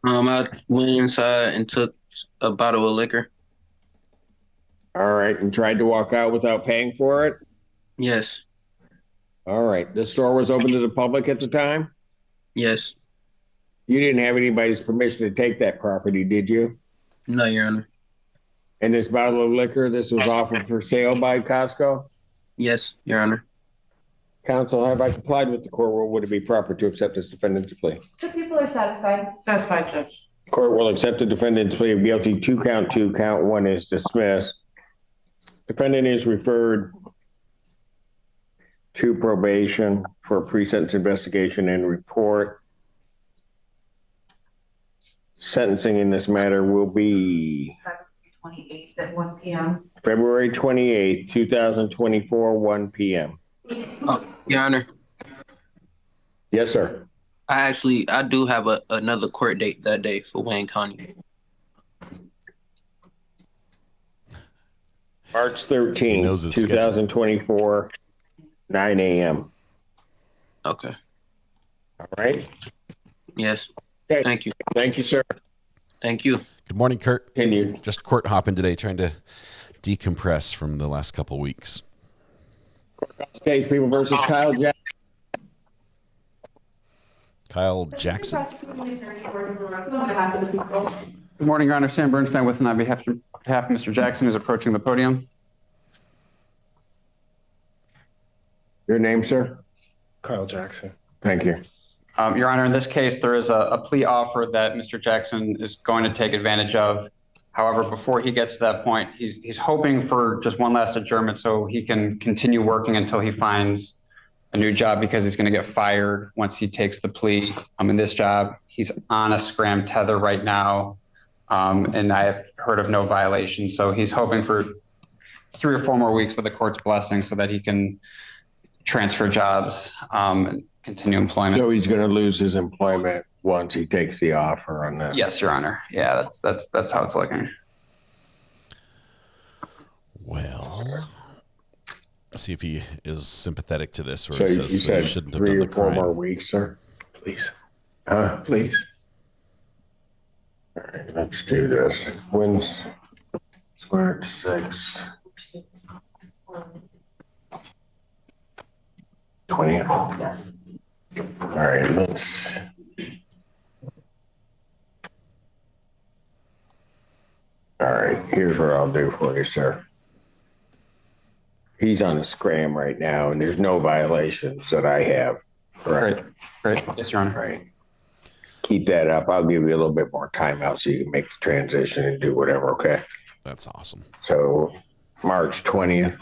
I went inside and took a bottle of liquor. All right, and tried to walk out without paying for it? Yes. All right. The store was open to the public at the time? Yes. You didn't have anybody's permission to take that property, did you? No, Your Honor. And this bottle of liquor, this was offered for sale by Costco? Yes, Your Honor. Counsel, have I complied with the court rule? Would it be proper to accept this defendant's plea? The people are satisfied. Satisfied, Judge. Court will accept the defendant's plea of guilty to count 2, count 1 is dismissed. Defendant is referred to probation for pre-sentence investigation and report. Sentencing in this matter will be 28th at 1 p.m. February 28th, 2024, 1 p.m. Your Honor. Yes, sir. I do have another court date that day for Wayne County. March 13th, 2024, 9 a.m. Okay. All right. Yes. Okay. Thank you. Thank you, sir. Thank you. Good morning, Kurt. Continue. Just court hopping today, trying to decompress from the last couple weeks. Case People versus Kyle Jackson. Kyle Jackson. Good morning, Your Honor. Sam Bernstein with and on behalf of Mr. Jackson, who's approaching the podium. Your name, sir? Kyle Jackson. Thank you. Your Honor, in this case, there is a plea offer that Mr. Jackson is going to take advantage of. However, before he gets to that point, he's hoping for just one last adjournment so he can continue working until he finds a new job, because he's going to get fired once he takes the plea. In this job, he's on a scram tether right now, and I have heard of no violation. So he's hoping for 3 or 4 more weeks with the court's blessing so that he can transfer jobs and continue employment. So he's going to lose his employment once he takes the offer on that? Yes, Your Honor. Yeah, that's how it's looking. Well, see if he is sympathetic to this, or so says you said he shouldn't have 3 done or the 4 crime. more weeks, sir? Please. Please. All right, let's do this. When's March 6th? 20th? Yes. All right, let's. All right, here's what I'll do for you, sir. He's on a scram right now, and there's no violations that I have. Correct. Great. Yes, Your Honor. Right. Keep that up. I'll give you a little bit more time out so you can make the transition and do whatever, okay? That's awesome. So, March 20th.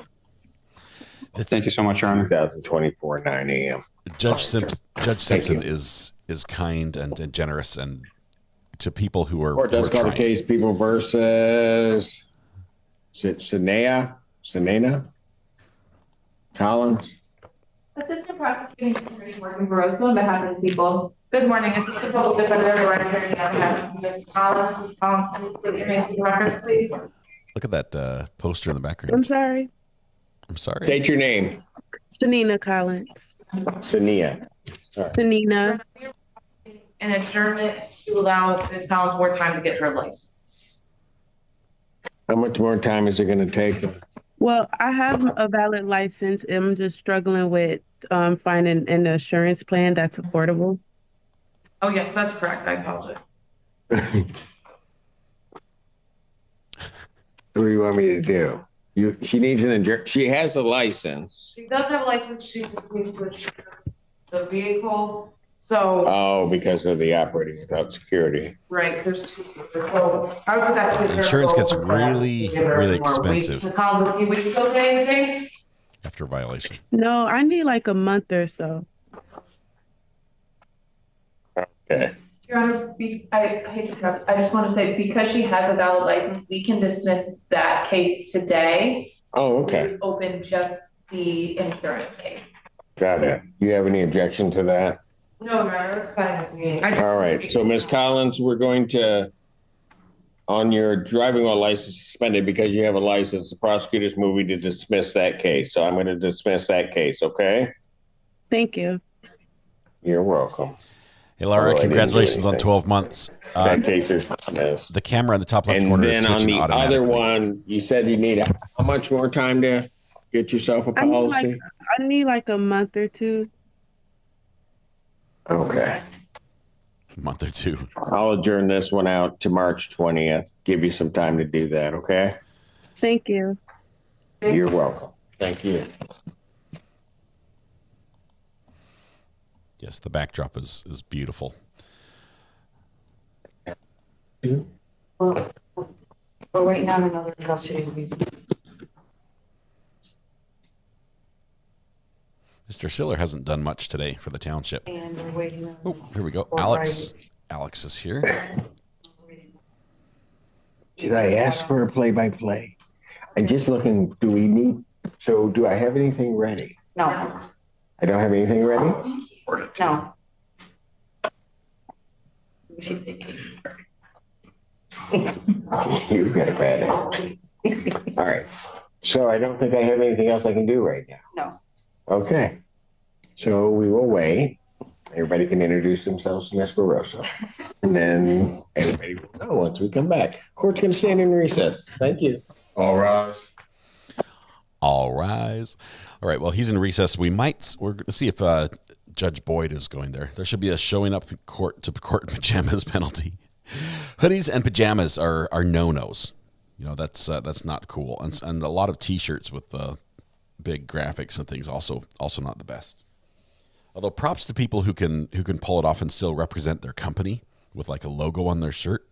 Thank you so much, Your Honor. 2024, 9 a.m. Judge Simpson is kind and generous, and to people who are. Court does call the case People versus Sanena Collins. Assistant Prosecuting Attorney Morgan Barroso on behalf of the people. Good morning, Assistant Public Defender Lauren Attorney on behalf of Ms. Collins. Collins, can you state your name for the record, please? Look at that poster in the background. I'm sorry. I'm sorry. State your name. Sanina Collins. Sania. Sanina. An adjournment to allow Ms. Collins more time to get her license. How much more time is it going to take? Well, I have a valid license. I'm just struggling with finding an insurance plan that's affordable. Oh, yes, that's correct. I apologize. What do you want me to do? She needs she has a license. She does have a license. She just needs to insure the vehicle. So. Oh, because of the operating without security. Right. There's 2. So I was just actually. Insurance gets really expensive. Ms. Collins, a few weeks, okay, you think? After violation. No, I need like a month or so. Okay. Your Honor, I hate to interrupt. I just want to say, because she has a valid license, we can dismiss that case today. Oh, okay. We've opened just the insurance case. Got it. Do you have any objection to that? No, Your Honor, it's fine with me. All right. So, Ms. Collins, we're going to, on your driving while license suspended because you have a license, the prosecutor's moving to dismiss that case. So I'm going to dismiss that case, okay? Thank you. You're welcome. Hey, Laura, congratulations on 12 months. That case is dismissed. The camera in the top left corner is switching automatically. And then on the other one, you said you need how much more time to get yourself a policy? I need like a month or 2. Okay. month or two. I'll adjourn this one out to March 20th. Give you some time to do that, okay? Thank you. You're welcome. Thank you. Yes, the backdrop is beautiful. We're waiting on another custody. Mr. Siller hasn't done much today for the township. And we're waiting on. Oh, here we go. Alex is here. Did I ask for a play-by-play? I'm just looking, do I have anything ready? No. I don't have anything ready? No. You've got a bad attitude. All right. So I don't think I have anything else I can do right now. No. Okay. So we will wait. Everybody can introduce themselves to Ms. Barroso. And then everybody will know once we come back. Court's going to stand in recess. Thank you. All rise. All rise. All right. Well, he's in recess. We're going to see if Judge Boyd is going there. There should be a showing up to court in pajamas penalty. Hoodies and pajamas are no-nos. You know, that's not cool. And a lot of T-shirts with big graphics and things also not the best. Although props to people who can pull it off and still represent their company with like a logo on their shirt.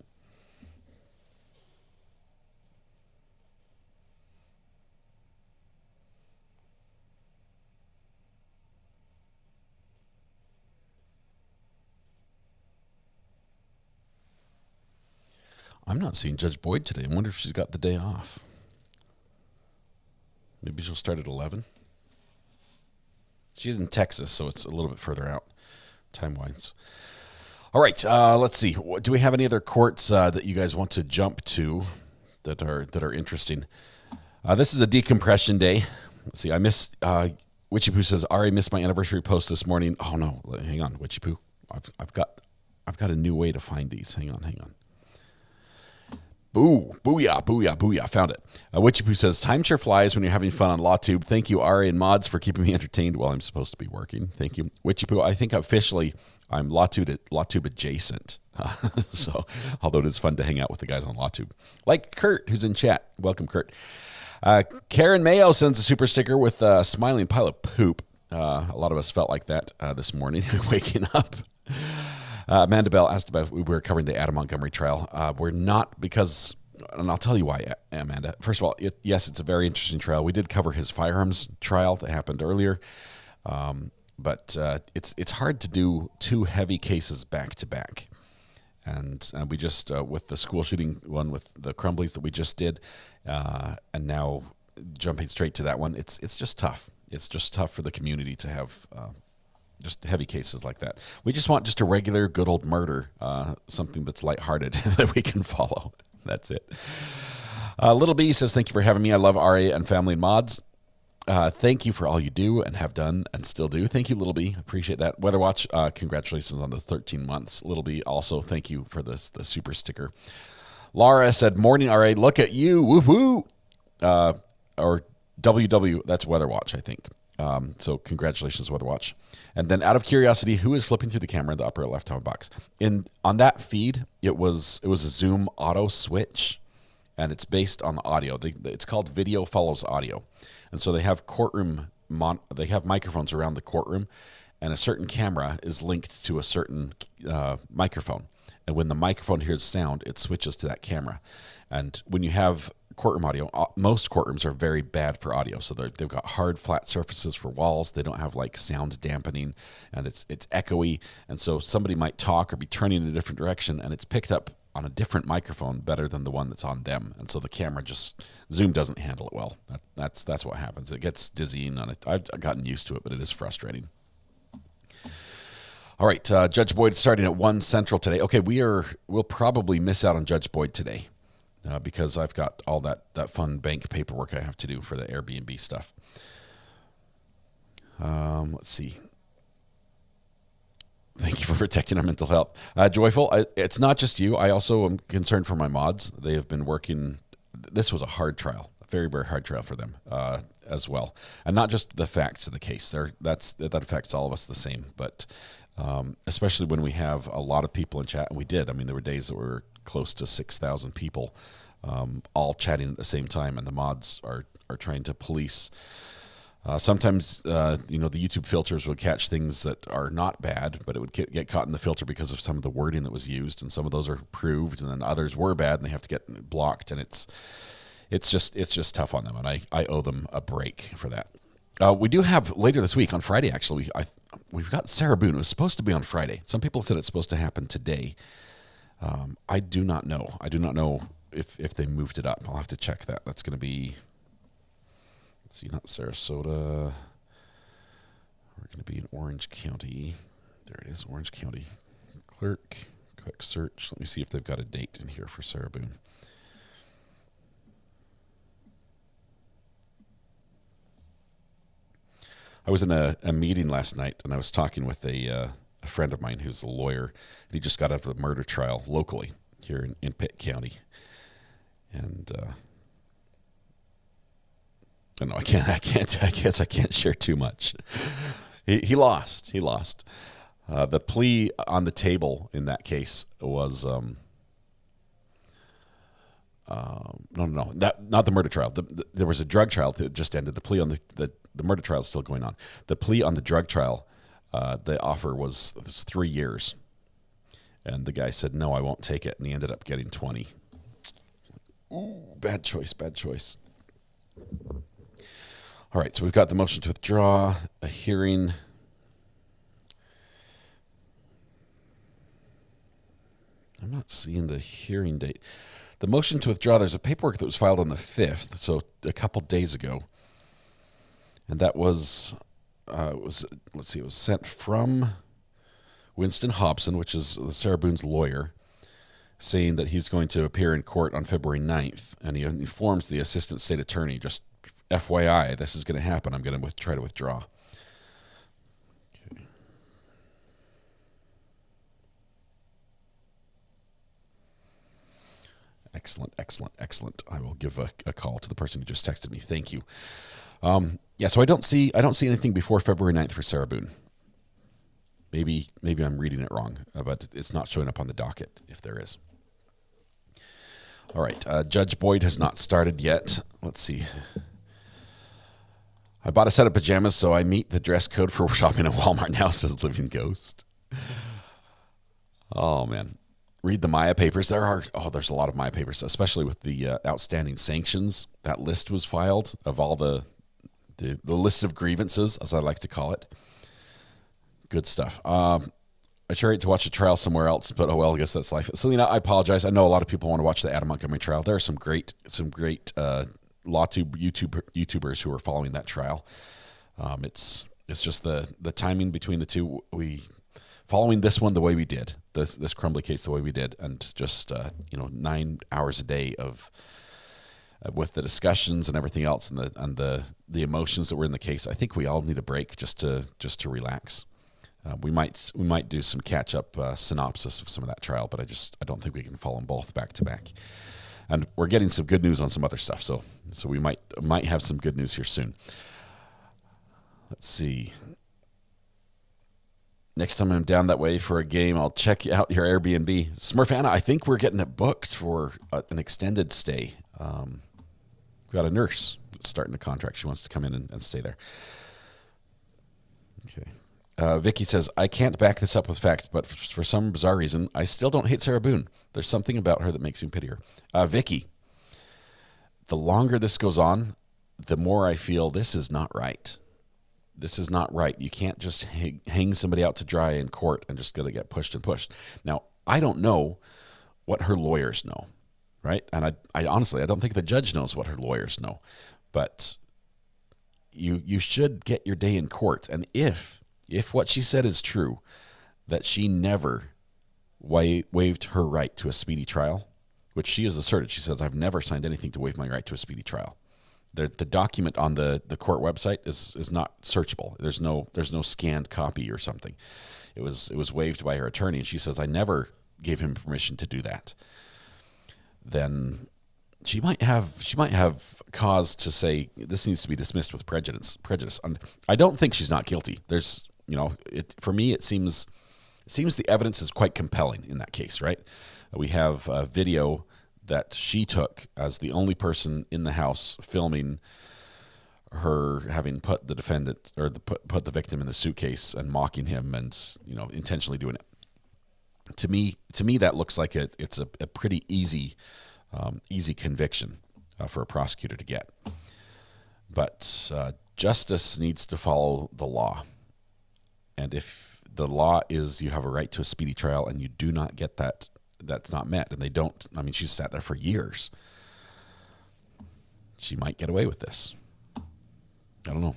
I'm not seeing Judge Boyd today. I wonder if she's got the day off. Maybe she'll start at 11. She's in Texas, so it's a little bit further out time-wise. All right, let's see. Do we have any other courts that you guys want to jump to that are interesting? This is a decompression day. Let's see. I miss Witchy Poo says, Ari missed my anniversary post this morning. Oh no, hang on, Witchy Poo. I've got a new way to find these. Hang on. Booyah. Found it. Witchy Poo says, time sure flies when you're having fun on LawTube. Thank you, Ari and mods, for keeping me entertained while I'm supposed to be working. Thank you. Witchy Poo, I think officially I'm LawTube adjacent. So, although it is fun to hang out with the guys on LawTube. Like Kurt, who's in chat. Welcome, Kurt. Karen Mayo sends a super sticker with a smiling pile of poop. A lot of us felt like that this morning, waking up. Amanda Bell asked about if we were covering the Adam Montgomery trial. We're not because, and I'll tell you why, Amanda. First of all, yes, it's a very interesting trial. We did cover his firearms trial that happened earlier, but it's hard to do two heavy cases back to back. And we just, with the school shooting one with the Crumblies that we just did, and now jumping straight to that one, it's just tough. It's just tough for the community to have just heavy cases like that. We just want just a regular good old murder, something that's lighthearted that we can follow. That's it. Little B says, thank you for having me. I love RA and family and mods. Thank you for all you do and have done and still do. Thank you, Little B. Appreciate that. Weather Watch, congratulations on the 13 months. Little B, also thank you for the super sticker. Laura said, morning, RA, look at you. Woo-hoo. Or WW, that's Weather Watch, I think. So congratulations, Weather Watch. And then out of curiosity, who is flipping through the camera in the upper left-hand box? On that feed, it was a Zoom auto switch, and it's based on the audio. It's called Video Follows Audio. And so they have they have microphones around the courtroom, and a certain camera is linked to a certain microphone. And when the microphone hears sound, it switches to that camera. And when you have courtroom audio, most courtrooms are very bad for audio. So they've got hard, flat surfaces for walls. They don't have like sound dampening, and it's echoey. And so somebody might talk or be turning in a different direction, and it's picked up on a different microphone better than the one that's on them. And so the camera Zoom doesn't handle it well. That's what happens. It gets dizzying on it. I've gotten used to it, but it is frustrating. All right, Judge Boyd starting at 1 Central today. Okay, we'll probably miss out on Judge Boyd today. Because I've got all that fun bank paperwork I have to do for the Airbnb stuff. Let's see. Thank you for protecting our mental health. Joyful, it's not just you. I also am concerned for my mods. They have been working. This was a hard trial, a very, very hard trial for them as well. And not just the facts of the case. That affects all of us the same. But especially when we have a lot of people in chat, and we did. I mean, there were days that were close to 6,000 people all chatting at the same time, and the mods are trying to police. Sometimes, the YouTube filters would catch things that are not bad, but it would get caught in the filter because of some of the wording that was used, and some of those are approved, and then others were bad, and they have to get blocked, and it's just tough on them, and I owe them a break for that. We do have later this week on Friday. Actually, we've got Sarah Boon. It was supposed to be on Friday. Some people said it's supposed to happen today. I do not know. I do not know if they moved it up. I'll have to check that. That's going to be. Let's see, not Sarasota. We're going to be in Orange County. There it is, Orange County. Clerk, quick search. Let me see if they've got a date in here for Sarah Boon. I was in a meeting last night, and I was talking with a friend of mine who's a lawyer, and he just got out of a murder trial locally here in Pitt County. And I know I guess I can't share too much. He lost. The plea on the table in that case was not the murder trial. There was a drug trial that just ended. The plea on the murder trial is still going on. The plea on the drug trial, the offer was 3 years, and the guy said, "No, I won't take it," and he ended up getting 20. Ooh, bad choice. All right, so we've got the motion to withdraw, a hearing. I'm not seeing the hearing date. The motion to withdraw, there's a paperwork that was filed on the 5th, so a couple days ago. And that was, it was sent from Winston Hobson, which is Sarah Boon's lawyer, saying that he's going to appear in court on February 9th. And he informs the assistant state attorney, just FYI, this is going to happen. I'm going to try to withdraw. Okay. Excellent. I will give a call to the person who just texted me. Thank you. So I don't see anything before February 9th for Sarah Boon. Maybe I'm reading it wrong, but it's not showing up on the docket if there is. All right. Judge Boyd has not started yet. Let's see. I bought a set of pajamas, so I meet the dress code for shopping at Walmart now, says Living Ghost. Oh, man. Read the Maya papers. There's a lot of Maya papers, especially with the outstanding sanctions. That list was filed of all the list of grievances, as I like to call it. Good stuff. I sure hate to watch a trial somewhere else, but oh well, I guess that's life. Selena, I apologize. I know a lot of people want to watch the Adam Montgomery trial. There are some great LawTube YouTubers who are following that trial. It's just the timing between the two. Following this one the way we did, this Crumbly case the way we did, and just 9 hours a day of with the discussions and everything else, and the emotions that were in the case. I think we all need a break just to relax. We might do some catch up synopsis of some of that trial, but I don't think we can follow them both back to back. And we're getting some good news on some other stuff, so we might have some good news here soon. Let's see. Next time I'm down that way for a game, I'll check out your Airbnb. Smurf Anna, I think we're getting it booked for an extended stay. We've got a nurse starting a contract. She wants to come in and stay there. Okay. Vicky says, I can't back this up with fact, but for some bizarre reason, I still don't hate Sarah Boon. There's something about her that makes me pity her. Vicky, the longer this goes on, the more I feel this is not right. This is not right. You can't just hang somebody out to dry in court and just going to get pushed and pushed. Now, I don't know what her lawyers know, right? And I honestly, I don't think the judge knows what her lawyers know. But you should get your day in court. And if what she said is true, that she never waived her right to a speedy trial, which she has asserted. She says, I've never signed anything to waive my right to a speedy trial. The document on the court website is not searchable. There's no scanned copy or something. It was waived by her attorney, and she says, I never gave him permission to do that. Then she might have cause to say this needs to be dismissed with prejudice. And I don't think she's not guilty. For me, it seems It seems the evidence is quite compelling in that case, right? We have a video that she took as the only person in the house filming her having put the defendant or put the victim in the suitcase and mocking him and, you know, intentionally doing it. To me, that looks like it's a pretty easy conviction for a prosecutor to get. But justice needs to follow the law. And if the law is you have a right to a speedy trial and you do not get that, that's not met. And they don't. I mean, she's sat there for years. She might get away with this. I don't know.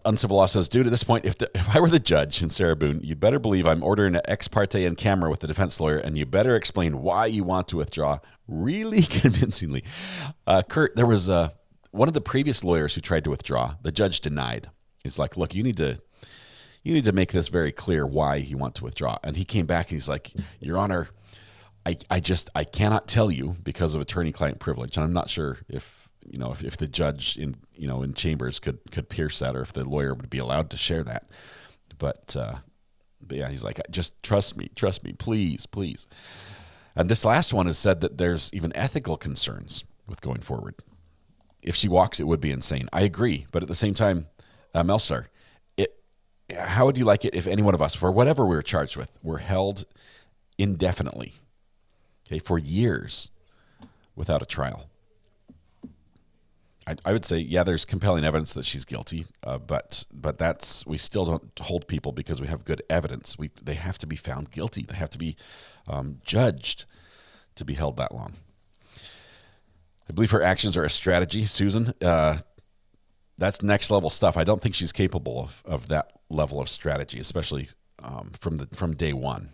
Uncivil Law says, due to this point, if I were the judge in Sarah Boon, you better believe I'm ordering an ex parte in camera with the defense lawyer, and you better explain why you want to withdraw really convincingly. Kurt, there was one of the previous lawyers who tried to withdraw. The judge denied. He's like, look, you need to make this very clear why you want to withdraw. And he came back and he's like, Your Honor, I cannot tell you because of attorney-client privilege. And I'm not sure if the judge in chambers could pierce that, or if the lawyer would be allowed to share that. But yeah, he's like, just trust me, please. And this last one has said that there's even ethical concerns with going forward. If she walks, it would be insane. I agree. But at the same time, Melstar, how would you like it if any one of us, for whatever we were charged with, were held indefinitely, okay, for years without a trial? I would say, yeah, there's compelling evidence that she's guilty, but we still don't hold people because we have good evidence. They have to be found guilty. They have to be judged to be held that long. I believe her actions are a strategy, Susan. That's next level stuff. I don't think she's capable of that level of strategy, especially from day one.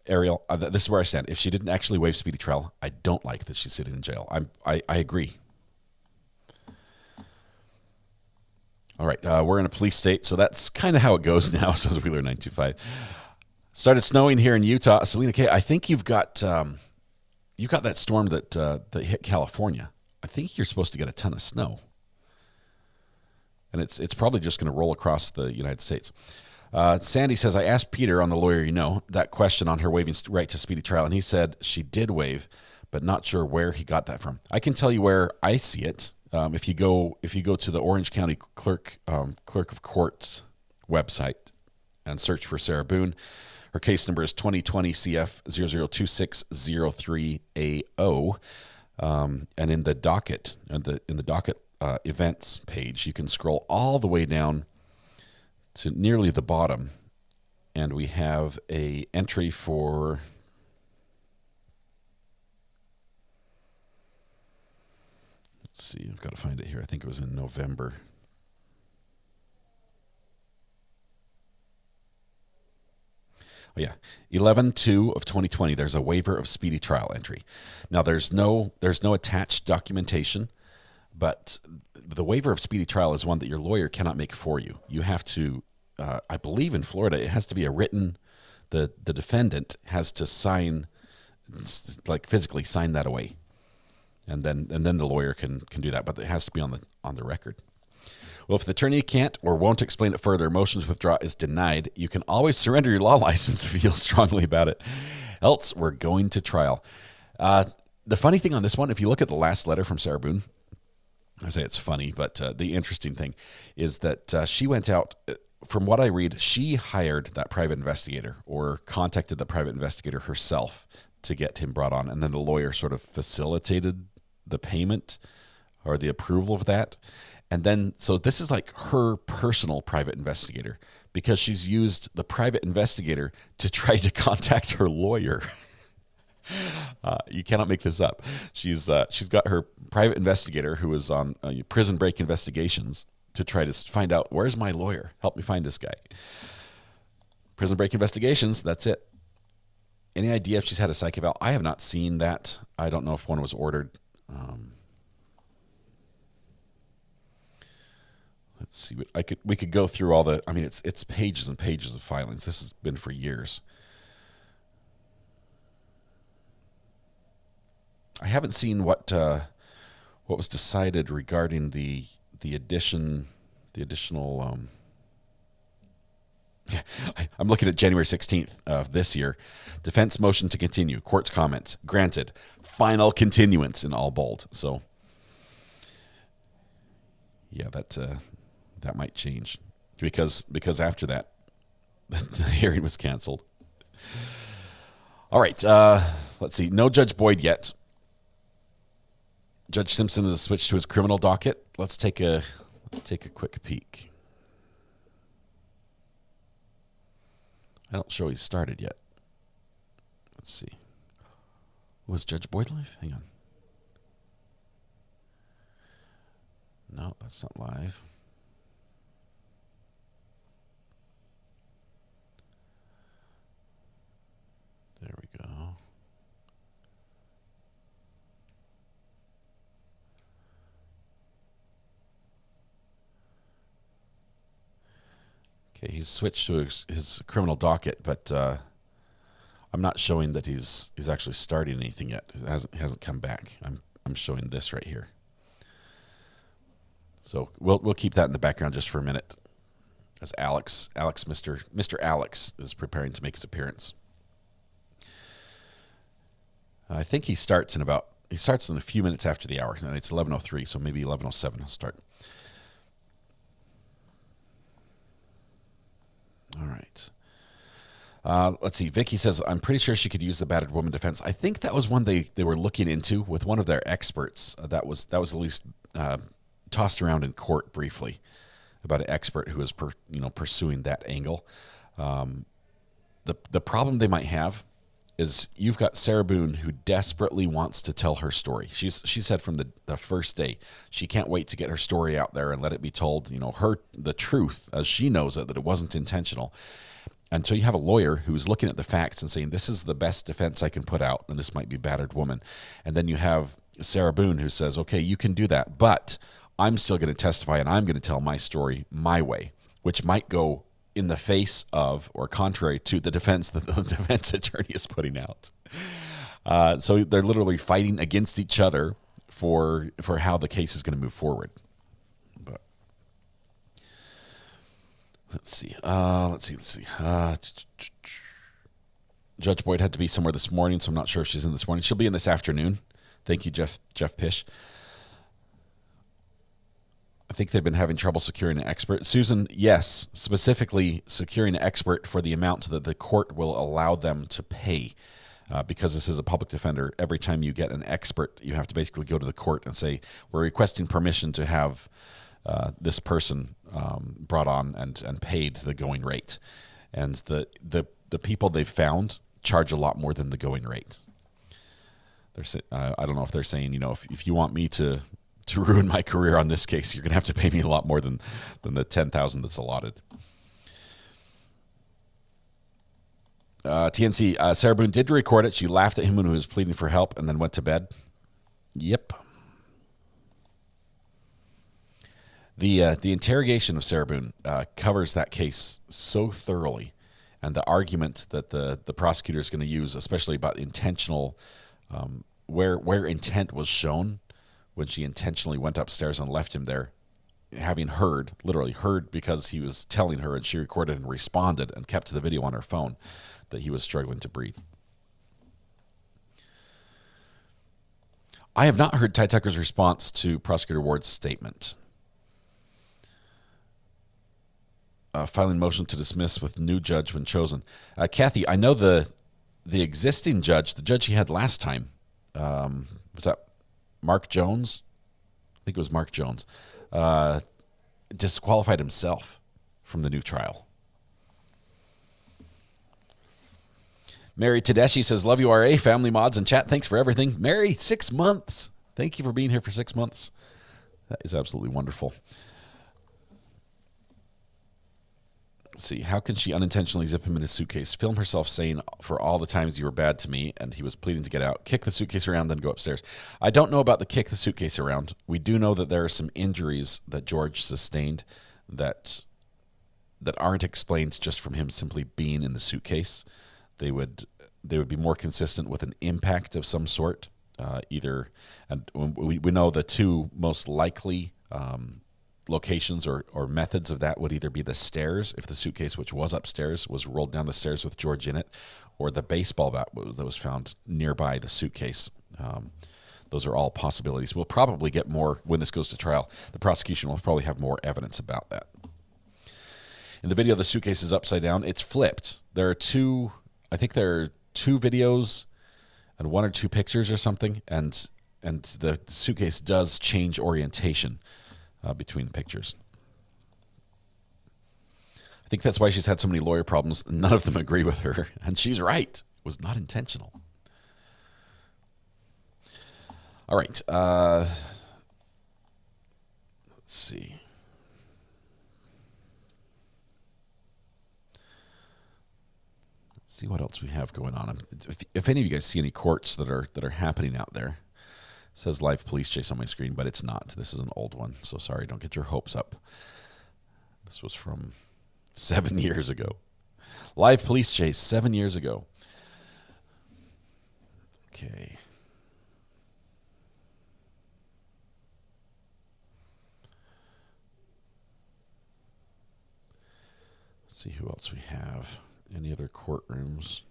Ariel, this is where I stand. If she didn't actually waive speedy trial, I don't like that she's sitting in jail. I agree. All right, we're in a police state, so that's kind of how it goes now, says Wheeler 925. Started snowing here in Utah. Selena K, I think you've got that storm that hit California. I think you're supposed to get a ton of snow. And it's probably just going to roll across the United States. Sandy says, I asked Peter, on the lawyer that question on her waiving right to speedy trial, and he said she did waive, but not sure where he got that from. I can tell you where I see it. If you go to the Orange County Clerk of Courts website and search for Sarah Boon, her case number is 2020 CF 002603AO. And in the docket, events page, you can scroll all the way down to nearly the bottom, and we have a entry for let's see, I've got to find it here. I think it was in November. Oh yeah, 11/2 of 2020. There's a waiver of speedy trial entry. Now there's no attached documentation, but the waiver of speedy trial is one that your lawyer cannot make for you. You have to, I believe in Florida, it has to be a written. The defendant has to sign, like physically sign that away, and then the lawyer can do that. But it has to be on the record. Well, if the attorney can't or won't explain it further, motion to withdraw is denied. You can always surrender your law license if you feel strongly about it. Else, we're going to trial. The funny thing on this one, if you look at the last letter from Sarah Boon, I say it's funny, but the interesting thing is that she went out, from what I read, she hired that private investigator or contacted the private investigator herself to get him brought on. And then the lawyer sort of facilitated the payment or the approval of that. And then, so this is like her personal private investigator because she's used the private investigator to try to contact her lawyer. You cannot make this up. She's got her private investigator who is on prison break investigations to try to find out, where's my lawyer? Help me find this guy. Prison break investigations, that's it. Any idea if she's had a psych eval? I have not seen that. I don't know if one was ordered. Let's see. We could go through all the. I mean, it's pages and pages of filings. This has been for years. I haven't seen what was decided regarding the additional I'm looking at January 16th of this year. Defense motion to continue. Court's comments. Granted. Final continuance in all bold. So, yeah, that might change because after that, the hearing was canceled. All right. Let's see. No Judge Boyd yet. Judge Simpson has switched to his criminal docket. Let's take a quick peek. I don't show he's started yet. Let's see. Was Judge Boyd live? Hang on. No, that's not live. There we go. Okay, he's switched to his criminal docket, but I'm not showing that he's actually starting anything yet. It hasn't come back. I'm showing this right here. So we'll keep that in the background just for a minute, as Mr. Alex is preparing to make his appearance. I think he starts in a few minutes after the hour, and it's 11:03, so maybe 11:07 he'll start. All right. Let's see. Vicky says, I'm pretty sure she could use the battered woman defense. I think that was one they were looking into with one of their experts. That was at least tossed around in court briefly about an expert who was pursuing that angle. The problem they might have is you've got Sarah Boon, who desperately wants to tell her story. She said from the first day she can't wait to get her story out there and let it be told, the truth as she knows it, that it wasn't intentional. And so you have a lawyer who's looking at the facts and saying, this is the best defense I can put out, and this might be battered woman. And then you have Sarah Boon who says, okay, you can do that, but I'm still going to testify and I'm going to tell my story my way, which might go in the face of or contrary to the defense that the defense attorney is putting out. So they're literally fighting against each other for how the case is going to move forward. But let's see. Judge Boyd had to be somewhere this morning, so I'm not sure if she's in this morning. She'll be in this afternoon. Thank you, Jeff Pish. I think they've been having trouble securing an expert. Susan, yes, specifically securing an expert for the amount that the court will allow them to pay. Because this is a public defender, every time you get an expert, you have to basically go to the court and say, we're requesting permission to have this person brought on and paid the going rate. And the people they've found charge a lot more than the going rate. I don't know if they're saying, if you want me to ruin my career on this case, you're going to have to pay me a lot more than the $10,000 that's allotted. TNC, Sarah Boon did record it. She laughed at him when he was pleading for help and then went to bed. Yep. The interrogation of Sarah Boon covers that case so thoroughly, and the argument that the prosecutor is going to use, especially about intentional, where intent was shown, when she intentionally went upstairs and left him there, having literally heard because he was telling her, and she recorded and responded and kept the video on her phone, that he was struggling to breathe. I have not heard Ty Tucker's response to Prosecutor Ward's statement. Filing motion to dismiss with new judge when chosen. Kathy, I know the existing judge, the judge he had last time, was that Mark Jones? I think it was Mark Jones. Disqualified himself from the new trial. Mary Tedeschi says, love you, RA, family mods and chat. Thanks for everything. Mary, 6 months. Thank you for being here for 6 months. That is absolutely wonderful. Let's see, how can she unintentionally zip him in his suitcase, film herself saying, for all the times you were bad to me, and he was pleading to get out, kick the suitcase around, then go upstairs? I don't know about the kick the suitcase around. We do know that there are some injuries that George sustained that aren't explained just from him simply being in the suitcase. They would be more consistent with an impact of some sort, either, and we know the two most likely locations or methods of that would either be the stairs, if the suitcase, which was upstairs, was rolled down the stairs with George in it, or the baseball bat that was found nearby the suitcase. Those are all possibilities. We'll probably get more when this goes to trial. The prosecution will probably have more evidence about that. In the video, the suitcase is upside down. It's flipped. There are two videos and one or two pictures or something, and the suitcase does change orientation between pictures. I think that's why she's had so many lawyer problems. None of them agree with her, and she's right. It was not intentional. All right. Let's see. Let's see what else we have going on. If any of you guys see any courts that are happening out there, it says live police chase on my screen, but it's not. This is an old one, so sorry. Don't get your hopes up. This was from 7 years ago. Live police chase 7 years ago. Okay. Let's see who else we have. Any other courtrooms?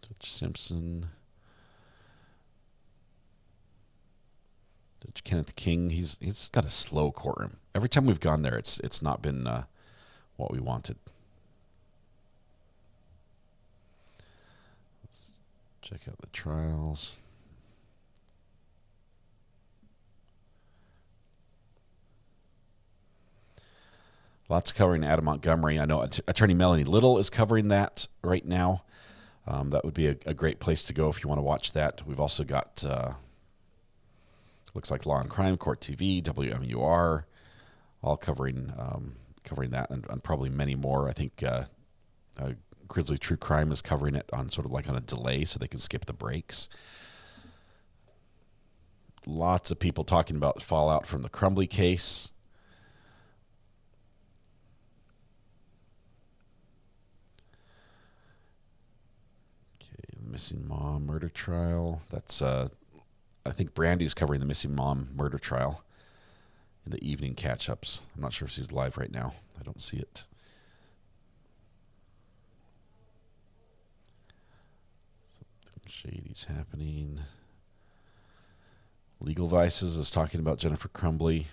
Judge Simpson. Judge Kenneth King. He's got a slow courtroom. Every time we've gone there, it's not been what we wanted. Let's check out the trials. Lots covering Adam Montgomery. I know Attorney Melanie Little is covering that right now. That would be a great place to go if you want to watch that. We've also got, looks like Law and Crime, Court TV, WMUR, all covering that, and probably many more. I think Grizzly True Crime is covering it on sort of like on a delay so they can skip the breaks. Lots of people talking about fallout from the Crumbly case. Missing mom murder trial. That's I think Brandy's covering the missing mom murder trial in the evening catch-ups. I'm not sure if she's live right now. I don't see it. Something shady's happening. Legal Vices is talking about Jennifer Crumbly.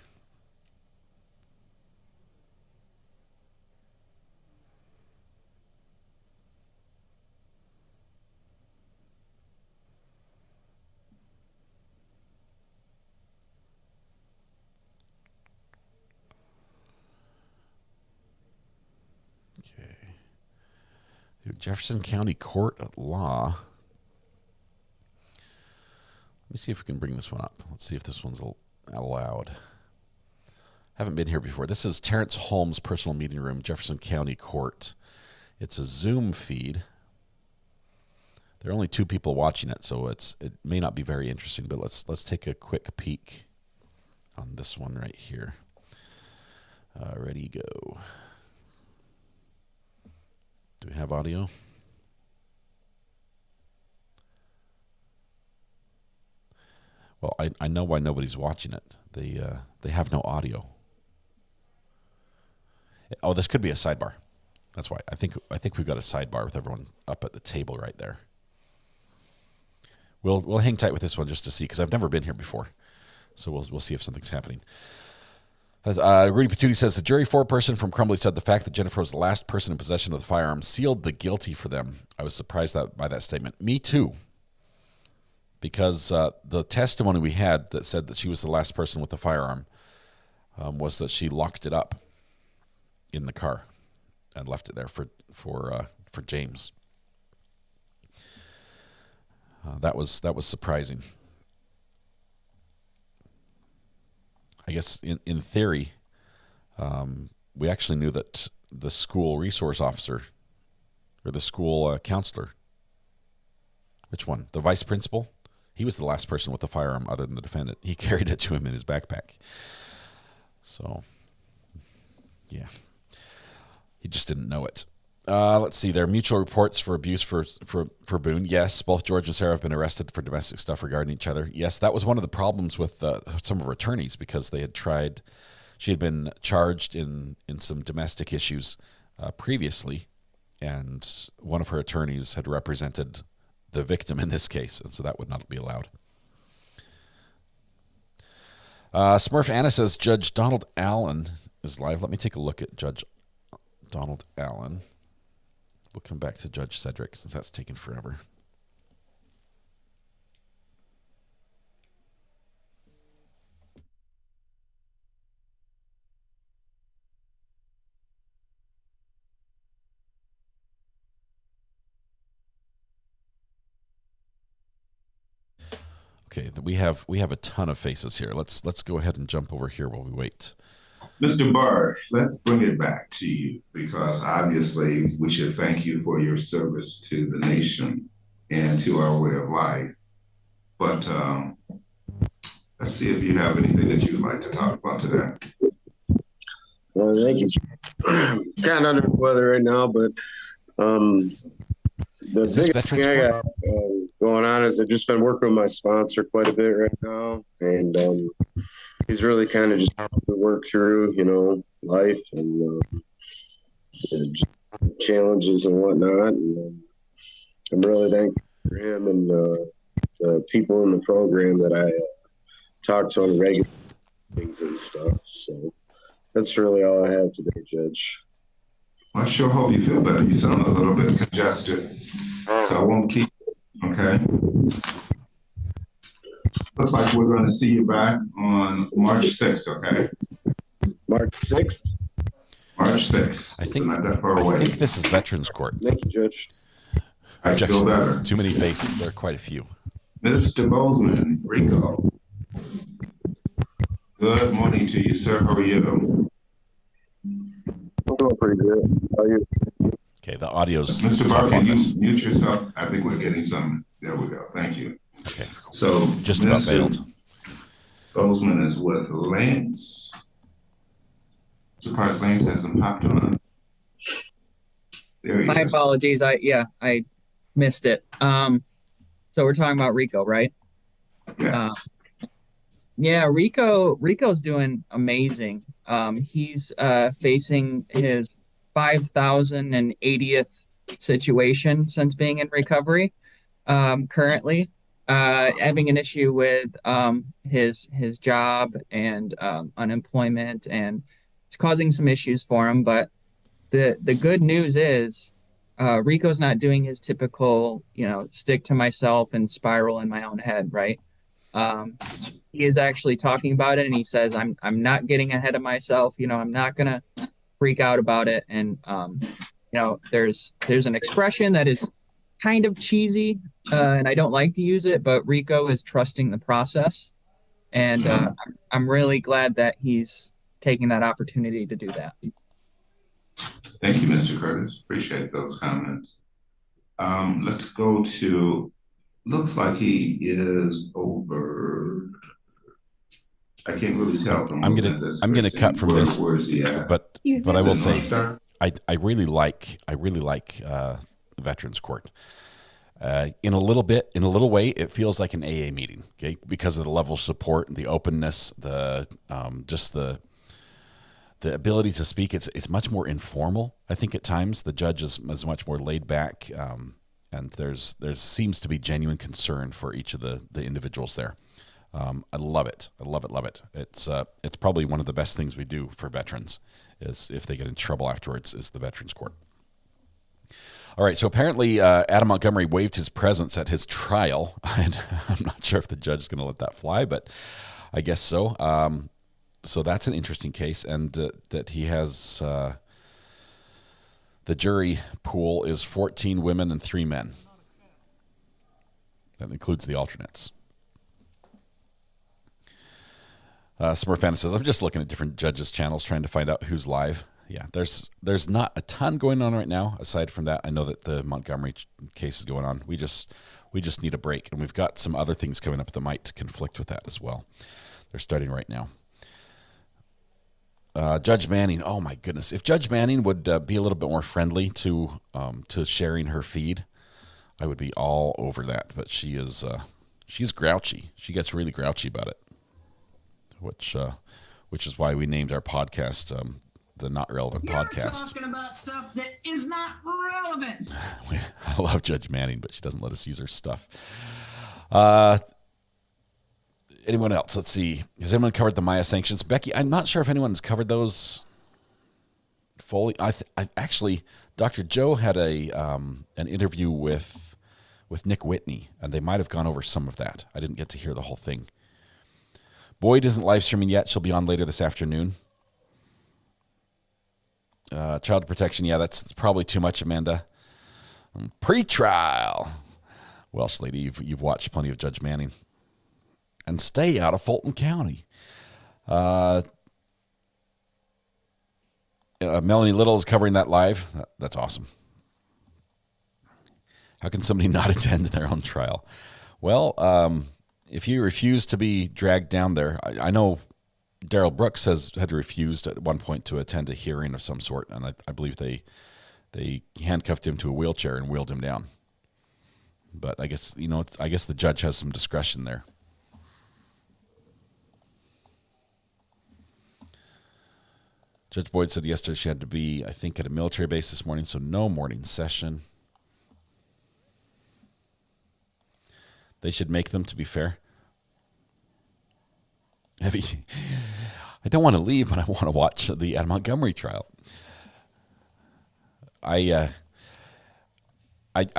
Jefferson County Court of Law. Let me see if we can bring this one up. Let's see if this one's allowed. Haven't been here before. This is Terrence Holmes' personal meeting room, Jefferson County Court. It's a Zoom feed. There are only 2 people watching it, so it may not be very interesting, but let's take a quick peek on this one right here. Ready, go. Do we have audio? Well, I know why nobody's watching it. They have no audio. Oh, this could be a sidebar. That's why. I think we've got a sidebar with everyone up at the table right there. We'll hang tight with this one just to see, because I've never been here before. So we'll see if something's happening. Rudy Patootie says the jury foreperson from Crumbly said the fact that Jennifer was the last person in possession of the firearm sealed the guilty for them. I was surprised by that statement. Me too. Because the testimony we had that said that she was the last person with the firearm was that she locked it up in the car and left it there for James. That was surprising. I guess in theory, we actually knew that the school resource officer or the school counselor, which one? The vice principal? He was the last person with the firearm other than the defendant. He carried it to him in his backpack. So, yeah. He just didn't know it. Let's see. There are mutual reports for abuse for Boon. Yes, both George and Sarah have been arrested for domestic stuff regarding each other. Yes, that was one of the problems with some of her attorneys because they had tried. She had been charged in some domestic issues previously, and one of her attorneys had represented the victim in this case, and so that would not be allowed. Smurf Anna says Judge Donald Allen is live. Let me take a look at Judge Donald Allen. We'll come back to Judge Cedric since that's taken forever. Okay, we have a ton of faces here. Let's go ahead and jump over here while we wait. Mr. Burr, let's bring it back to you because obviously we should thank you for your service to the nation and to our way of life. But let's see if you have anything that you'd like to talk about today. Well, thank you. Kind of under the weather right now, but the biggest thing I got going on is I've just been working with my sponsor quite a bit right now, and he's really kind of just helping me work through, life and challenges and whatnot. And I'm really thankful for him and the people in the program that I talk to on regular things and stuff. So that's really all I have today, Judge. I sure hope you feel better. You sound a little bit congested, so I won't keep you, okay? Looks like we're going to see you back on March 6th, okay? March 6th? March 6th. I think, not that far away. I think this is Veterans Court. Thank you, Judge. I feel better. Too many faces. There are quite a few. Mr. Bozeman, Rico. Good morning to you, sir. How are you? I'm doing pretty good. How are you? Okay, the audio's Mr. tough Barr, on can this. you mute yourself? I think we're getting some. There we go. Thank you. Okay. So just about bailed. Bozeman is with Lance. Surprised Lance hasn't popped on. There he My is. apologies. I missed it. So we're talking about Rico, right? Yes. Yeah, Rico's doing amazing. He's facing his 5,080th situation since being in recovery. Currently, having an issue with his job and unemployment, and it's causing some issues for him. But the good news is Rico's not doing his typical, stick to myself and spiral in my own head, right? He is actually talking about it, and he says, I'm not getting ahead of myself. I'm not gonna freak out about it. And there's an expression that is kind of cheesy, and I don't like to use it, but Rico is trusting the process, and I'm really glad that he's taking that opportunity to do that. Thank you, Mr. Curtis. Appreciate those comments. Let's go to, looks like he is over. I can't really tell from I'm gonna cut from this, but I will say I really like the Veterans Court. In a little way, it feels like an AA meeting, okay, because of the level of support, the openness, the ability to speak. It's much more informal. I think at times the judge is much more laid back, and there seems to be genuine concern for each of the individuals there. I love it. I love it. It's probably one of the best things we do for veterans is if they get in trouble afterwards is the Veterans Court. All right. So apparently Adam Montgomery waived his presence at his trial. And I'm not sure if the judge is going to let that fly, but I guess so. So that's an interesting case, and that he has the jury pool is 14 women and 3 men. That includes the alternates. Smurfana says, I'm just looking at different judges' channels trying to find out who's live. Yeah, there's not a ton going on right now. Aside from that, I know that the Montgomery case is going on. We just need a break, and we've got some other things coming up that might conflict with that as well. They're starting right now. Judge Manning. Oh my goodness! If Judge Manning would be a little bit more friendly to sharing her feed, I would be all over that. But she's grouchy. She gets really grouchy about it, which is why we named our podcast the Not Relevant Podcast. Talking about stuff that is not relevant. I love Judge Manning, but she doesn't let us use her stuff. Anyone else? Let's see. Has anyone covered the Maya sanctions? Becky, I'm not sure if anyone's covered those fully. I actually, Dr. Joe had an interview with Nick Whitney, and they might have gone over some of that. I didn't get to hear the whole thing. Boyd isn't live streaming yet. She'll be on later this afternoon. Child protection, yeah, that's probably too much, Amanda. Pre-trial. Welsh lady, you've watched plenty of Judge Manning. And stay out of Fulton County. Melanie Little is covering that live. That's awesome. How can somebody not attend their own trial? Well, if you refuse to be dragged down there, I know Darrell Brooks had refused at one point to attend a hearing of some sort, and I believe they handcuffed him to a wheelchair and wheeled him down. But I guess the judge has some discretion there. Judge Boyd said yesterday she had to be, I think, at a military base this morning, so no morning session. They should make them, to be fair. I don't want to leave, but I want to watch the Ed Montgomery trial. I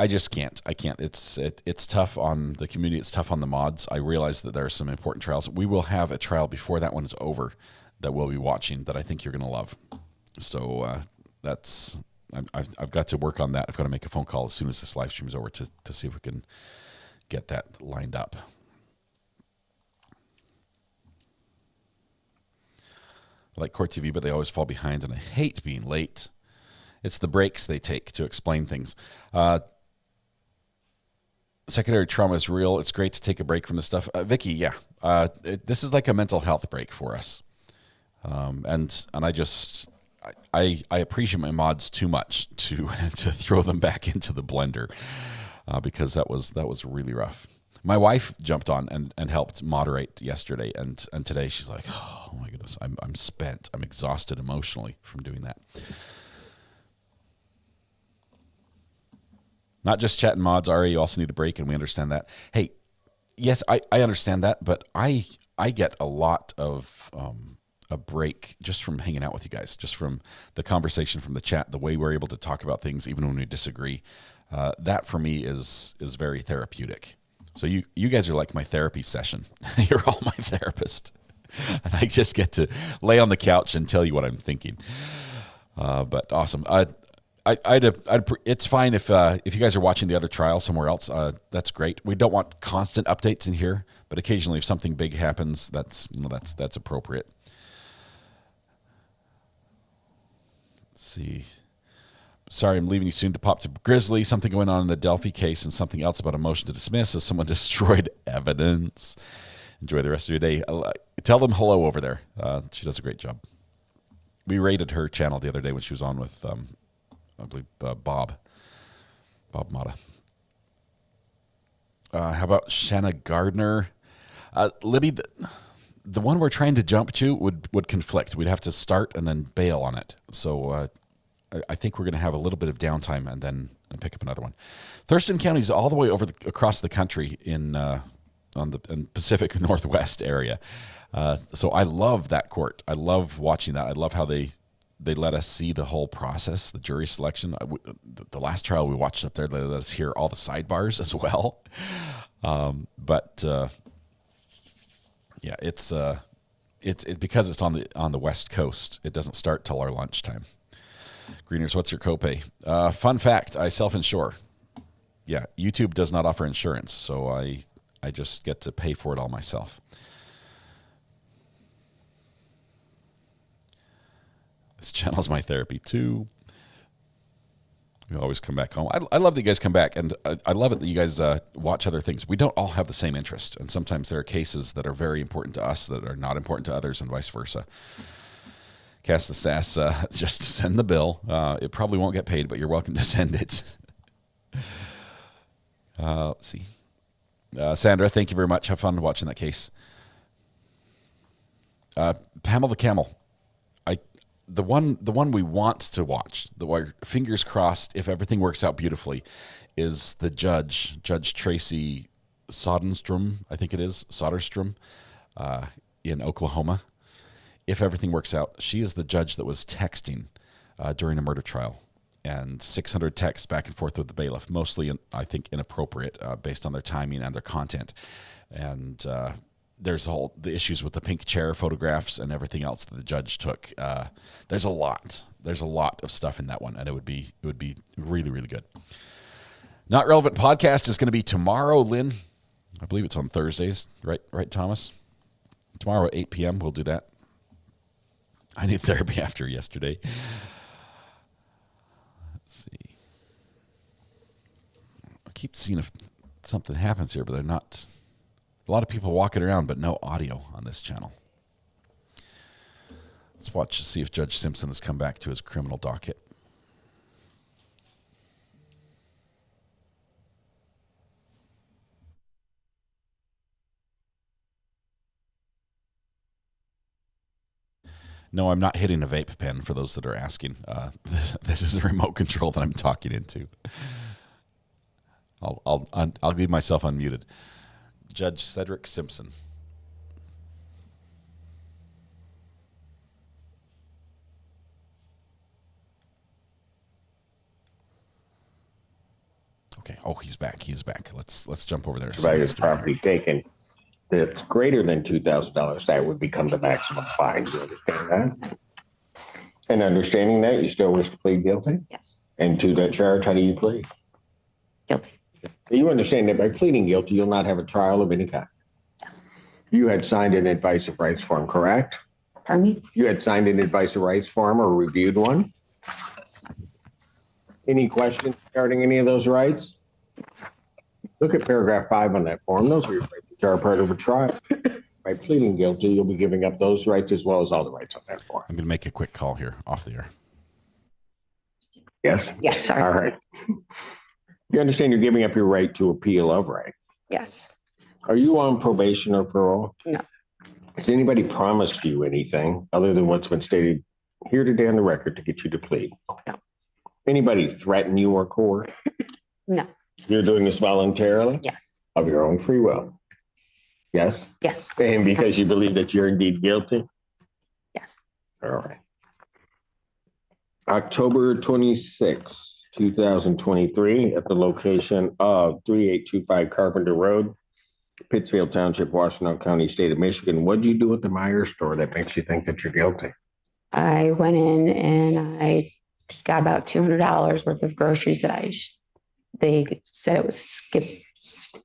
just can't. I can't. It's tough on the community. It's tough on the mods. I realize that there are some important trials. We will have a trial before that one is over that we'll be watching that I think you're going to love. So I've got to work on that. I've got to make a phone call as soon as this live stream is over to see if we can get that lined up. I like Court TV, but they always fall behind, and I hate being late. It's the breaks they take to explain things. Secondary trauma is real. It's great to take a break from this stuff. Vicky, yeah. This is like a mental health break for us. And I appreciate my mods too much to throw them back into the blender because that was really rough. My wife jumped on and helped moderate yesterday, and today she's like, oh my goodness, I'm spent. I'm exhausted emotionally from doing that. Not just chat and mods, Ari, you also need a break, and we understand that. Hey, yes, I understand that, but I get a lot of a break just from hanging out with you guys, just from the conversation, from the chat, the way we're able to talk about things even when we disagree. That for me is very therapeutic. So you guys are like my therapy session. You're all my therapist. And I just get to lay on the couch and tell you what I'm thinking. But awesome. It's fine if you guys are watching the other trial somewhere else. That's great. We don't want constant updates in here, but occasionally if something big happens, that's appropriate. Let's see. Sorry, I'm leaving you soon to pop to Grizzly. Something going on in the Delphi case and something else about a motion to dismiss as someone destroyed evidence. Enjoy the rest of your day. Tell them hello over there. She does a great job. We rated her channel the other day when she was on with, I believe, Bob Mata. How about Shanna Gardner? Libby, the one we're trying to jump to would conflict. We'd have to start and then bail on it. So I think we're going to have a little bit of downtime and then pick up another one. Thurston County is all the way across the country in Pacific Northwest area. So I love that court. I love watching that. I love how they let us see the whole process, the jury selection. The last trial we watched up there, they let us hear all the sidebars as well. Yeah, it's because it's on the West Coast. It doesn't start till our lunchtime. Greeners, what's your copay? Fun fact: I self-insure. Yeah, YouTube does not offer insurance, so I just get to pay for it all myself. This channel is my therapy too. We always come back home. I love that you guys come back, and I love it that you guys watch other things. We don't all have the same interest, and sometimes there are cases that are very important to us that are not important to others, and vice versa. Cast the Sass, just send the bill. It probably won't get paid, but you're welcome to send it. Let's see. Sandra, thank you very much. Have fun watching that case. Pamela the Camel. The one we want to watch, fingers crossed, if everything works out beautifully, is the Judge Tracy Soderstrom, I think it is, Soderstrom, in Oklahoma. If everything works out, she is the judge that was texting during a murder trial, and 600 texts back and forth with the bailiff, mostly, I think, inappropriate based on their timing and their content. And there's the issues with the pink chair photographs and everything else that the judge took. There's a lot of stuff in that one, and it would be really, really good. Not Relevant podcast is going to be tomorrow, Lynn. I believe it's on Thursdays, right, Thomas? Tomorrow at 8 p.m. we'll do that. I need therapy after yesterday. Let's see. I keep seeing if something happens here, but they're not. A lot of people walking around, but no audio on this channel. Let's watch to see if Judge Simpson has come back to his criminal docket. No, I'm not hitting a vape pen for those that are asking. This is a remote control that I'm talking into. I'll leave myself unmuted. Judge Cedric Simpson. Okay. Oh, he's back. He's back. Let's jump over there. Somebody's property taken that's greater than $2,000, that would become the maximum fine. Do you understand that? And understanding that, you still wish to plead guilty? Yes. And to that charge, how do you plead? Guilty. You understand that by pleading guilty, you'll not have a trial of any kind? Yes. You had signed an advice of rights form, correct? Pardon me? You had signed an advice of rights form or reviewed one? Any questions regarding any of those rights? Look at paragraph 5 on that form. Those are your rights which are part of a trial. By pleading guilty, you'll be giving up those rights as well as all the rights on that form. I'm going to make a quick call here off the air. Yes? Yes, sir. All right. You understand you're giving up your right to appeal of right? Yes. Are you on probation or parole? No. Has anybody promised you anything other than what's been stated here today on the record to get you to plead? No. Anybody threaten you or court? No. You're doing this voluntarily? Yes. Of your own free will? Yes? Yes. And because you believe that you're indeed guilty? Yes. All right. October 26, 2023, at the location of 3825 Carpenter Road, Pittsfield Township, Washington County, State of Michigan. What did you do at the Meijer store that makes you think that you're guilty? I went in and I got about $200 worth of groceries that they said it was skip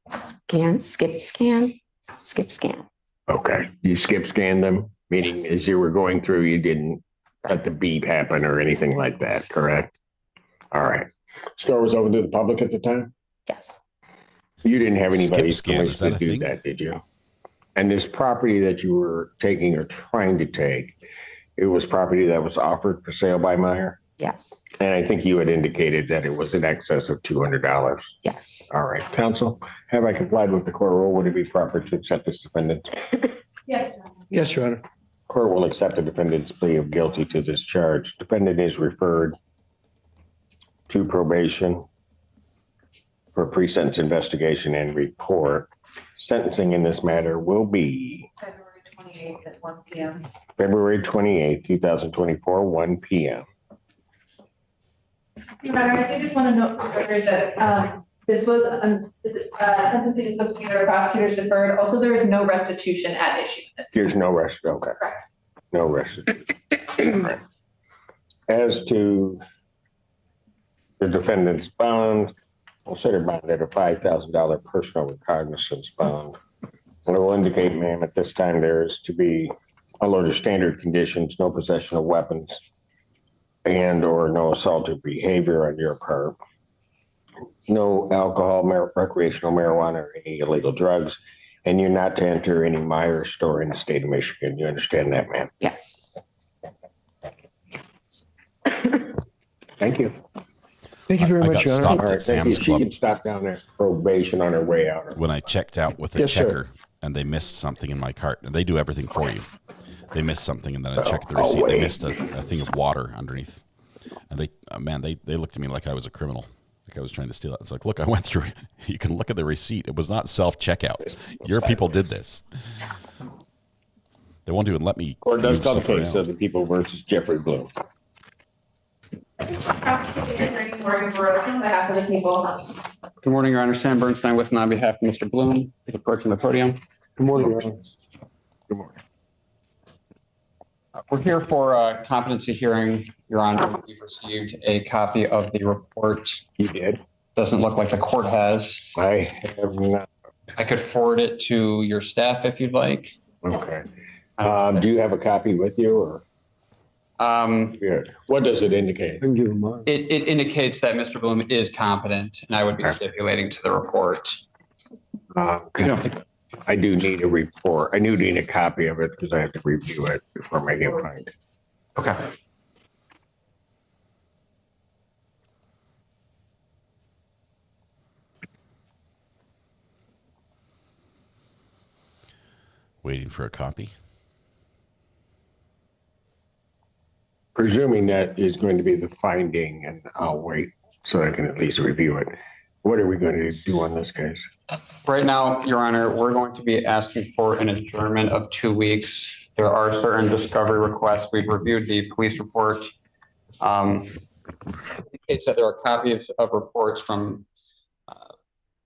scan. Okay. You skip scanned them, meaning as you were going through, you didn't let the beep happen or anything like that, correct? All right. Store was open to the public at the time? Yes. You didn't have anybody's permission to do thing? that, did you? And this property that you were taking or trying to take, it was property that was offered for sale by Meijer? Yes. And I think you had indicated that it was in excess of $200. Yes. All right. Counsel, have I complied with the court rule? Would it be proper to accept this defendant? Yes. Yes, Your Honor. Court will accept the defendant's plea of guilty to this charge. Defendant is referred to probation for pre-sentence investigation and report. Sentencing in this matter will be February 28th at 1 p.m. February 28th, 2024, 1 p.m. Your Honor, I do just want to note for the record that this was sentencing is supposed to be under prosecutor's deferred. Also, there is no restitution at issue. There's no restitution. Okay. Correct. No restitution. Right. As to the defendant's bond, consider bond at a $5,000 personal recognizance bond. I will indicate, ma'am, at this time there is to be a load of standard conditions, no possession of weapons, and or no assaultive behavior on your part, no alcohol, recreational marijuana, or any illegal drugs, and you're not to enter any Meijer store in the state of Michigan. You understand that, ma'am? Yes. Thank you. Thank you very I much, got Your Honor. stopped All at right, thank you. Sam's She Club can stop down there probation on her way out. when I checked out with a Yes, sir. checker and they missed something in my cart. And they do everything for you. They missed something, and then I checked the Oh, receipt. They wait. missed a thing of water underneath. And they looked at me like I was a criminal, like I was trying to steal it. It's like, look, I went through. You can look at the receipt. It was not self-checkout. Your people did this. They won't even let me. Or does move come stuff case around. of the people versus Jeffrey Bloom. On behalf of the people. Good morning, Your Honor. Sam Bernstein with and on behalf of Mr. Bloom, approaching the podium. Good morning, Your Honor. Good morning. We're here for a competency hearing, Your Honor. We've received a copy of the report. You did? Doesn't look like the court has. I have not. I could forward it to your staff if you'd like. Okay. Do you have a copy with you, or? Good. What does it indicate? I can give him mine. It indicates that Mr. Bloom is competent, and I would be stipulating to the report. I do need a report. I do need a copy of it because I have to review it before making a finding. Okay. Waiting for a copy. Presuming that is going to be the finding, and I'll wait so I can at least review it. What are we going to do on this case? Right now, Your Honor, we're going to be asking for an adjournment of 2 weeks. There are certain discovery requests. We've reviewed the police report. It said there are copies of reports from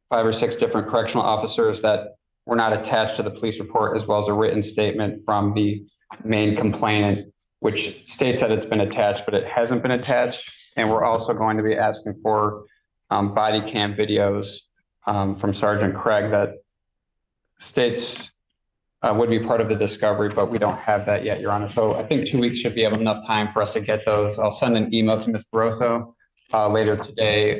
5 or 6 different correctional officers that were not attached to the police report, as well as a written statement from the main complainant, which states that it's been attached, but it hasn't been attached. And we're also going to be asking for body cam videos from Sergeant Craig that states would be part of the discovery, but we don't have that yet, Your Honor. So I think 2 weeks should be enough time for us to get those. I'll send an email to Ms. Barroso later today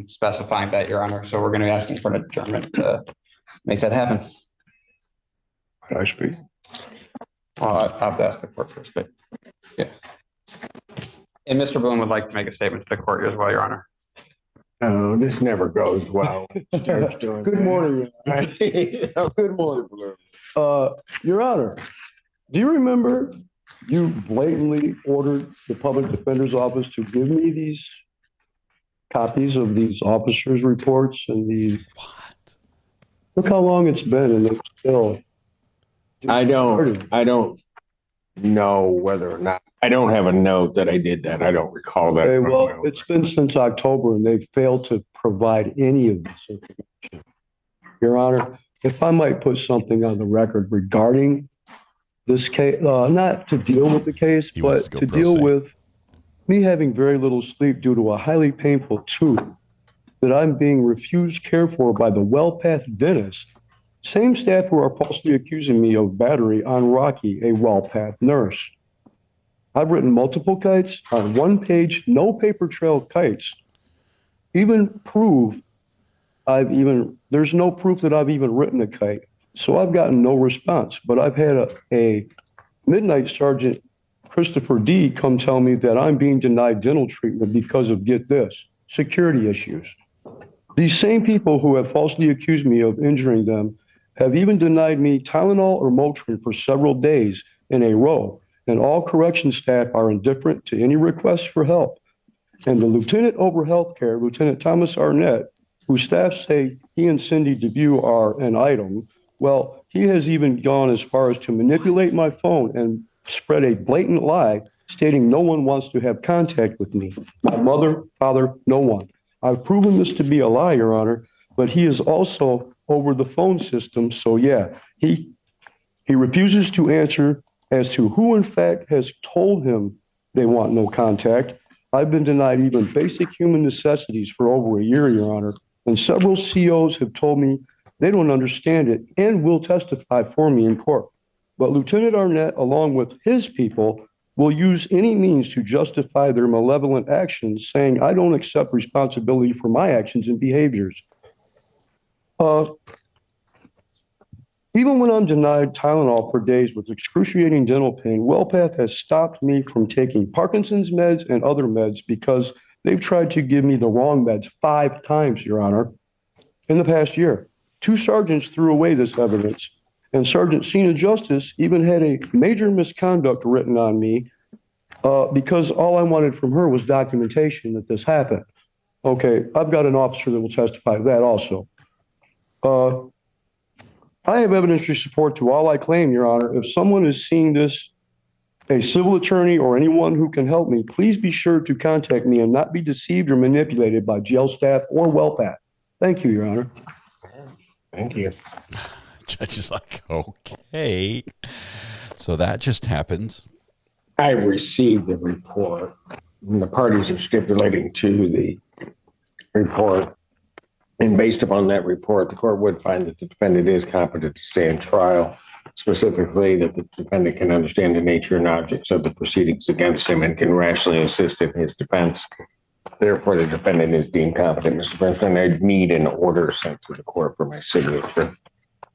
specifying that, Your Honor. So we're going to be asking for an adjournment to make that happen. Can I speak? Well, I'll have to ask the court first, but yeah. And Mr. Boone would like to make a statement to the court as well, Your Honor. Oh, this never goes well. Good morning. Good morning, Blue. Your Honor, do you remember you blatantly ordered the public defender's office to give me these copies of these officers' reports and the. What? Look how long it's been, and it's still. I don't know whether or not. I don't have a note that I did that. I don't recall that. Okay, well, it's been since October, and they've failed to provide any of this information. Your Honor, if I might put something on the record regarding this case, not to deal with the case, but to deal with me having very little sleep due to a highly painful tooth that I'm being refused care for by the WellPath dentist, same staff who are falsely accusing me of battery on Rocky, a WellPath nurse. I've written multiple kites on one page, no paper trail kites. There's no proof that I've even written a kite. So I've gotten no response, but I've had a Midnight Sergeant Christopher D come tell me that I'm being denied dental treatment because of, get this, security issues. These same people who have falsely accused me of injuring them have even denied me Tylenol or Motrin for several days in a row. And all correction staff are indifferent to any requests for help. And the lieutenant over healthcare, Lieutenant Thomas Arnett, whose staff say he and Cindy DeVue are an item, well, he has even gone as far as to manipulate my phone and spread a blatant lie stating no one wants to have contact with me. My mother, father, no one. I've proven this to be a lie, Your Honor, but he is also over the phone system. So yeah, he refuses to answer as to who in fact has told him they want no contact. I've been denied even basic human necessities for over a year, Your Honor, and several COs have told me they don't understand it and will testify for me in court. But Lieutenant Arnett, along with his people, will use any means to justify their malevolent actions, saying I don't accept responsibility for my actions and behaviors. Even when I'm denied Tylenol for days with excruciating dental pain, WellPath has stopped me from taking Parkinson's meds and other meds because they've tried to give me the wrong meds 5 times, Your Honor, in the past year. 2 sergeants threw away this evidence, and Sergeant Cena Justice even had a major misconduct written on me because all I wanted from her was documentation that this happened. Okay, I've got an officer that will testify to that also. I have evidentiary support to all I claim, Your Honor. If someone is seeing this, a civil attorney or anyone who can help me, please be sure to contact me and not be deceived or manipulated by jail staff or WellPath. Thank you, Your Honor. Thank you. Judge is like, okay. So that just happened. I received the report, and the parties are stipulating to the report. And based upon that report, the court would find that the defendant is competent to stand trial, specifically that the defendant can understand the nature and objects of the proceedings against him and can rationally assist in his defense. Therefore, the defendant is deemed competent. Mr. President, I need an order sent to the court for my signature.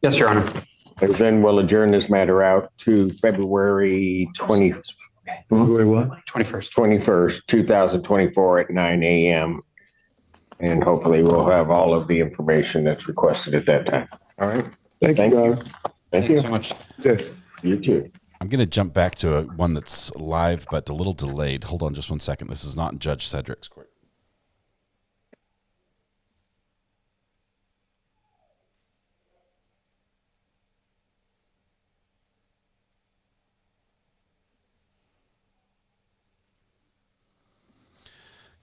Yes, Your Honor. And then we'll adjourn this matter out to February 21st, 2024 at 9 a.m. And hopefully we'll have all of the information that's requested at that time. All right. Thank you. Thank you so much. You too. I'm going to jump back to one that's live, but a little delayed. Hold on just one second. This is not in Judge Cedric's court.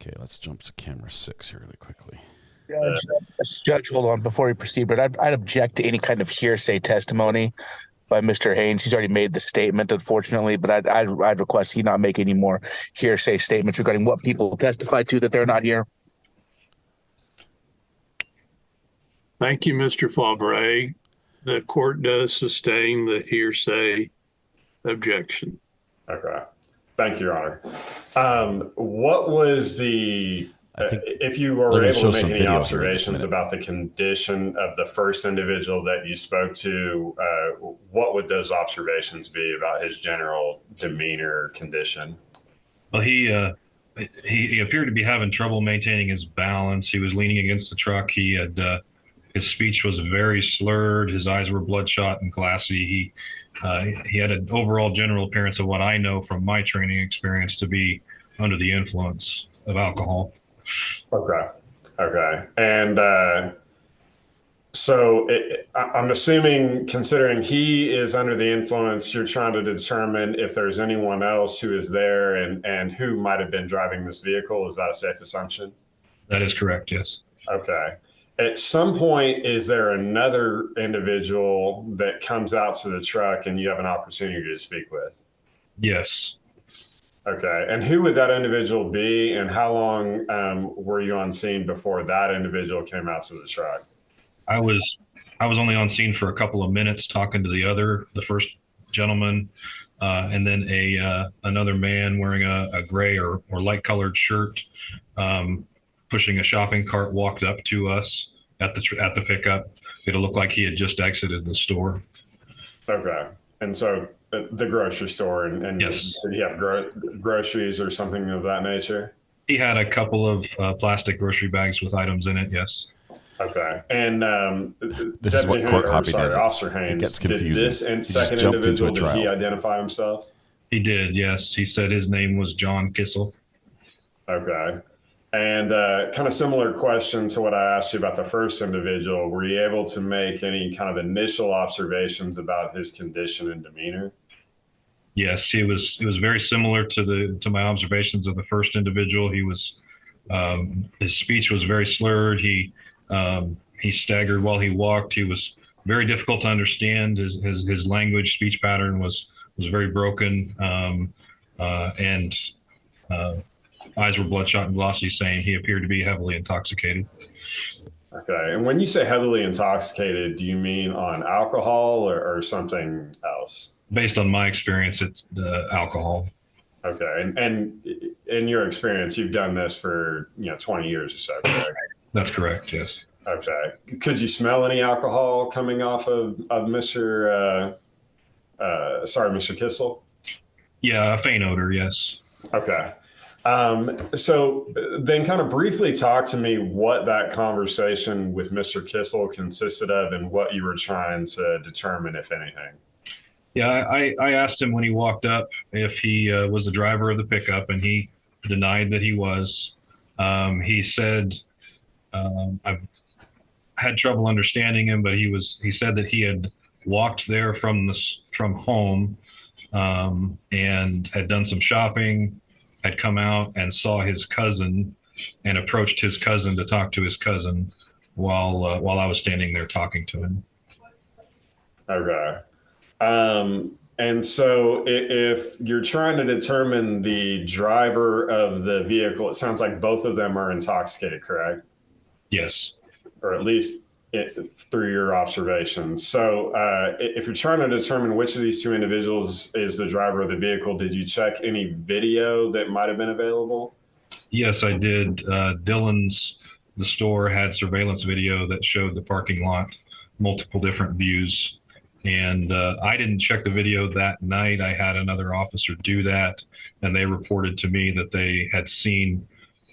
Okay, let's jump to camera 6 here really quickly. Judge, hold on before we proceed, but I'd object to any kind of hearsay testimony by Mr. Haynes. He's already made the statement, unfortunately, but I'd request he not make any more hearsay statements regarding what people testified to that they're not here. Thank you, Mr. Favre. The court does sustain the hearsay objection. Okay. Thank you, Your Honor. What was the, if you were able to make any observations about the condition of the first individual that you spoke to, what would those observations be about his general demeanor condition? Well, he appeared to be having trouble maintaining his balance. He was leaning against the truck. He had his speech was very slurred. His eyes were bloodshot and glassy. He had an overall general appearance of what I know from my training experience to be under the influence of alcohol. Okay. And so I'm assuming, considering he is under the influence, you're trying to determine if there's anyone else who is there and who might have been driving this vehicle. Is that a safe assumption? That is correct, yes. Okay. At some point, is there another individual that comes out to the truck and you have an opportunity to speak with? Yes. Okay. And who would that individual be, and how long were you on scene before that individual came out to the truck? I was only on scene for a couple of minutes talking to the first gentleman, and then another man wearing a gray or light colored shirt, pushing a shopping cart, walked up to us at the pickup. It looked like he had just exited the store. Okay. And so the grocery store, and yes. Did he have groceries or something of that nature? He had a couple of plastic grocery bags with items in it, yes. Okay. And this is what court hobby does. Officer Haynes, it gets confusing. Did this second individual, did he identify himself? He did, yes. He said his name was John Kissel. Okay. And kind of similar question to what I asked you about the first individual. Were you able to make any kind of initial observations about his condition and demeanor? Yes, it was very similar to my observations of the first individual. He was his speech was very slurred. He staggered while he walked. He was very difficult to understand. His language, speech pattern was very broken, and eyes were bloodshot and glossy, saying he appeared to be heavily intoxicated. Okay. And when you say heavily intoxicated, do you mean on alcohol or something else? Based on my experience, it's the alcohol. Okay. And in your experience, you've done this for 20 years or so, correct? That's correct, yes. Okay. Could you smell any alcohol coming off of Mr. Mr. Kissel? Yeah, a faint odor, yes. Okay. So then kind of briefly talk to me what that conversation with Mr. Kissel consisted of and what you were trying to determine, if anything. Yeah, I asked him when he walked up if he was the driver of the pickup, and he denied that he was. He said, I've had trouble understanding him, but he said that he had walked there from home and had done some shopping, had come out and saw his cousin and approached his cousin to talk to his cousin while I was standing there talking to him. Okay. And so if you're trying to determine the driver of the vehicle, it sounds like both of them are intoxicated, correct? Yes. Or at least through your observations. So if you're trying to determine which of these two individuals is the driver of the vehicle, did you check any video that might have been available? Yes, I did. The store had surveillance video that showed the parking lot, multiple different views. And I didn't check the video that night. I had another officer do that, and they reported to me that they had seen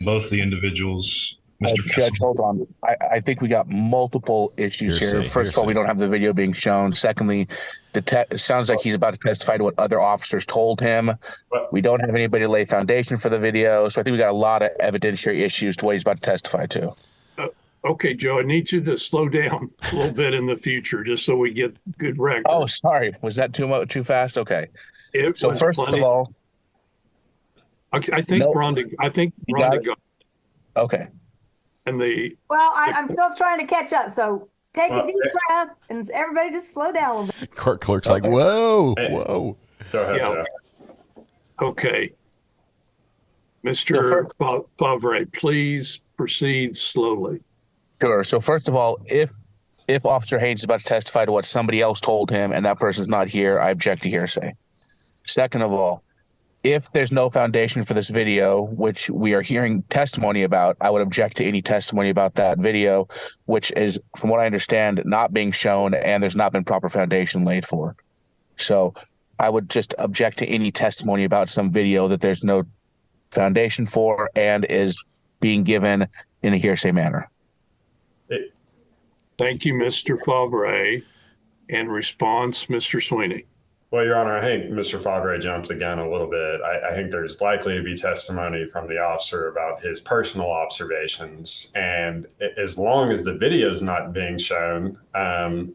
both the indivisions. Mr. Judge, hold on. I think we got multiple issues here. First of all, we don't have the video being shown. Secondly, it sounds like he's about to testify to what other officers told him. We don't have anybody to lay foundation for the video. So I think we got a lot of evidentiary issues to what he's about to testify to. Okay, Joe, I need you to slow down a little bit in the future just so we get good record. Oh, sorry. Was that too fast? Okay. So first of all, I think Rhonda got it. Okay. And well, I'm still trying to catch up. So take a deep breath and everybody just slow down a little bit. Court clerk's like, whoa. Go ahead, Joe. Okay. Mr. Favre, please proceed slowly. Sure. So first of all, if Officer Haynes is about to testify to what somebody else told him and that person's not here, I object to hearsay. Second of all, if there's no foundation for this video, which we are hearing testimony about, I would object to any testimony about that video, which is, from what I understand, not being shown and there's not been proper foundation laid for. So I would just object to any testimony about some video that there's no foundation for and is being given in a hearsay manner. Thank you, Mr. Favre. In response, Mr. Sweeney. Well, Your Honor, I think Mr. Favre jumped the gun a little bit. I think there's likely to be testimony from the officer about his personal observations. And as long as the video is not being shown,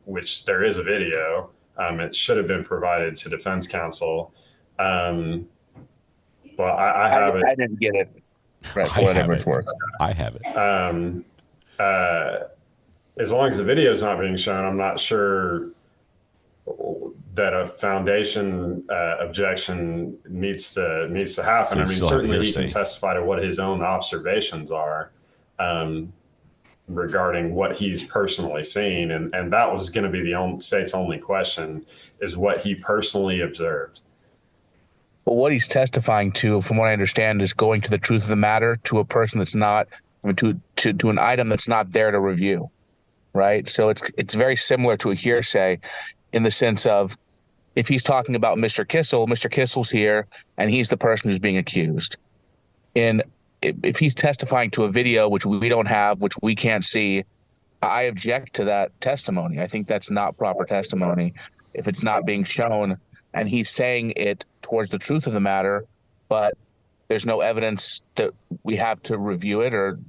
which there is a video, it should have been provided to defense counsel. Well, I have it. I didn't get it. Right, whatever it's worth. I have it. As long as the video is not being shown, I'm not sure that a foundation objection needs to happen. I mean, certainly he can testify to what his own observations are regarding what he's personally seen, and that was going to be the state's only question, is what he personally observed. But what he's testifying to, from what I understand, is going to the truth of the matter to a person that's not, to an item that's not there to review, right? So it's very similar to a hearsay in the sense of, if he's talking about Mr. Kissel's here, and he's the person who's being accused. And if he's testifying to a video, which we don't have, which we can't see, I object to that testimony. I think that's not proper testimony if it's not being shown, and he's saying it towards the truth of the matter, but there's no evidence that we have to review it, or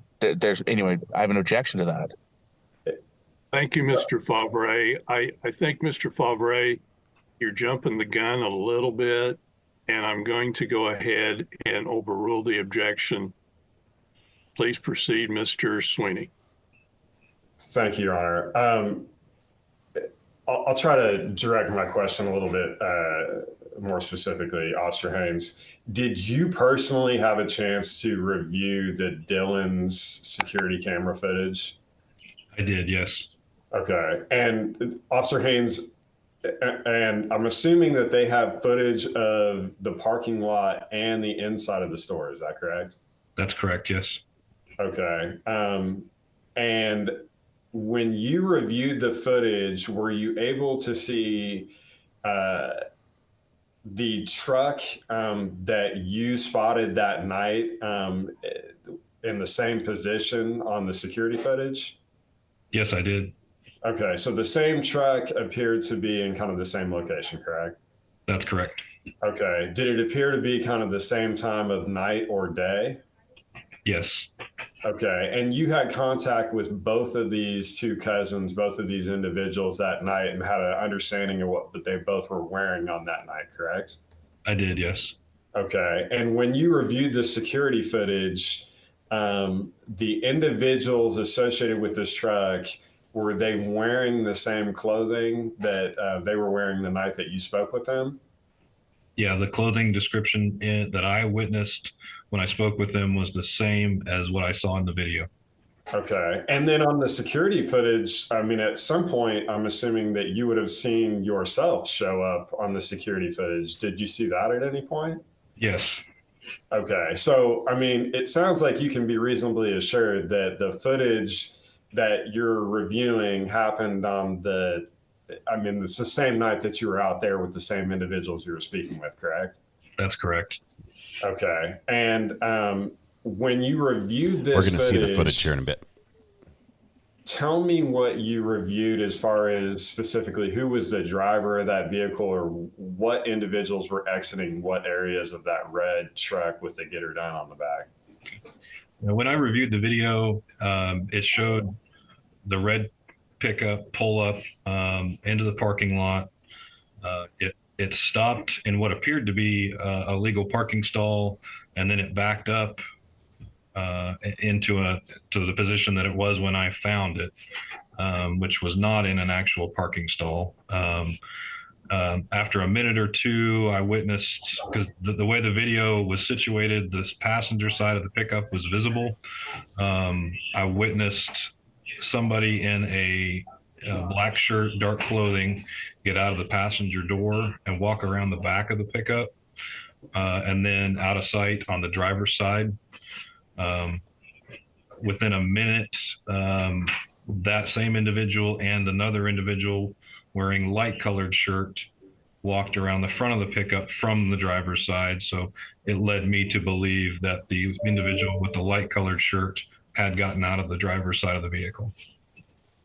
anyway, I have an objection to that. Thank you, Mr. Favre. I think, Mr. Favre, you're jumping the gun a little bit, and I'm going to go ahead and overrule the objection. Please proceed, Mr. Sweeney. Thank you, Your Honor. I'll try to direct my question a little bit more specifically, Officer Haynes. Did you personally have a chance to review the Dillon's security camera footage? I did, yes. Okay. And Officer Haynes, and I'm assuming that they have footage of the parking lot and the inside of the store. Is that correct? That's correct, yes. Okay. And when you reviewed the footage, were you able to see the truck that you spotted that night in the same position on the security footage? Yes, I did. Okay, so the same truck appeared to be in kind of the same location, correct? That's correct. Okay, did it appear to be kind of the same time of night or day? Yes. Okay, and you had contact with both of these two cousins, both of these individuals that night, and had an understanding of what they both were wearing on that night, correct? I did, yes. Okay, and when you reviewed the security footage, the individuals associated with this truck, were they wearing the same clothing that they were wearing the night that you spoke with them? Yeah, the clothing description that I witnessed when I spoke with them was the same as what I saw in the video. Okay. And then on the security footage, I mean, at some point, I'm assuming that you would have seen yourself show up on the security footage. Did you see that at any point? Yes. Okay. So, I mean, it sounds like you can be reasonably assured that the footage that you're reviewing happened on it's the same night that you were out there with the same individuals you were speaking with, correct? That's correct. Okay. And when you reviewed this, we're going to see the footage here in a bit. Tell me what you reviewed as far as specifically who was the driver of that vehicle, or what individuals were exiting what areas of that red truck with the Get Her Done on the back. When I reviewed the video, it showed the red pickup pull up into the parking lot. It stopped in what appeared to be a legal parking stall, and then it backed up to the position that it was when I found it, which was not in an actual parking stall. After a minute or two, I witnessed, because the way the video was situated, this passenger side of the pickup was visible. I witnessed somebody in a black shirt, dark clothing, get out of the passenger door and walk around the back of the pickup, and then out of sight on the driver's side. Within a minute, that same individual and another individual wearing light colored shirt walked around the front of the pickup from the driver's side. So it led me to believe that the individual with the light colored shirt had gotten out of the driver's side of the vehicle.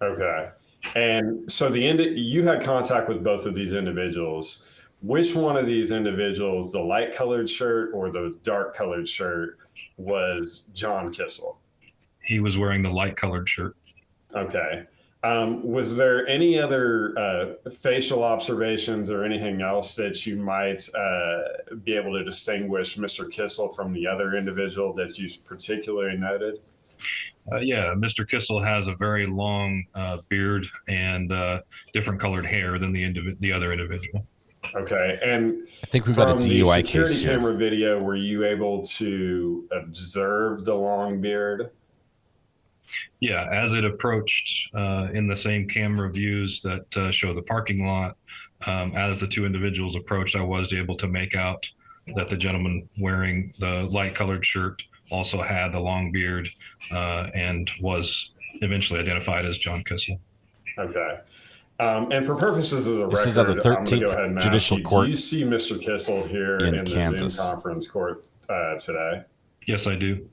Okay. And so you had contact with both of these individuals. Which one of these individuals, the light colored shirt or the dark colored shirt, was John Kissel? He was wearing the light colored shirt. Okay. Was there any other facial observations or anything else that you might be able to distinguish Mr. Kissel from the other individual that you particularly noted? Yeah, Mr. Kissel has a very long beard and different colored hair than the other individual. Okay, and I think we've got a DUI case here. Security camera video, were you able to observe the long beard? Yeah, as it approached in the same camera views that show the parking lot, as the two individuals approached, I was able to make out that the gentleman wearing the light colored shirt also had the long beard and was eventually identified as John Kissel. Okay. And for purposes of the record, this is at the 13th Judicial Court. Do you see Mr. Kissel here in Kansas. the Zoom conference court today? Yes, I do.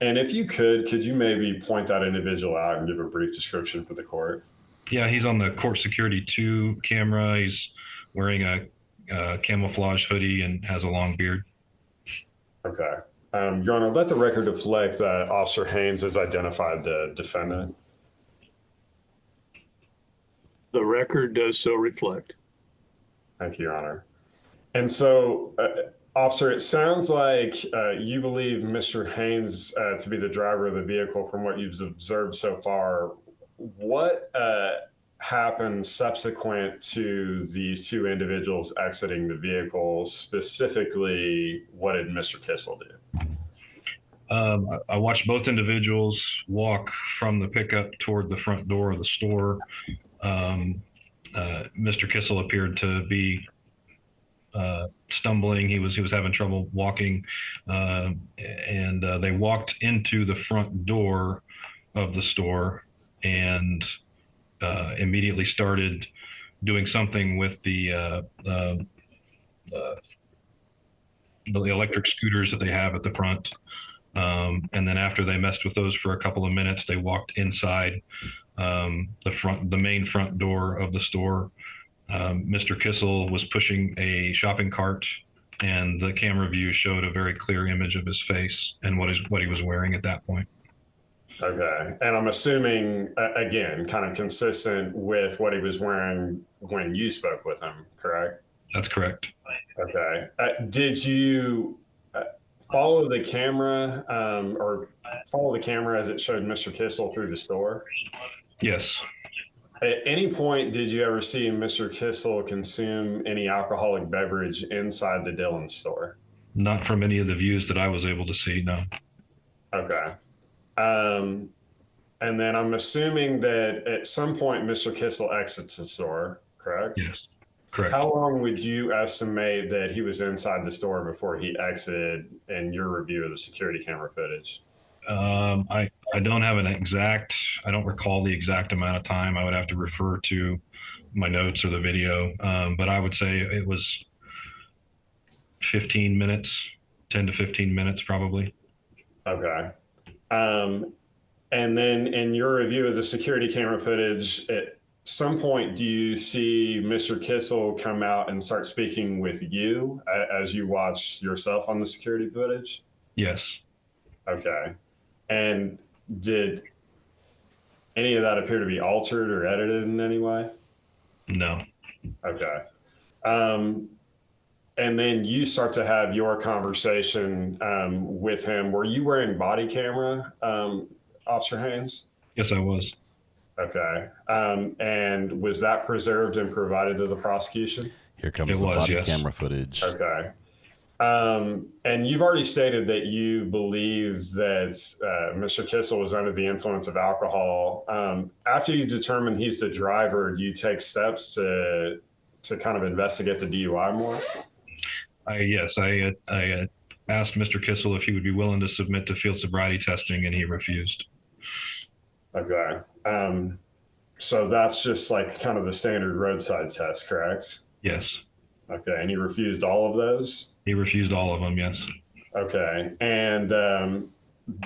And if you could you maybe point that individual out and give a brief description for the court? Yeah, he's on the Court Security 2 camera. He's wearing a camouflage hoodie and has a long beard. Okay. Your Honor, let the record reflect that Officer Haynes has identified the defendant. The record does so reflect. Thank you, Your Honor. And so, Officer, it sounds like you believe Mr. Haynes to be the driver of the vehicle from what you've observed so far. What happened subsequent to these two individuals exiting the vehicle? Specifically, what did Mr. Kissel do? I watched both individuals walk from the pickup toward the front door of the store. Mr. Kissel appeared to be stumbling. He was having trouble walking, and they walked into the front door of the store. and immediately started doing something with the electric scooters that they have at the front. And then after they messed with those for a couple of minutes, they walked inside the main front door of the store. Mr. Kissel was pushing a shopping cart, and the camera view showed a very clear image of his face and what he was wearing at that point. Okay. And I'm assuming, again, kind of consistent with what he was wearing when you spoke with him, correct? That's correct. Okay. Did you follow the camera or follow the camera as it showed Mr. Kissel through the store? Yes. At any point, did you ever see Mr. Kissel consume any alcoholic beverage inside the Dillon store? Not from any of the views that I was able to see, no. Okay. And then I'm assuming that at some point, Mr. Kissel exits the store, correct? Yes, correct. How long would you estimate that he was inside the store before he exited in your review of the security camera footage? I don't have I don't recall the exact amount of time. I would have to refer to my notes or the video. But I would say it was 15 minutes, 10 to 15 minutes probably. Okay. And then in your review of the security camera footage, at some point, do you see Mr. Kissel come out and start speaking with you as you watch yourself on the security footage? Yes. Okay. And did any of that appear to be altered or edited in any way? No. Okay. And then you start to have your conversation with him. Were you wearing body camera, Officer Haynes? Yes, I was. Okay. And was that preserved and provided to the prosecution? Here comes the body camera footage. Okay. And you've already stated that you believe that Mr. Kissel was under the influence of alcohol. After you determine he's the driver, do you take steps to kind of investigate the DUI more? Yes, I asked Mr. Kissel if he would be willing to submit to field sobriety testing, and he refused. Okay. So that's just like kind of the standard roadside test, correct? Yes. Okay. And he refused all of those? He refused all of them, yes. Okay. And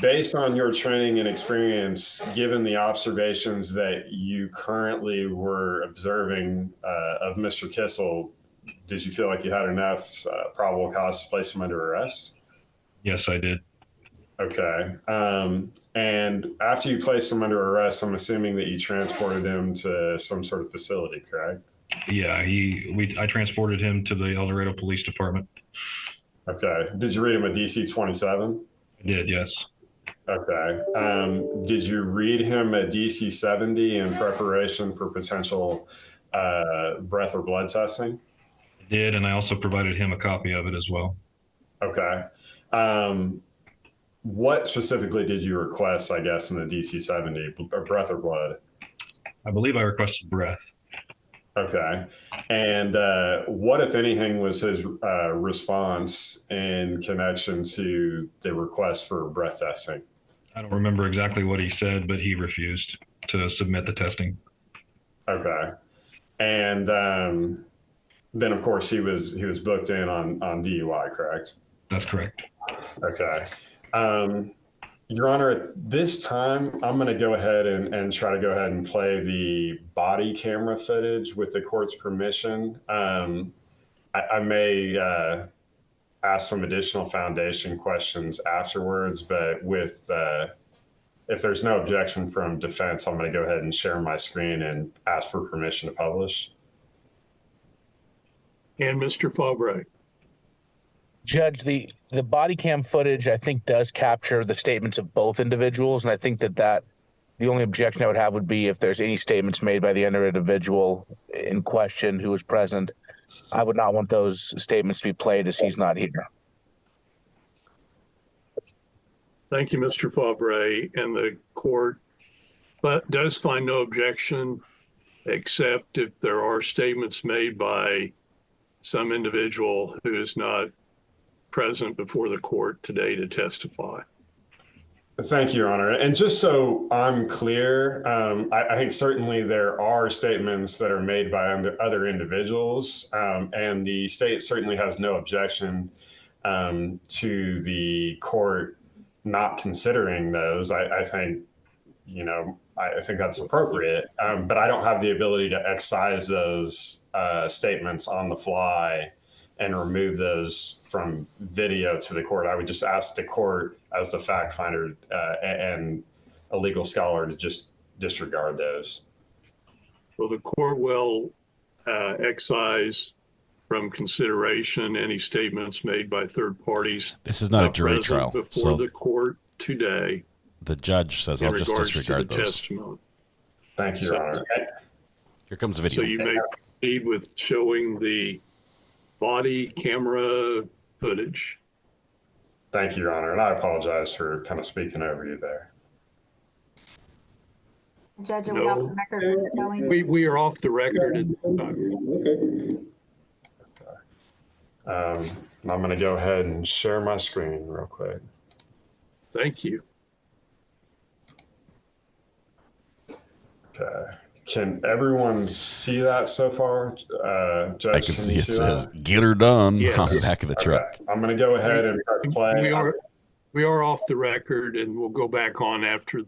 based on your training and experience, given the observations that you currently were observing of Mr. Kissel, did you feel like you had enough probable cause to place him under arrest? Yes, I did. Okay. And after you placed him under arrest, I'm assuming that you transported him to some sort of facility, correct? Yeah, I transported him to the El Dorado Police Department. Okay. Did you read him a DC 27? I did, yes. Okay. Did you read him a DC 70 in preparation for potential breath or blood testing? I did, and I also provided him a copy of it as well. Okay. What specifically did you request, I guess, in the DC 70, breath or blood? I believe I requested breath. Okay. And what, if anything, was his response in connection to the request for breath testing? I don't remember exactly what he said, but he refused to submit the testing. Okay. And then, of course, he was booked in on DUI, correct? That's correct. Okay. Your Honor, at this time, I'm going to go ahead and try to go ahead and play the body camera footage with the court's permission. I may ask some additional foundation questions afterwards, but with if there's no objection from defense, I'm going to go ahead and share my screen and ask for permission to publish. And Mr. Fabre. Judge, the body cam footage, I think, does capture the statements of both individuals. And I think that the only objection I would have would be if there's any statements made by the other individual in question who was present. I would not want those statements to be played as he's not here. Thank you, Mr. Fabre. And the court does find no objection, except if there are statements made by some individual who is not present before the court today to testify. Thank you, Your Honor. And just so I'm clear, I think certainly there are statements that are made by other individuals, and the state certainly has no objection to the court not considering those. I think, I think that's appropriate, but I don't have the ability to excise those statements on the fly and remove those from video to the court. I would just ask the court, as the fact finder and a legal scholar, to just disregard those. Well, the court will excise from consideration any statements made by third parties. This is not a jury trial. Before the court today. The judge says, I'll just disregard those. Testimony. Thank you, Your Honor. Here comes the video. So you may proceed with showing the body camera footage. Thank you, Your Honor. And I apologize for kind of speaking over you there. Judge, are we off the record for showing? We are off the record. I'm going to go ahead and share my screen real quick. Thank you. Okay. Can everyone see that so far? Judge, I can see it says, get her done on the back of the truck. Okay. I'm going to go ahead and play. We are off the record, and we'll go back on after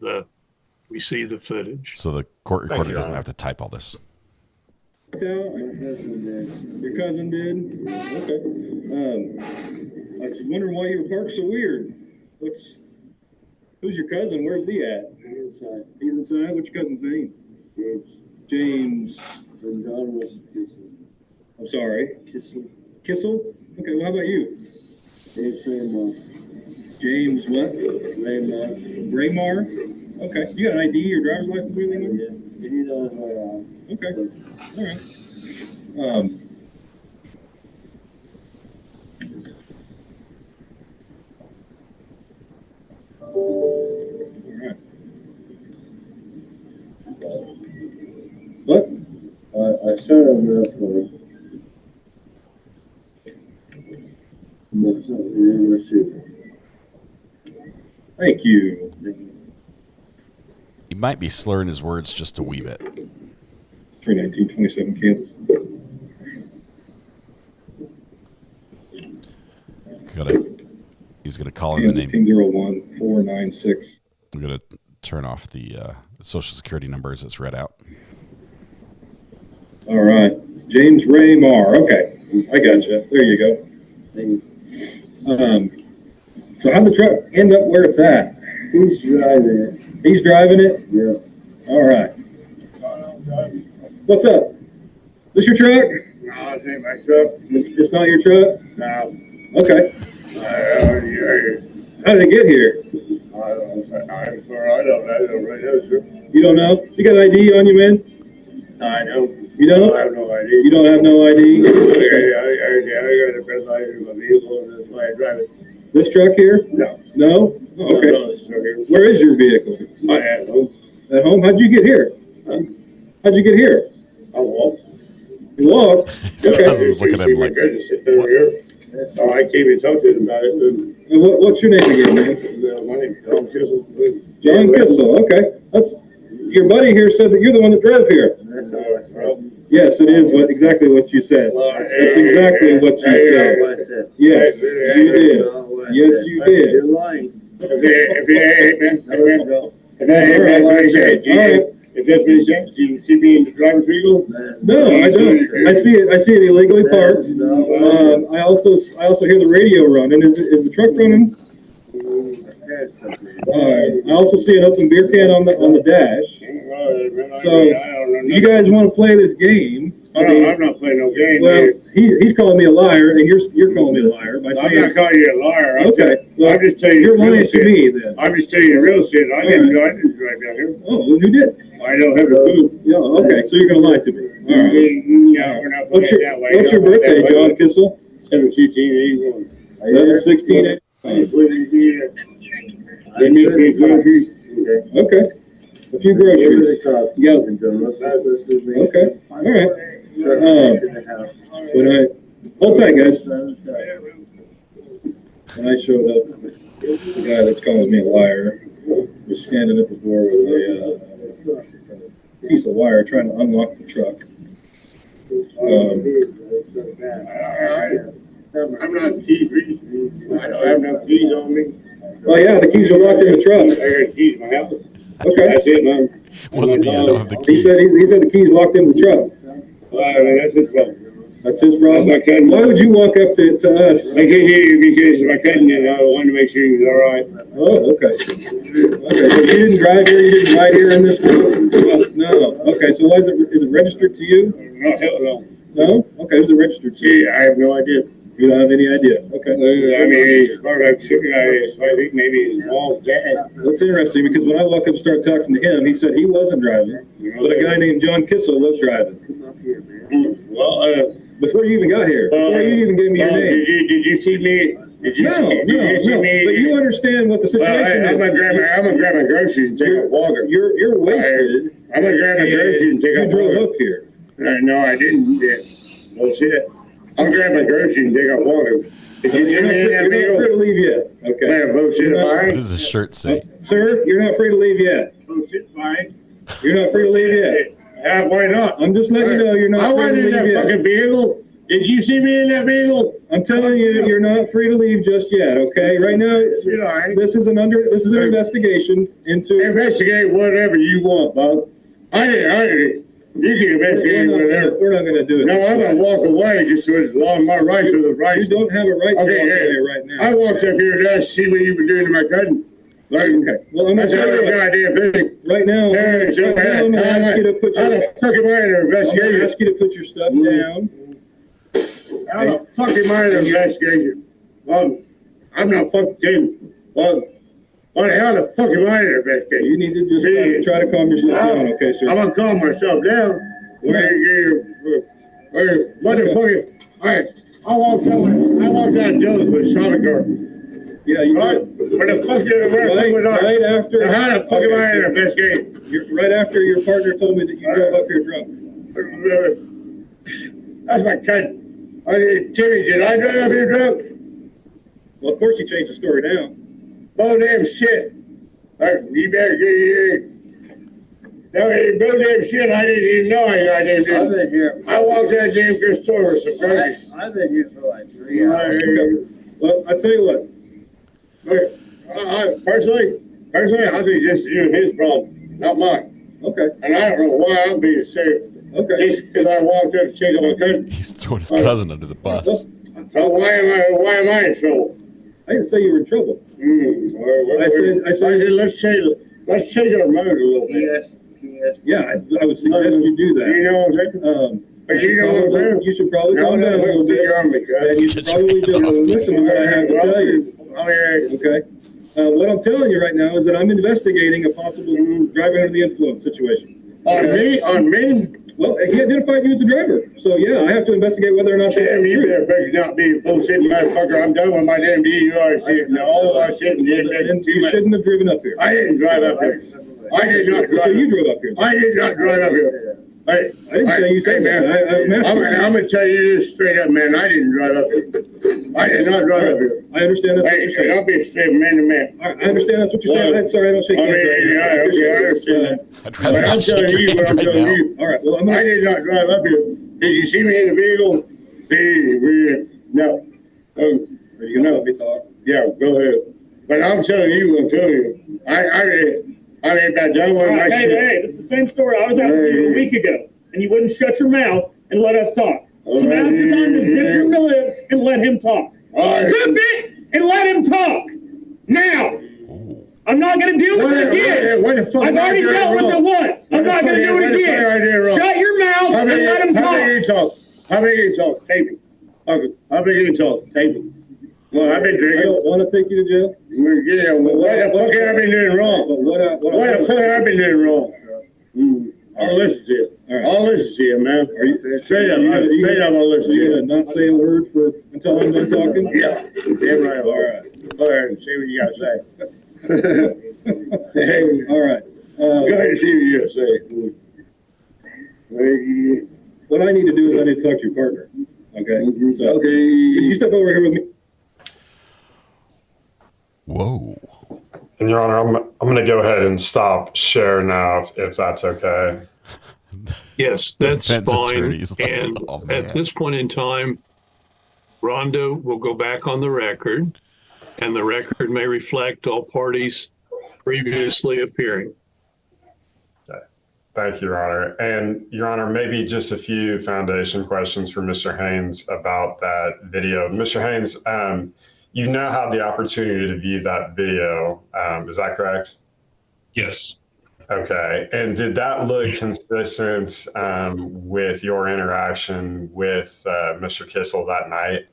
we see the footage. So the court recorder doesn't have to type all this. Your cousin did? Okay. I was wondering why you were parked so weird. Who's your cousin? Where's he at? He's inside. What's your cousin's name? James. I'm sorry. Kissel? Okay, well, how about you? James what? Raymar. Okay. You got an ID, your driver's license or anything? Yeah. He does. Okay. All right. What? I started on that for Thank you. He might be slurring his words just a wee bit. 319-27 Kansas. He's going to call in the name. 01496. I'm going to turn off the social security numbers it's read out. All right. James Ray Marr. Okay. I got you. There you go. So how'd the truck end up where it's at? He's driving it. He's driving it? Yeah. All right. What's up? This your truck? No, it ain't my truck. It's not your truck? No. Okay. How did it get here? I don't know right now, sir. You don't know? You got ID on you, man? I know. You don't? I have no ID. You don't have no ID? I got a best license in my vehicle, and that's why I drive it. This truck here? No. No? Oh, okay. No, this truck here. Where is your vehicle? I at home. At home? How'd you get here? How'd you get here? I walked. You walked? Okay. Looking at him like, so I came and talked to him about it. And what's your name again, man? My name is John Kissel. John Kissel, okay. That's your buddy here said that you're the one that drove here. Yes, it is exactly what you said. That's exactly what you said. Yes, you did. Yes, you did. You're lying. If that's what he said, do you see me in the driver's vehicle? No, I don't. I see it illegally parked. I also hear the radio running. Is the truck running? I also see an open beer can on the dash. So you guys want to play this game? I'm not playing no game. Well, he's calling me a liar, and you're calling me a liar by saying. I'm not calling you a liar. Okay, well, I'm just telling you. You're lying to me then. I'm just telling you the real shit. I didn't drive down here. Oh, well, who did? I don't have a clue. Yeah. Okay, so you're gonna lie to me. All right. Yeah, we're not playing that way. What's your birthday, John Kissel? 7/16/81. 7/16/81. They make me groceries. Okay. A few groceries. Yeah. Okay. All right. Hold tight, guys. When I showed up, the guy that's calling me a liar, was standing at the door with a piece of wire trying to unlock the truck. I'm not keys. I don't have no keys on me. Oh yeah, the keys are locked in the truck. I got keys in my house. Okay. That's it, man. Wasn't me, I don't have the He keys. said the keys locked in the truck. Well, I mean, that's his problem. That's his problem. That's my cousin. Why would you walk up to us? I can't hear you because my cousin and I wanted to make sure he was all right. Oh, okay. Okay, so you didn't drive here, you didn't ride here in this truck? No. Okay, so is it registered to you? No, hell no. No? Okay, who's it registered to? See, I have no idea. You don't have any idea? Okay. I mean, as far as I'm sure, I think maybe his mom's dad. That's interesting because when I walk up and start talking to him, he said he wasn't driving, but a guy named John Kissel was driving. Well, before you even got here, before you even gave me your name. Did you see me? No. But you understand what the situation is. I'm gonna grab my groceries and take a walker. You're wasted. I'm gonna grab my groceries and take a walker. You drove up here. No, I didn't. Bullshit. I'll grab my groceries and take a walker. Did you see me in that vehicle? You're not free to leave yet. Okay. Bullshit. What does the shirt say? Sir, you're not free to leave yet. Bullshit. Fine. You're not free to leave yet. Why not? I'm just letting you know you're not free to leave yet. I wasn't in that fucking vehicle. Did you see me in that vehicle? I'm telling you, you're not free to leave just yet. Okay, right now, this is an investigation into. Investigate whatever you want, Bob. You can investigate whatever. We're not going to do it. No, I'm going to walk away just with along my rights or the rights. You don't have a right to walk away right now. I walked up here to see what you've been doing to my cousin. Okay. Well, I'm going to tell you right now. I'm going to ask you to put your. I'm going to ask you to put your stuff down. How the fuck am I in an investigation? I'm not fucking kidding. How the fuck am I in an investigation? You need to just try to calm yourself down, okay, sir? I'm gonna calm myself down. What the fuck? Alright, I walked out of Dillon's with a shopping cart. Yeah, you did. Where the fuck did right after. How the fuck am I in an investigation? Right after your partner told me that you drove up here drunk. That's my cousin. Timmy, did I drive up here drunk? Well, of course you changed the story now. Oh, damn shit. You better get here. No, damn shit, I didn't even know I didn't do. I've been here. I walked that damn good store with some groceries. I've been here for like 3 hours. Well, I tell you what. Personally, I think this is his problem, not mine. Okay. And I don't know why I'm being safe. Okay. Just because I walked up to check on my cousin. He's throwing his cousin under the bus. So why am I in trouble? I didn't say you were in trouble. I said let's change our mode a little bit. Yeah, I would suggest you do that. You know what I'm saying? But you know what I'm saying? You should probably calm down a little bit. And you should probably just listen to what I have to tell you. Okay. What I'm telling you right now is that I'm investigating a possible driving under the influence situation. On me? Well, he identified you as a driver. So, yeah, I have to investigate whether or not that's true. You better not be a bullshitting motherfucker. I'm done with my damn DUI shit and all that shit. You shouldn't have driven up here. I didn't drive up here. I did not drive. So you drove up here. I did not drive up here. Hey, I didn't say you said that. I'm going to tell you this straight up, man. I didn't drive up here. I did not drive up here. I understand that's what you're saying. I'll be straight man to man. I understand that's what you're saying. I'm sorry, I don't shake hands. Okay, I understand that. I'd I'm telling you what I'm telling you. All right, well, I did not drive up here. Did you see me in the vehicle? No. Are you going to let me talk? Yeah, go ahead. But I'm telling you, I ain't about done with my shit. Hey, this is the same story. I was out with you a week ago, and you wouldn't shut your mouth and let us talk. So now's the time to zip your lips and let him talk. Zip it and let him talk. Now. I'm not going to deal with it again. I've already dealt with it once. I'm not going to do it again. Shut your mouth and let him talk. How big you talk? Tape it. How big you talk? Tape it. Well, I've been drinking. I don't want to take you to jail. Yeah, well, what the fuck have I been doing wrong? What the fuck have I been doing wrong? I'll listen to you. Right. I'll listen to you, man. Are you straight up? I'll listen to you. Are you going to not say a word until I'm done talking? Yeah. Damn right. All right. Go ahead and see what you got to say. All right. Go ahead and see what you got to say. What I need to do is I need to talk to your partner. Okay. So, okay. Could you step over here with me? Whoa. And Your Honor, I'm going to go ahead and stop share now, if that's okay. Yes, that's fine. Like, And at this point in time, Rhonda will go back on the record, and the record may reflect all parties previously appearing. Okay. Thank you, Your Honor. And Your Honor, maybe just a few foundation questions for Mr. Haynes about that video. Mr. Haynes, you've now had the opportunity to view that video. Is that correct? Yes. Okay. And did that look consistent with your interaction with Mr. Kissel that night?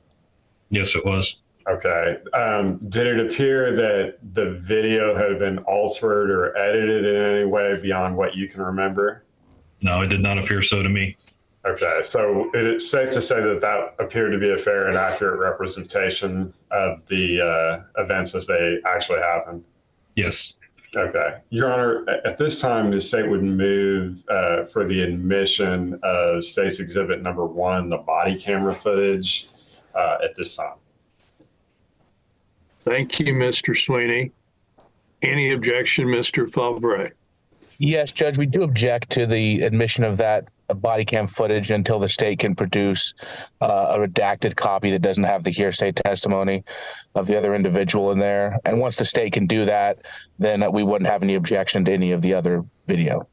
Yes, it was. Okay. Did it appear that the video had been altered or edited in any way beyond what you can remember? No, it did not appear so to me. Okay. So it's safe to say that that appeared to be a fair and accurate representation of the events as they actually happened? Yes. Okay. Your Honor, at this time, the state would move for the admission of State's Exhibit Number 1, the body camera footage, at this time. Thank you, Mr. Sweeney. Any objection, Mr. Favre? Yes, Judge, we do object to the admission of that body cam footage until the state can produce a redacted copy that doesn't have the hearsay testimony of the other individual in there. And once the state can do that, then we wouldn't have any objection to any of the other video.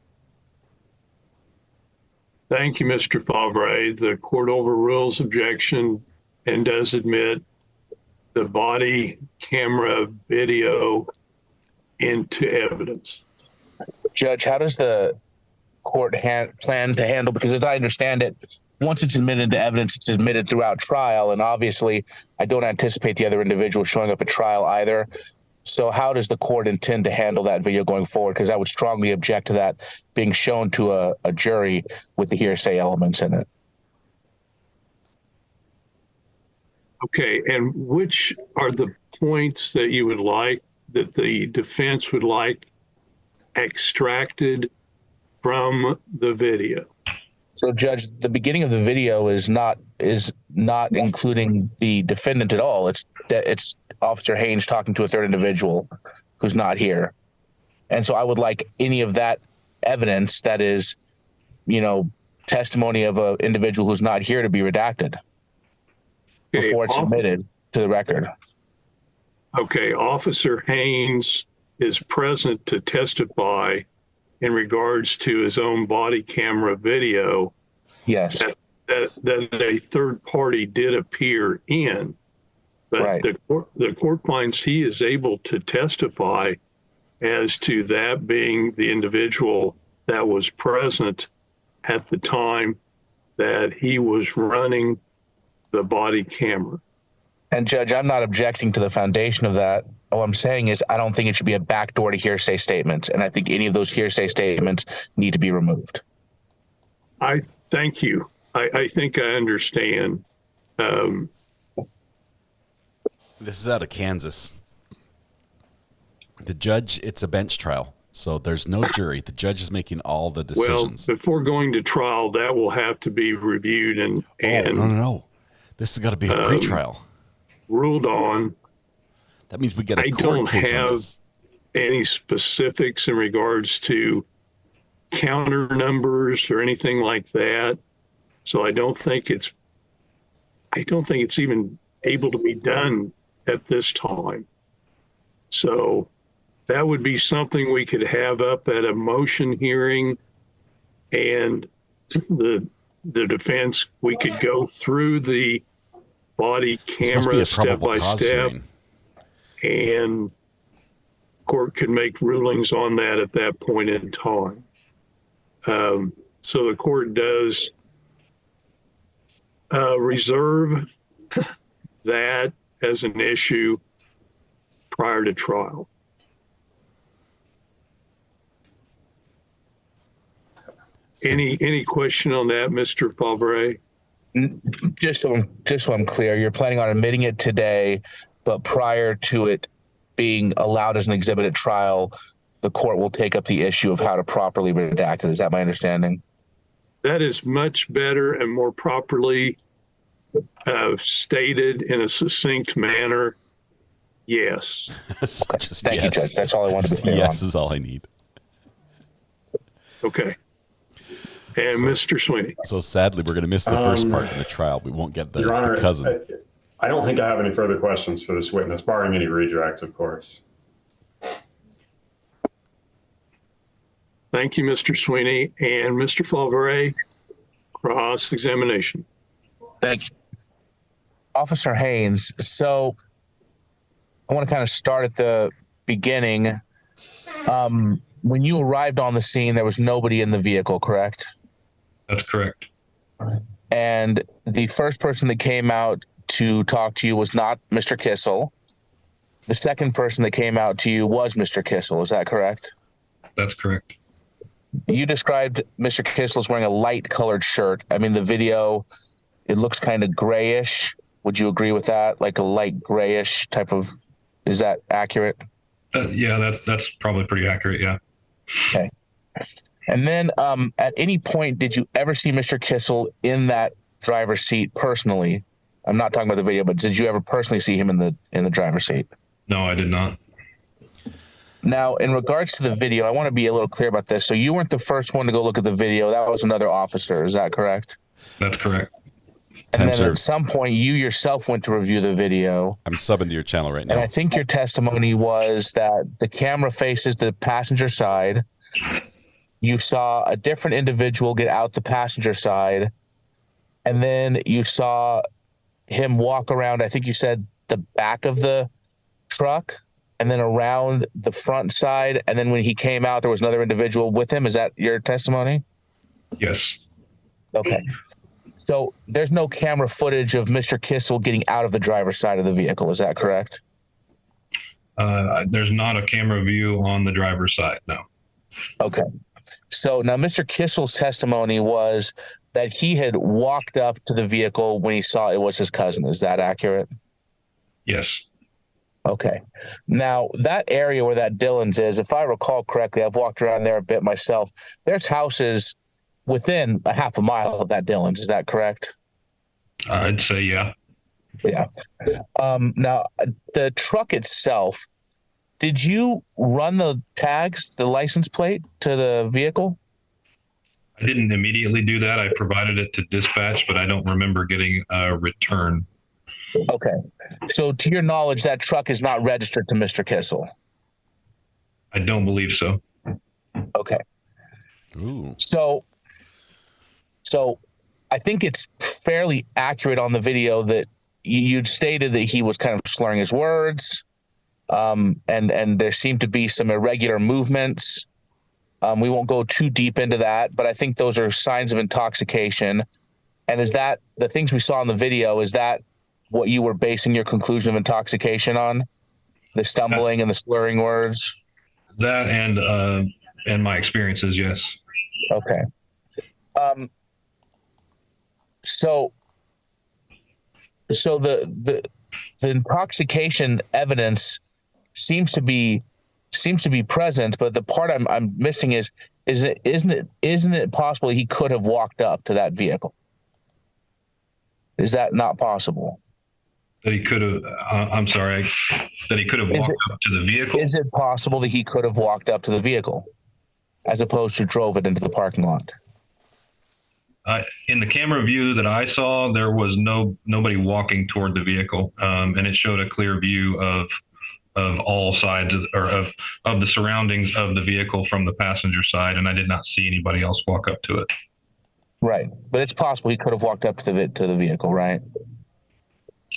Thank you, Mr. Favre. The court overrules objection and does admit the body camera video into evidence. Judge, how does the court plan to handle, because as I understand it, once it's admitted to evidence, it's admitted throughout trial. And obviously, I don't anticipate the other individual showing up at trial either. So how does the court intend to handle that video going forward? Because I would strongly object to that being shown to a jury with the hearsay elements in it. Okay, and which are the points that you would like, that the defense would like extracted from the video? So, Judge, the beginning of the video is not including the defendant at all. It's Officer Haynes talking to a third individual who's not here. And so I would like any of that evidence that is, testimony of an individual who's not here to be redacted before it's submitted to the record. Okay, Officer Haynes is present to testify in regards to his own body camera video. Yes. That a third party did appear in, but right. the court finds he is able to testify as to that being the individual that was present at the time that he was running the body camera. And Judge, I'm not objecting to the foundation of that. All I'm saying is I don't think it should be a backdoor to hearsay statements. And I think any of those hearsay statements need to be removed. I thank you. I think I understand. This is out of Kansas. The judge, it's a bench trial, so there's no jury. The judge is making all the decisions. Well, before going to trial, that will have to be reviewed and no. This has got to be a pretrial. Ruled on. That means we get a I court don't case have on this. any specifics in regards to counter numbers or anything like that. So I don't think it's even able to be done at this time. So that would be something we could have up at a motion hearing, and the defense, we could go through the body camera step by step, and court could make rulings on that at that point in time. So the court does reserve that as an issue prior to trial. Any question on that, Mr. Favre? Just so I'm clear, you're planning on admitting it today, but prior to it being allowed as an exhibit at trial, the court will take up the issue of how to properly redact it. Is that my understanding? That is much better and more properly stated in a succinct manner. Yes. Thank you, Judge. That's all I wanted to clear Yes on. is all I need. Okay. And Mr. Sweeney. So sadly, we're going to miss the first part in the trial. We won't get the, Your Honor, the cousin. I don't think I have any further questions for this witness, barring any redirects, of course. Thank you, Mr. Sweeney. And Mr. Favre, cross-examination. Thank you. Officer Haynes, so I want to kind of start at the beginning. When you arrived on the scene, there was nobody in the vehicle, correct? That's correct. And the first person that came out to talk to you was not Mr. Kissel. The second person that came out to you was Mr. Kissel. Is that correct? That's correct. You described Mr. Kissel as wearing a light colored shirt. I mean, the video, it looks kind of grayish. Would you agree with that? Like a light grayish type of, is that accurate? Yeah, that's probably pretty accurate. Yeah. Okay. And then at any point, did you ever see Mr. Kissel in that driver's seat personally? I'm not talking about the video, but did you ever personally see him in the driver's seat? No, I did not. Now, in regards to the video, I want to be a little clear about this. So you weren't the first one to go look at the video. That was another officer. Is that correct? That's correct. And then at some point, you yourself went to review the video. I'm subbing to your channel right now. And I think your testimony was that the camera faces the passenger side. You saw a different individual get out the passenger side. And then you saw him walk around, I think you said, the back of the truck and then around the front side. And then when he came out, there was another individual with him. Is that your testimony? Yes. Okay. So there's no camera footage of Mr. Kissel getting out of the driver's side of the vehicle. Is that correct? There's not a camera view on the driver's side. No. Okay. So now Mr. Kissel's testimony was that he had walked up to the vehicle when he saw it was his cousin. Is that accurate? Yes. Okay. Now that area where that Dillon's is, if I recall correctly, I've walked around there a bit myself. There's houses within a half a mile of that Dillon's. Is that correct? I'd say yeah. Yeah. Now the truck itself, did you run the tags, the license plate to the vehicle? I didn't immediately do that. I provided it to dispatch, but I don't remember getting a return. Okay. So to your knowledge, that truck is not registered to Mr. Kissel? I don't believe so. Okay. Ooh. So I think it's fairly accurate on the video that you'd stated that he was kind of slurring his words, and there seemed to be some irregular movements. We won't go too deep into that, but I think those are signs of intoxication. And is that the things we saw in the video, is that what you were basing your conclusion of intoxication on? The stumbling and the slurring words? That and my experiences, yes. Okay. So the intoxication evidence seems to be present, but the part I'm missing isn't it possible he could have walked up to that vehicle? Is that not possible? That he could have. I'm sorry. That he could have walked up to the vehicle. Is it possible that he could have walked up to the vehicle, as opposed to drove it into the parking lot? In the camera view that I saw, there was nobody walking toward the vehicle, and it showed a clear view of all sides of the surroundings of the vehicle from the passenger side, and I did not see anybody else walk up to it. Right, but it's possible he could have walked up to the vehicle, right?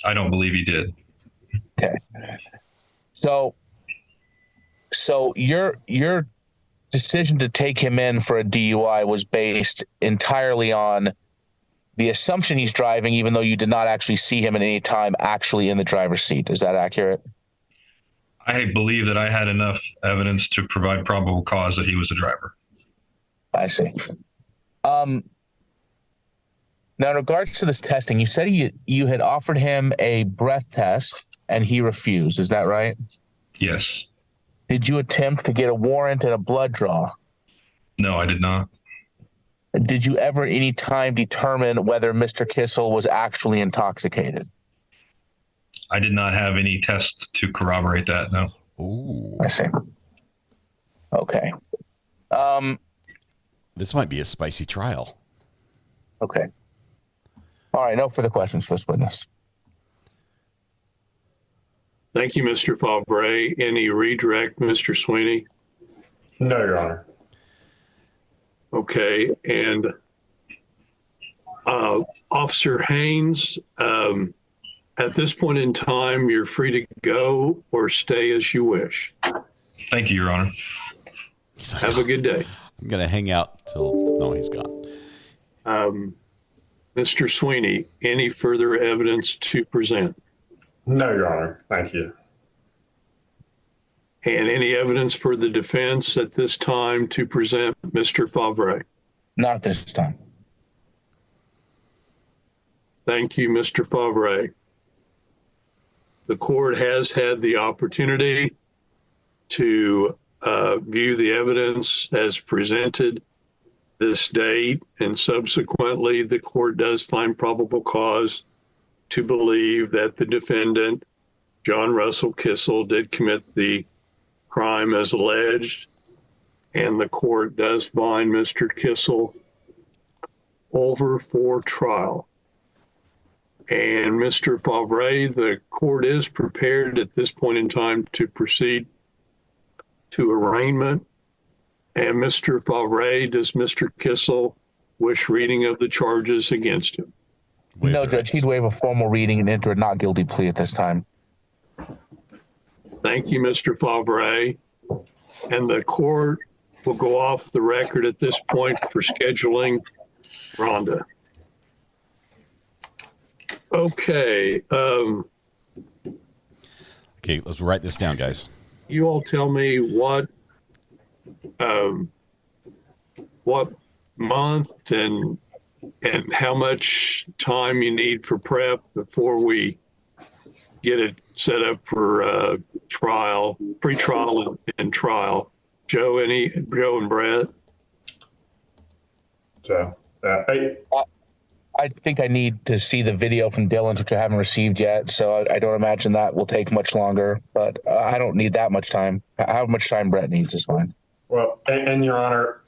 I don't believe he did. Okay. So your decision to take him in for a DUI was based entirely on the assumption he's driving, even though you did not actually see him at any time actually in the driver's seat. Is that accurate? I believe that I had enough evidence to provide probable cause that he was the driver. I see. Now, in regards to this testing, you said you had offered him a breath test and he refused. Is that right? Yes. Did you attempt to get a warrant and a blood draw? No, I did not. Did you ever at any time determine whether Mr. Kissel was actually intoxicated? I did not have any tests to corroborate that. No. Ooh. I see. Okay. This might be a spicy trial. Okay. All right. No further questions for this witness. Thank you, Mr. Favre. Any redirect, Mr. Sweeney? No, Your Honor. Okay. And Officer Haynes, at this point in time, you're free to go or stay as you wish. Thank you, Your Honor. Have a good day. I'm going to hang out till, no, he's gone. Mr. Sweeney, any further evidence to present? No, Your Honor. Thank you. And any evidence for the defense at this time to present, Mr. Favre? Not at this time. Thank you, Mr. Favre. The court has had the opportunity to view the evidence as presented this date, and subsequently the court does find probable cause to believe that the defendant, John Russell Kissel, did commit the crime as alleged, and the court does find Mr. Kissel over for trial. And Mr. Favre, the court is prepared at this point in time to proceed to arraignment. And Mr. Favre, does Mr. Kissel wish reading of the charges against him? No, Judge, he'd waive a formal reading and enter a not guilty plea at this time. Thank you, Mr. Favre. And the court will go off the record at this point for scheduling. Rhonda. Okay. Okay, let's write this down, guys. You all tell me what month and how much time you need for prep before we get it set up for trial, pre-trial and trial. Joe and Brett? Joe? I think I need to see the video from Dylan's, which I haven't received yet, so I don't imagine that will take much longer, but I don't need that much time. How much time Brett needs is fine. Well, and Your Honor,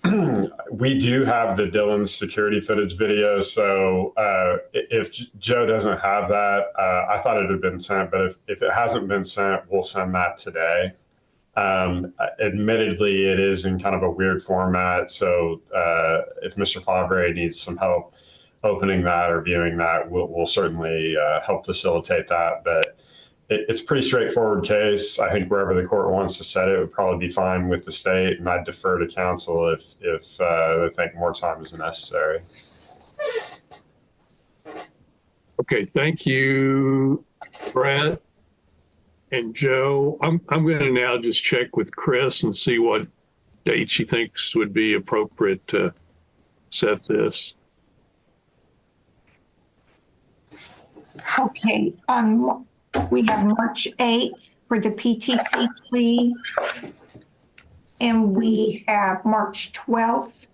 we do have the Dylan's security footage video, so if Joe doesn't have that, I thought it had been sent, but if it hasn't been sent, we'll send that today. Admittedly, it is in kind of a weird format, so if Mr. Favre needs some help opening that or viewing that, we'll certainly help facilitate that. But it's a pretty straightforward case. I think wherever the court wants to set it would probably be fine with the state, and I'd defer to counsel if they think more time is necessary. Okay, thank you, Brett and Joe. I'm going to now just check with Chris and see what date she thinks would be appropriate to set this. Okay, we have March 8th for the PTC plea, and we have March 12th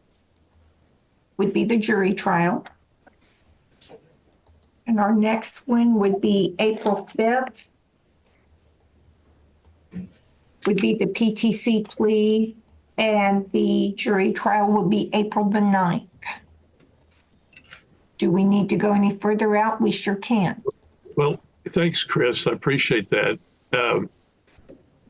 would be the jury trial. And our next one would be April 5th, would be the PTC plea, and the jury trial would be April the 9th. Do we need to go any further out? We sure can. Well, thanks, Chris. I appreciate that.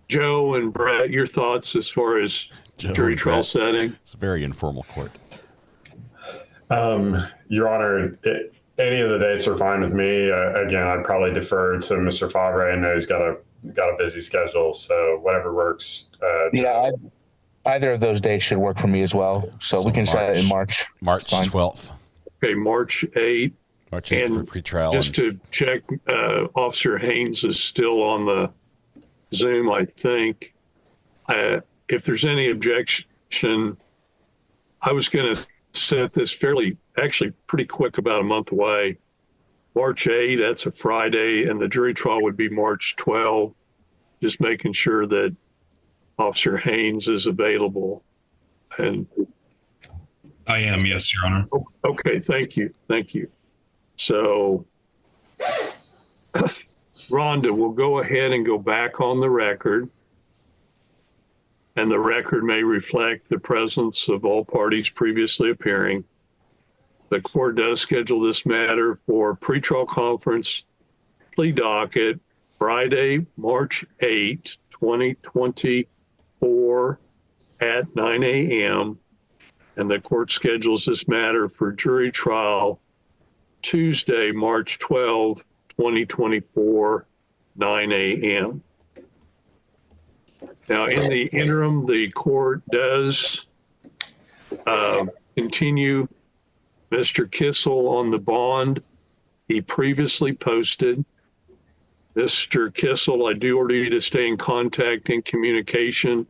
Joe and Brett, your thoughts as far as jury trial setting? It's a very informal court. Your Honor, any of the dates are fine with me. Again, I'd probably defer to Mr. Favre. I know he's got a busy schedule, so whatever works. Yeah, either of those dates should work for me as well. So we can set it in March. March 12th. Okay, March 8th. March 8th for pretrial. Just to check, Officer Haynes is still on the Zoom, I think. If there's any objection, I was going to set this actually pretty quick, about a month away. March 8th, that's a Friday, and the jury trial would be March 12th. Just making sure that Officer Haynes is available. And I am, yes, Your Honor. Okay, thank you. So Rhonda, we'll go ahead and go back on the record. And the record may reflect the presence of all parties previously appearing. The court does schedule this matter for pretrial conference plea docket Friday, March 8, 2024 at 9 a.m. And the court schedules this matter for jury trial Tuesday, March 12, 2024, 9 a.m. Now, in the interim, the court does continue Mr. Kissel on the bond he previously posted. Mr. Kissel, I do order you to stay in contact and communication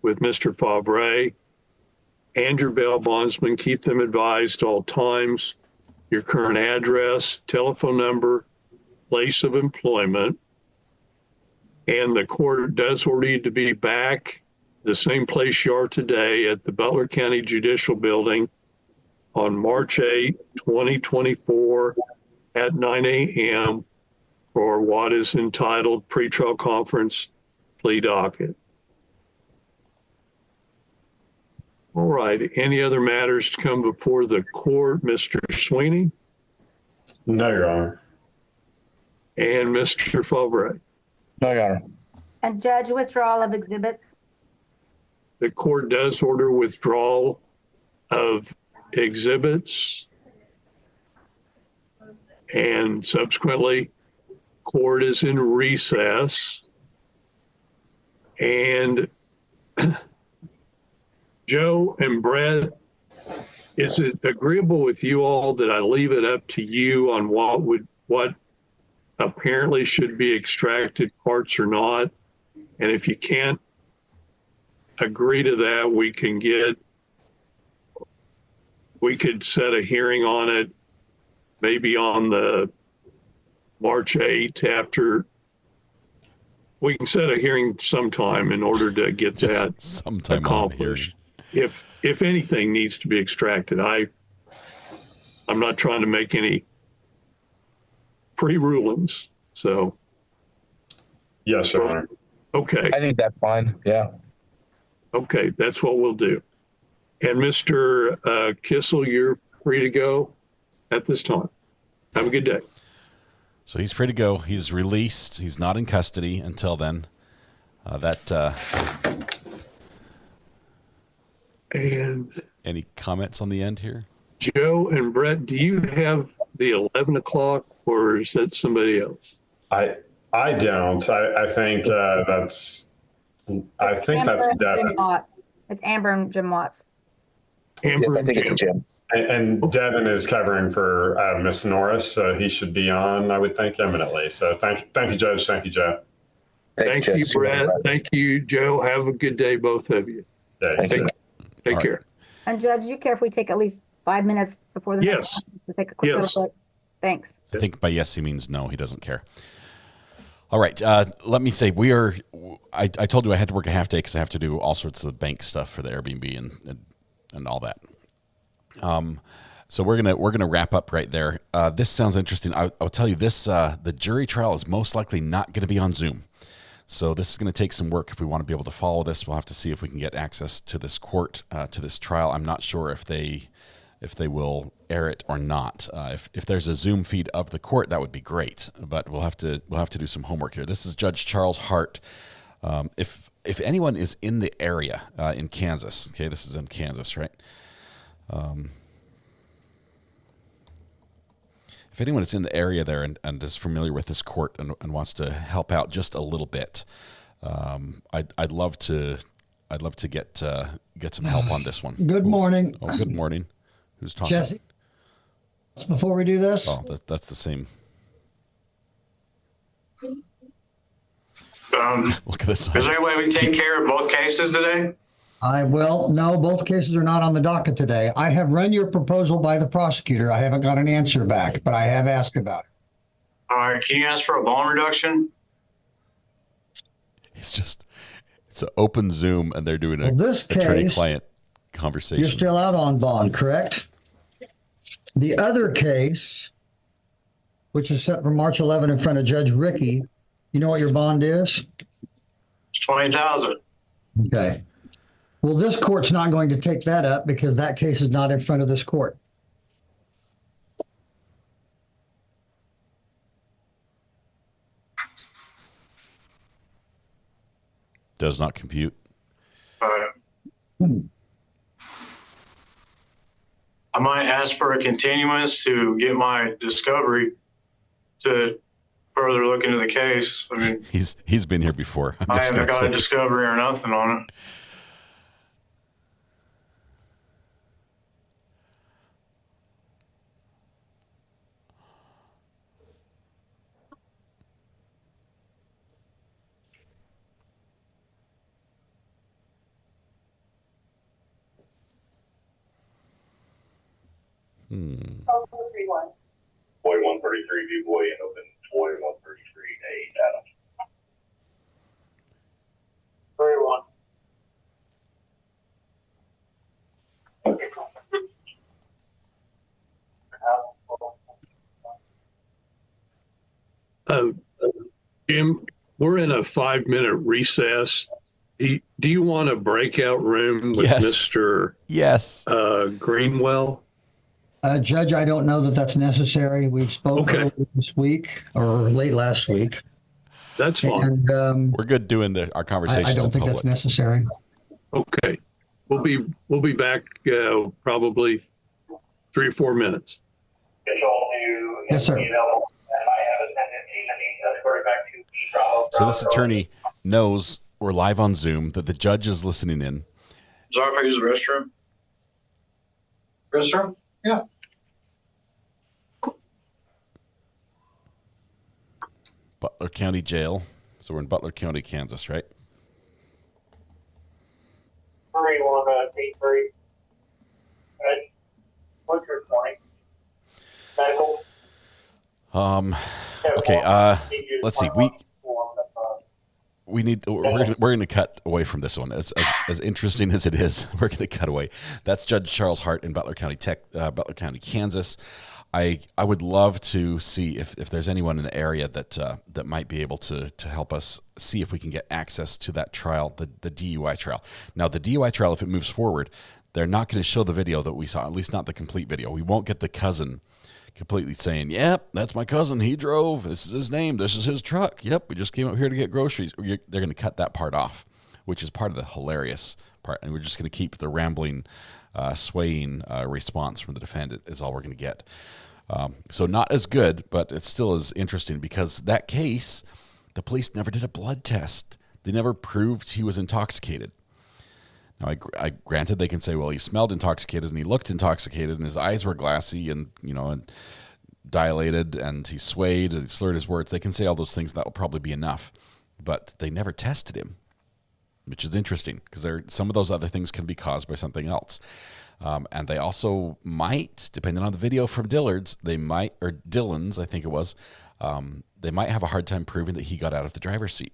with Mr. Favre and your bail bondsman. Keep them advised all times, your current address, telephone number, place of employment. And the court does order you to be back the same place you are today at the Butler County Judicial Building on March 8, 2024 at 9 a.m. for what is entitled pretrial conference plea docket. All right, any other matters to come before the court? Mr. Sweeney? No, Your Honor. And Mr. Favre? No, Your Honor. And Judge, withdrawal of exhibits. The court does order withdrawal of exhibits, and subsequently court is in recess. And Joe and Brett, is it agreeable with you all that I leave it up to you on what apparently should be extracted parts or not? And if you can't agree to that, we could set a hearing on it, maybe on the March 8th after. We can set a hearing sometime in order to get that sometime accomplished. If anything needs to be extracted, I'm not trying to make any pre-rulings, so. Yes, Your Honor. Okay. I think that's fine. Yeah. Okay, that's what we'll do. And Mr. Kissel, you're free to go at this time. Have a good day. So he's free to go. He's released. He's not in custody until then. And any comments on the end here? Joe and Brett, do you have the 11 o'clock, or is that somebody else? I don't. I think that's Devin. It's Amber and Jim Watts. Amber I think it's Jim. And Devin is covering for Miss Norris, so he should be on, I would think, imminently. So thank you, Judge. Thank you, Joe. Thank you, Brett. Thank you, Joe. Have a good day, both of you. Yeah, Take care. And Judge, you care if we take at least 5 minutes before the next one to take a quick little break? Thanks. I think by yes he means no, he doesn't care. All right, let me say I told you I had to work a half day because I have to do all sorts of bank stuff for the Airbnb and all that. So we're gonna wrap up right there. This sounds interesting. I'll tell you this: the jury trial is most likely not going to be on Zoom. So this is going to take some work if we want to be able to follow this. We'll have to see if we can get access to this court, to this trial. I'm not sure if they will air it or not. If there's a Zoom feed of the court, that would be great. But we'll have to do some homework here. This is Judge Charles Hart. If anyone is in the area in Kansas, okay, this is in Kansas, right? If anyone is in the area there and is familiar with this court and wants to help out just a little bit, I'd love to get some help on this one. Good morning. Oh, good morning. Who's talking? Jesse. Before we do this. Oh, that's the same. Look at this. Is there any way we can take care of both cases today? No, both cases are not on the docket today. I have run your proposal by the prosecutor. I haven't got an answer back, but I have asked about it. All right, can you ask for a bond reduction? It's an open Zoom and they're doing this attorney-client conversation. You're still out on bond, correct? The other case, which is set for March 11 in front of Judge Rickey, You know what your bond is? It's 20,000. Okay. Well, this court's not going to take that up because that case is not in front of this court. Does not compute. I might ask for a continuance to get my discovery to further look into the case. I mean, he's been here before. I haven't got a discovery or nothing on it. Boy 133, view boy, and open boy 133, A, Adams. 31. Jim, we're in a 5-minute recess. Do you want a breakout room with Mr. Greenwell? Judge, I don't know that that's necessary. We spoke earlier this week or late last week. That's fine. And, we're good doing our conversations. I don't think that's necessary. Okay, we'll be back probably 3 or 4 minutes. Yes, sir. So this attorney knows we're live on Zoom, that the judge is listening in. Sorry if I use the restroom. Restroom? Yeah. Butler County Jail. So we're in Butler County, Kansas, right? 3183. What's your point? Pickles? Okay. Let's see. We're going to cut away from this one. As interesting as it is, we're going to cut away. That's Judge Charles Hart in Butler County, Kansas. I would love to see if there's anyone in the area that might be able to help us see if we can get access to that trial, the DUI trial. Now, the DUI trial, if it moves forward, they're not going to show the video that we saw, at least not the complete video. We won't get the cousin completely saying, yep, that's my cousin. He drove. This is his name. This is his truck. Yep, we just came up here to get groceries. They're going to cut that part off, which is part of the hilarious part. And we're just going to keep the rambling, swaying response from the defendant is all we're going to get. So not as good, but it still is interesting because that case, the police never did a blood test. They never proved he was intoxicated. Now, I granted they can say, well, he smelled intoxicated and he looked intoxicated and his eyes were glassy and, and dilated and he swayed and he slurred his words. They can say all those things. That will probably be enough. But they never tested him, which is interesting because some of those other things can be caused by something else. And they also might, depending on the video from Dillard's, or Dillon's, I think it was, they might have a hard time proving that he got out of the driver's seat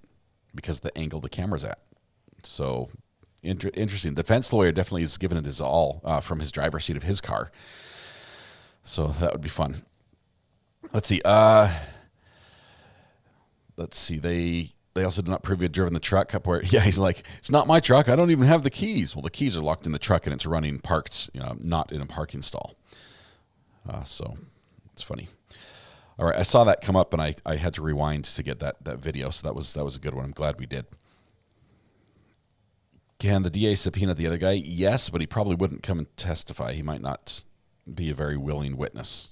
because of the angle the camera's at. So interesting. The defense lawyer definitely has given it his all from his driver's seat of his car. So that would be fun. Let's see. They also did not prove he had driven the truck up where, he's like, it's not my truck. I don't even have the keys. Well, the keys are locked in the truck and it's running parked, not in a parking stall. So it's funny. All right. I saw that come up and I had to rewind to get that video. So that was a good one. I'm glad we did. Can the DA subpoena the other guy? Yes, but he probably wouldn't come and testify. He might not be a very willing witness.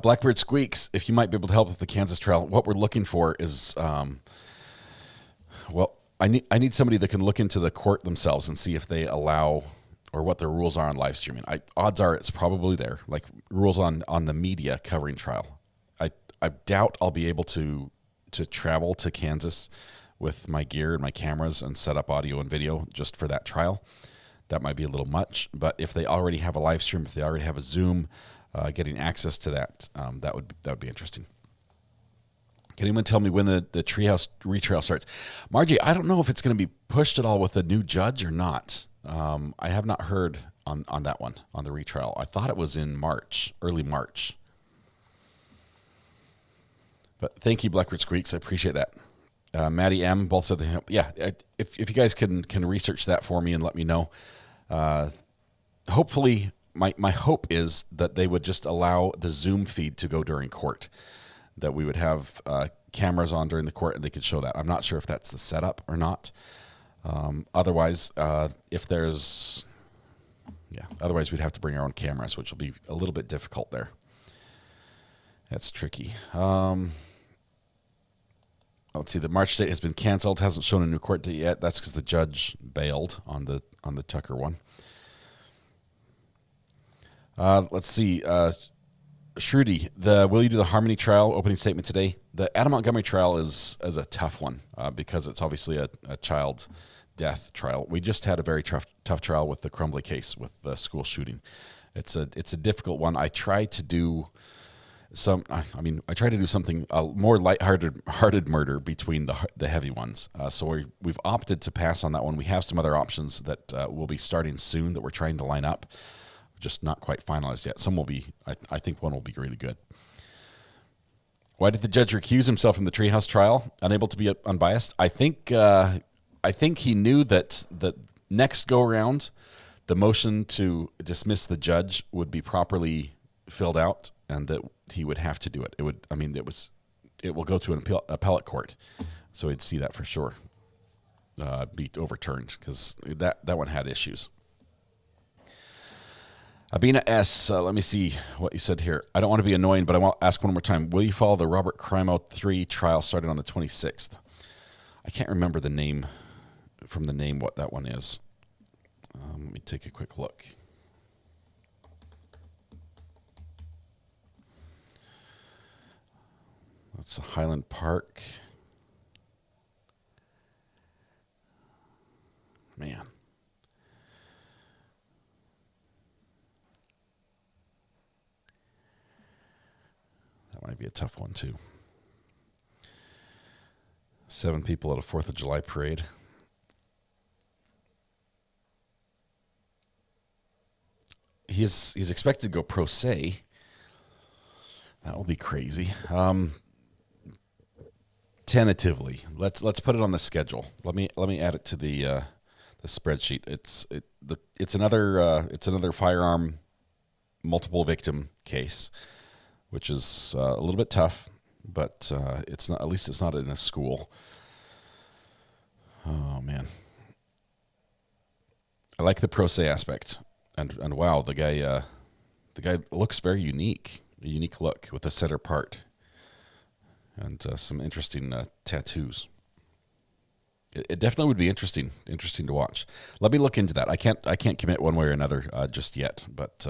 Blackbird Squeaks, if you might be able to help with the Kansas trial, what we're looking for is, I need somebody that can look into the court themselves and see if they allow or what their rules are on live streaming. Odds are it's probably there, like rules on the media covering trial. I doubt I'll be able to travel to Kansas with my gear and my cameras and set up audio and video just for that trial. That might be a little much, but if they already have a live stream, if they already have a Zoom, getting access to that, that would be interesting. Can anyone tell me when the treehouse retrial starts? Margie, I don't know if it's going to be pushed at all with a new judge or not. I have not heard on that one, on the retrial. I thought it was in March, early March. But thank you, Blackbird Squeaks. I appreciate that. Maddie M. both said if you guys can research that for me and let me know. Hopefully, my hope is that they would just allow the Zoom feed to go during court, that we would have cameras on during the court and they could show that. I'm not sure if that's the setup or not. Otherwise, otherwise we'd have to bring our own cameras, which will be a little bit difficult there. That's tricky. Let's see. The March date has been canceled. Hasn't shown a new court date yet. That's because the judge bailed on the Tucker one. Let's see. Shruti, will you do the Harmony trial opening statement today? The Adam Montgomery trial is a tough one because it's obviously a child death trial. We just had a very tough trial with the Crumbly case with the school shooting. It's a difficult one. I try to do something more lighthearted murder between the heavy ones. So we've opted to pass on that one. We have some other options that will be starting soon that we're trying to line up. Just not quite finalized yet. Some will be, I think one will be really good. Why did the judge recuse himself from the Treehouse trial? Unable to be unbiased? I think he knew that next go around, the motion to dismiss the judge would be properly filled out, and that he would have to do it. It will go to an appellate court, so he'd see that for sure be overturned because that one had issues. Abina S., let me see what you said here. I don't want to be annoying, but I want to ask one more time. Will you follow the Robert Crimo 3 trial started on the 26th? I can't remember the name what that one is. Let me take a quick look. That's Highland Park. Man. That might be a tough one, too. 7 people at a 4th of July parade. He's expected to go pro se. That will be crazy. Tentatively, let's put it on the schedule. Let me add it to the spreadsheet. It's another firearm multiple victim case, which is a little bit tough, but it's not. At least it's not in a school. Oh man, I like the pro se aspect, and wow, the guy looks very unique. A unique look with the center part and some interesting tattoos. It definitely would be interesting to watch. Let me look into that. I can't commit one way or another just yet, but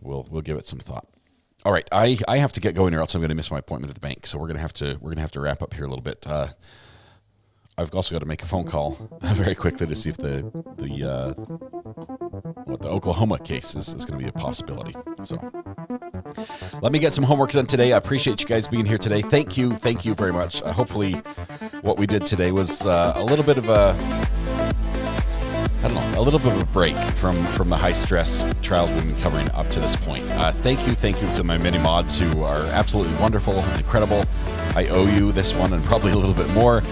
we'll give it some thought. All right, I have to get going or else I'm going to miss my appointment at the bank. So we're gonna have to wrap up here a little bit. I've also got to make a phone call very quickly to see if the Oklahoma case is going to be a possibility. So let me get some homework done today. I appreciate you guys being here today. Thank you very much. Hopefully what we did today was a little bit of a break from the high stress trials we've been covering up to this point. Thank you to my mini mods who are absolutely wonderful and incredible. I owe you this one and probably a little bit more.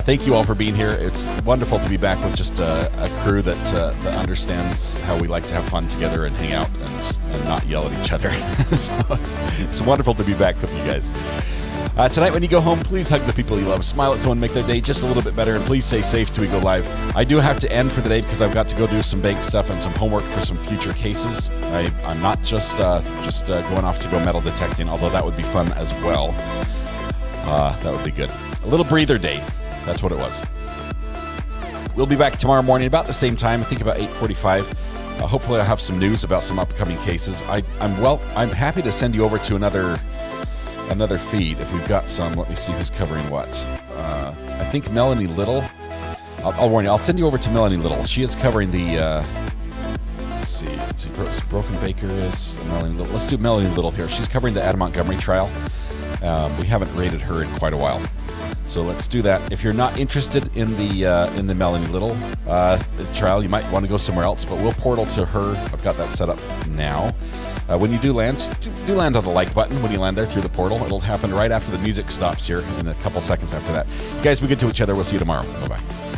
Thank you all for being here. It's wonderful to be back with just a crew that understands how we like to have fun together and hang out and not yell at each other. So it's wonderful to be back with you guys. Tonight when you go home, please hug the people you love. Smile at someone, make their day just a little bit better, and please stay safe till we go live. I do have to end for the day because I've got to go do some bank stuff and some homework for some future cases. I'm not just going off to go metal detecting, although that would be fun as well. That would be good. A little breather day. That's what it was. We'll be back tomorrow morning about the same time, I think about 8:45. Hopefully I'll have some news about some upcoming cases. I'm happy to send you over to another feed if we've got some. Let me see who's covering what. I think Melanie Little. I'll warn you. I'll send you over to Melanie Little. She is covering the. Let's see. Broken Baker is Melanie Little. Let's do Melanie Little here. She's covering the Adam Montgomery trial. We haven't rated her in quite a while. So let's do that. If you're not interested in the Melanie Little trial, you might want to go somewhere else, but we'll portal to her. I've got that set up now. When you do land, do land on the like button when you land there through the portal. It'll happen right after the music stops here in a couple seconds after that. You guys, be good to each other. We'll see you tomorrow. Bye-bye.